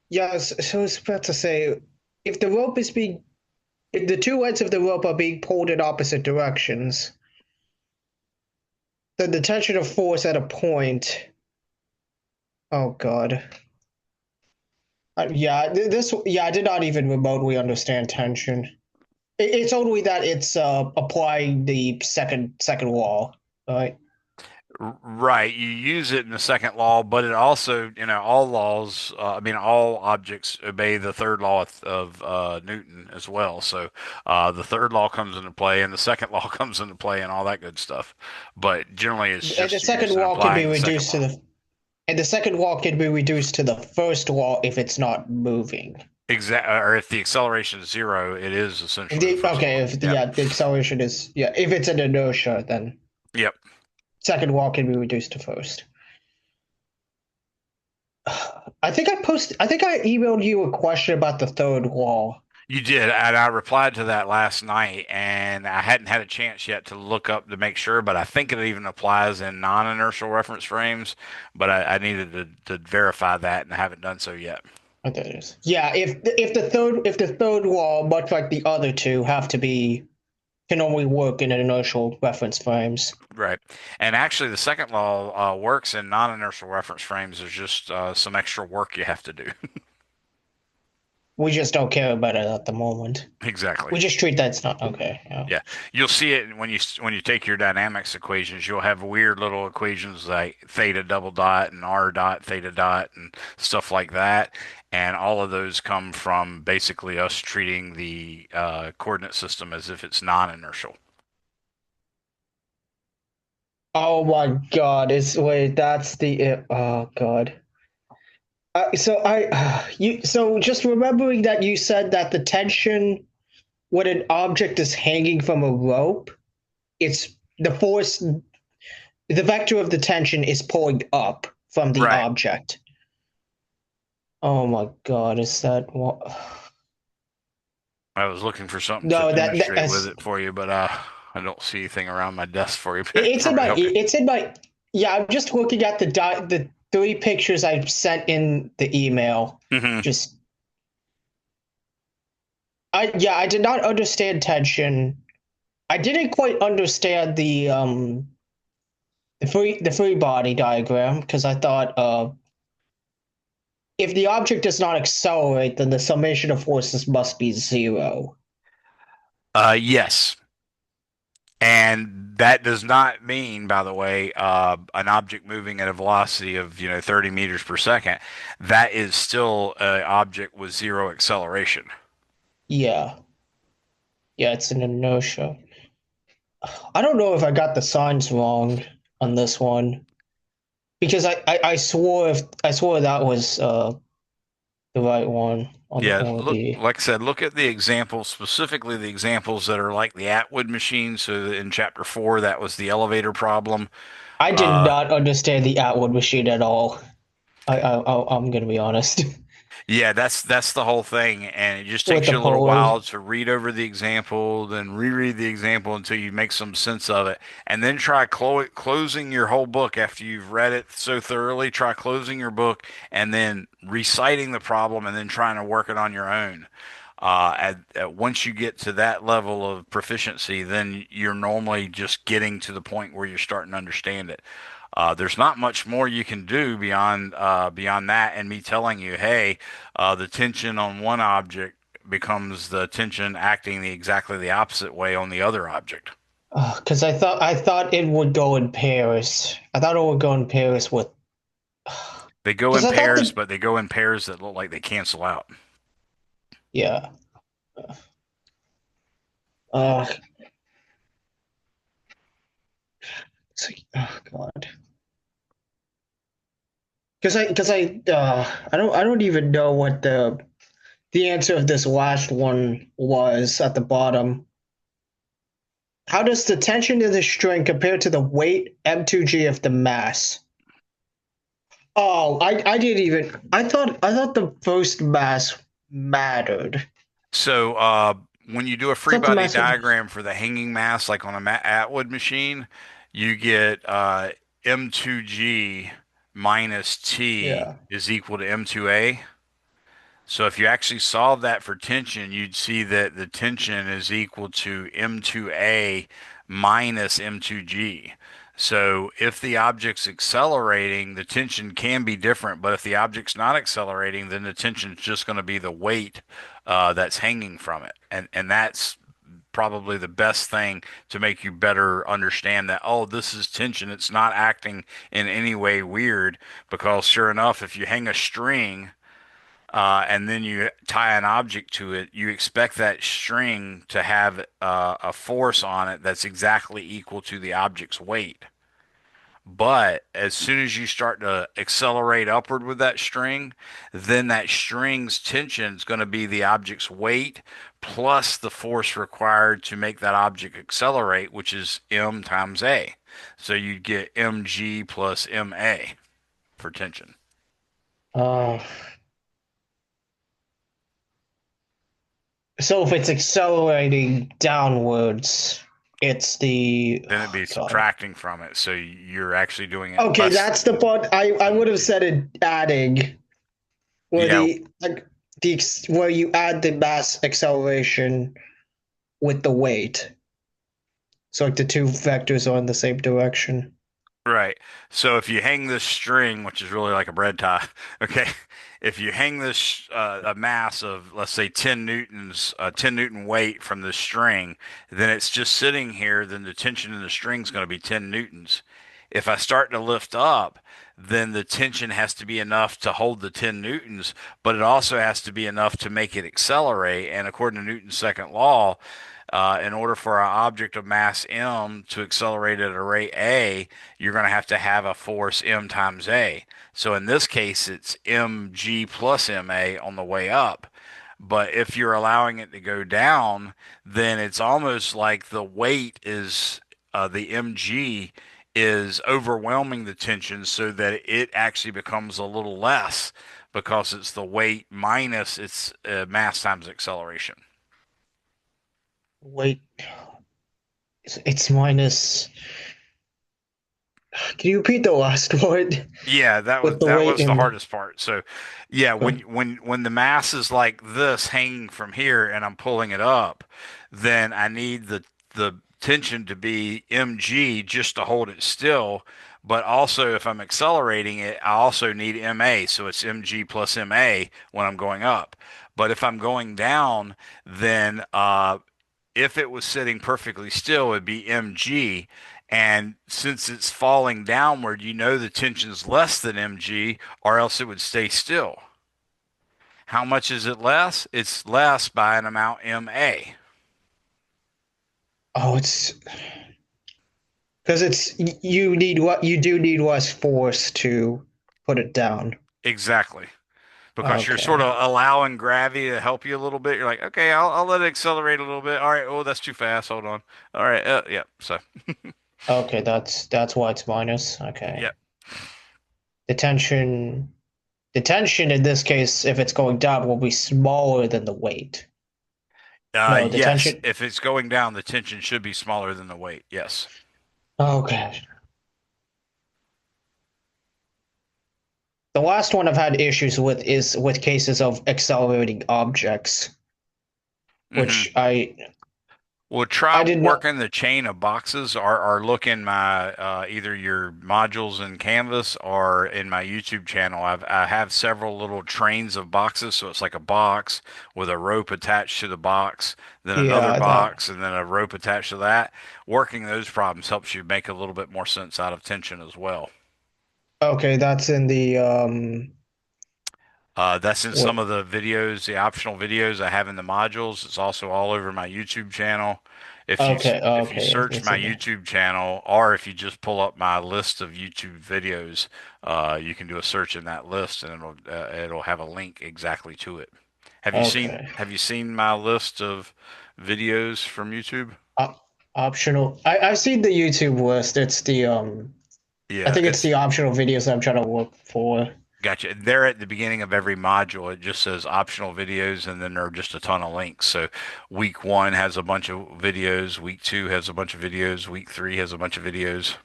Yeah, so I was about to say, if the rope is being, if the two ends of the rope are being pulled in opposite directions, then the tension of force at a point. Oh God. Yeah, I did not even remotely understand tension. It's only that it's applying the second law, right? Right, you use it in the second law, but it also, all laws, I mean, all objects obey the third law of Newton as well. So the third law comes into play, and the second law comes into play, and all that good stuff. But generally, it's And the just second used in law can be applying the second reduced to law. the and the second law can be reduced to the first law if it's not moving. Or if the acceleration is zero, it is If essentially the the first okay, law. if the, Yep. yeah, the acceleration is if it's an inertia, then Yep. second law can be reduced to first. I think I emailed you a question about the third law. You did, and I replied to that last night, and I hadn't had a chance yet to look up to make sure, but I think it even applies in non-inertial reference frames, but I needed to verify that, and I haven't done so yet. Oh, there it is. Yeah, if the third law, much like the other two, have to be can only work in inertial reference frames. Right. And actually, the second law works in non-inertial reference frames. There's just some extra work you have to do. We just don't care about it at the moment. Exactly. We just treat that it's not okay. Yeah. Yeah, you'll see it when you take your dynamics equations. You'll have weird little equations like theta double dot and r dot theta dot and stuff like that. And all of those come from basically us treating the coordinate system as if it's non-inertial. Oh my God! It's wait. That's the. Oh God. So just remembering that you said that the tension when an object is hanging from a rope, it's the force. The vector of the tension is pulling up from the Right. object. Oh my God! Is that what? I was looking for something to No, demonstrate with that's it for you, but I don't see anything around my desk for you. But I can it's in probably my help you. it's in my yeah. I'm just looking at the three pictures I sent in the email. Hmm. Just I did not understand tension. I didn't quite understand the free body diagram because I thought if the object does not accelerate, then the summation of forces must be zero. Yes. And that does not mean, by the way, an object moving at a velocity of 30 meters per second. That is still an object with zero acceleration. Yeah, yeah, it's an inertia. I don't know if I got the signs wrong on this one because I swore that was the right one on Yeah, all look, the. like I said, look at the examples, specifically the examples that are like the Atwood machine. So in chapter 4, that was the elevator problem. I did Uh, not understand the Atwood machine at all. I'm gonna be honest Yeah, that's the whole thing, and it just with takes the you a little polling. while to read over the example, then reread the example until you make some sense of it, and then try closing your whole book after you've read it so thoroughly. Try closing your book and then reciting the problem, and then trying to work it on your own. Once you get to that level of proficiency, then you're normally just getting to the point where you're starting to understand it. There's not much more you can do beyond that, and me telling you, hey, the tension on one object becomes the tension acting exactly the opposite way on the other object. Because I thought it would go in pairs. I thought it would go in pairs with. They go Because in I thought pairs, the but they go in pairs that look like they cancel out. yeah. Uh, oh God. I don't even know what the answer of this last one was at the bottom. How does the tension of the string compare to the weight m2g of the mass? Oh, I didn't even. I thought the first mass mattered. So when you do a I free thought the body mass was. diagram for the hanging mass, like on a Atwood machine, you get M2G minus T Yeah. is equal to M2A. So if you actually solve that for tension, you'd see that the tension is equal to M2A minus M2G. So if the object's accelerating, the tension can be different, but if the object's not accelerating, then the tension is just going to be the weight that's hanging from it. And that's probably the best thing to make you better understand that, oh, this is tension. It's not acting in any way weird because sure enough, if you hang a string and then you tie an object to it, you expect that string to have a force on it that's exactly equal to the object's weight. But as soon as you start to accelerate upward with that string, then that string's tension is going to be the object's weight plus the force required to make that object accelerate, which is m times a. So you'd get mg plus ma for tension. Uh, so if it's accelerating downwards, it's the Then it'd oh be God. subtracting from it. So you're actually doing it Okay, less that's the than part I would have mg. said it adding. where Yeah, the like where you add the mass acceleration with the weight. So like the two vectors are in the same direction. right. So if you hang this string, which is really like a bread tie, okay, if you hang this a mass of let's say 10 newtons, 10 Newton weight from this string, then it's just sitting here. Then the tension in the string is going to be 10 newtons. If I start to lift up, then the tension has to be enough to hold the 10 newtons, but it also has to be enough to make it accelerate. And according to Newton's second law, in order for an object of mass m to accelerate at a rate a, you're going to have a force m times a. So in this case, it's mg plus ma on the way up. But if you're allowing it to go down, then it's almost like the weight is the mg is overwhelming the tension so that it actually becomes a little less because it's the weight minus its mass times acceleration. Wait, it's minus. Can you repeat the last word Yeah, with the that weight was the in? hardest part. So, yeah, when the mass is like this hanging from here and I'm pulling it up, then I need the tension to be mg just to hold it still. But also, if I'm accelerating it, I also need ma, so it's mg plus ma when I'm going up. But if I'm going down, then if it was sitting perfectly still, it'd be mg. And since it's falling downward, you know the tension's less than mg, or else it would stay still. How much is it less? It's less by an amount ma. Oh, it's because you need what you do need less force to put it down. Exactly. Because you're sort Okay. of allowing gravity to help you a little bit. You're like, okay, I'll let it accelerate a little bit. All right. Oh, that's too fast. Hold on. All right. Yeah. So, Okay, that's why it's minus. Okay. yeah. The tension the tension in this case, if it's going down, will be smaller than the weight. No, the Yes. tension. If it's going down, the tension should be smaller than the weight. Yes. Okay. The last one I've had issues with is with cases of accelerating objects, Hmm. which Well, try I did not. working the chain of boxes or look in my either your modules in Canvas or in my YouTube channel. I have several little trains of boxes, so it's like a box with a rope attached to the box, then another Yeah, that. box, and then a rope attached to that. Working those problems helps you make a little bit more sense out of tension as well. Okay, that's in the That's in some what? of the videos, the optional videos I have in the modules. It's also all over my YouTube channel. Okay, If you okay, search it's my in there. YouTube channel, or if you just pull up my list of YouTube videos, you can do a search in that list, and it'll have a link exactly to it. Okay. Have you seen my list of videos from YouTube? Optional. I've seen the YouTube list. It's the I Yeah, think it's it's the optional videos I'm trying to look for. Gotcha. There at the beginning of every module, it just says optional videos, and then there are just a ton of links. So week one has a bunch of videos, week two has a bunch of videos, week three has a bunch of videos.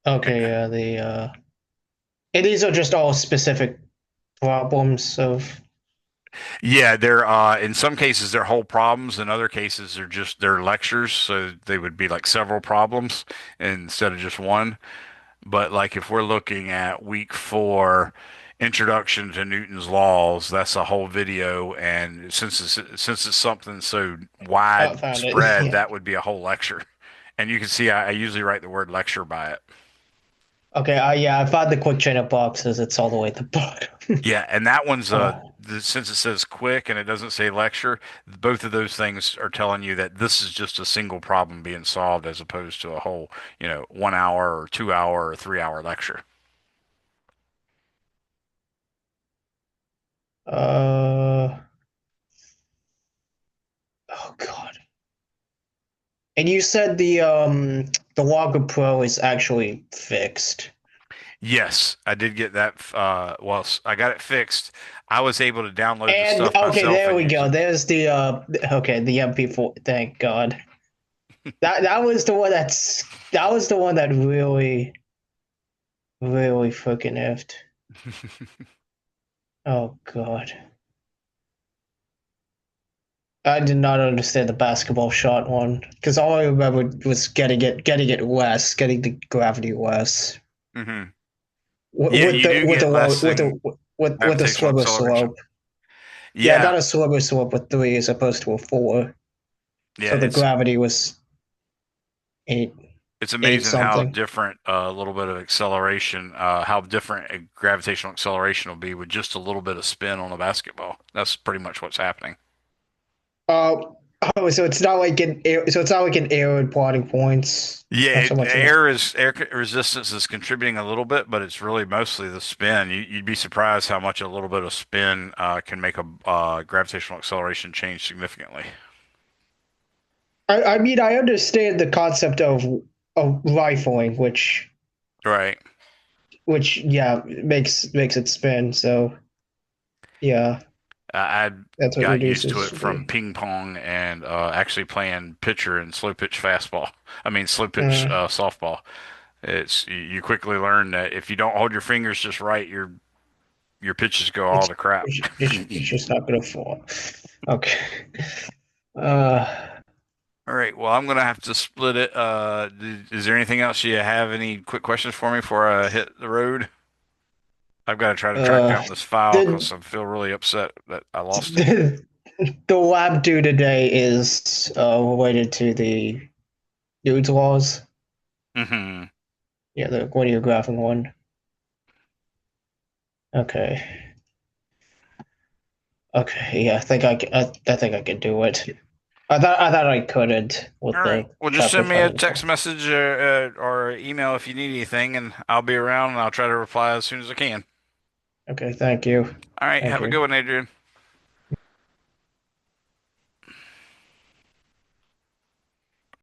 Okay, yeah, and these are just all specific problems of. Yeah, they're in some cases they're whole problems, in other cases they're lectures, so they would be like several problems instead of just one. But like if we're looking at week four, introduction to Newton's laws, that's a whole video, and since it's something so Oh, found it. widespread, Yeah. that would be a whole lecture. And you can see I usually write the word lecture by it. Okay. Yeah, I found the quick chain of boxes. It's all the way at the bottom. Yeah, and that one's Oh. since it says quick and it doesn't say lecture, both of those things are telling you that this is just a single problem being solved as opposed to a whole, 1 hour or 2 hour or 3 hour lecture. Uh. Oh God. And you said the Logger Pro is actually fixed. Yes, I did get that. I got it fixed. I was able to download the And stuff okay, myself there and we use go. it. There's the okay, the MP4. Thank God. That was the one that was the one that really freaking effed. Oh God. I did not understand the basketball shot one because all I remembered was getting it less, getting the gravity less hmm Yeah, with you the do get less than with the gravitational slimmer acceleration. slope. Yeah, I Yeah, got a slimmer slope with three as opposed to a four, yeah, so the gravity was eight it's eight amazing how something. different a little bit of acceleration, how different a gravitational acceleration will be with just a little bit of spin on a basketball. That's pretty much what's happening. Uh, oh, so it's not like so it's not like an air and plotting points. Yeah, Not so much as air resistance is contributing a little bit, but it's really mostly the spin. You'd be surprised how much a little bit of spin can make a gravitational acceleration change significantly. I mean I understand the concept of rifling, Right. which yeah makes it spin. So yeah, I that's what got used to reduces it from the. ping pong and actually playing pitcher and slow pitch fastball. I mean, slow pitch Uh, softball. It's you quickly learn that if you don't hold your fingers just right, your pitches go all it's to crap. it's just not gonna fall. Okay. Uh, All right. Well, I'm gonna have to split it. Is there anything else you have? Any quick questions for me before I hit the road? I've got to try to track uh, down this file the because I feel really upset that I lost it. the the lab due today is related to the Newton's laws. hmm Yeah, the linear graphing one. Okay. Okay. Yeah, I think I can do it. I thought I couldn't All with right. the Well, just chapter send me a five. text message or email if you need anything, and I'll be around and I'll try to reply as soon as I can. Okay. Thank you. All right. Thank Have a you. good one, Adrian.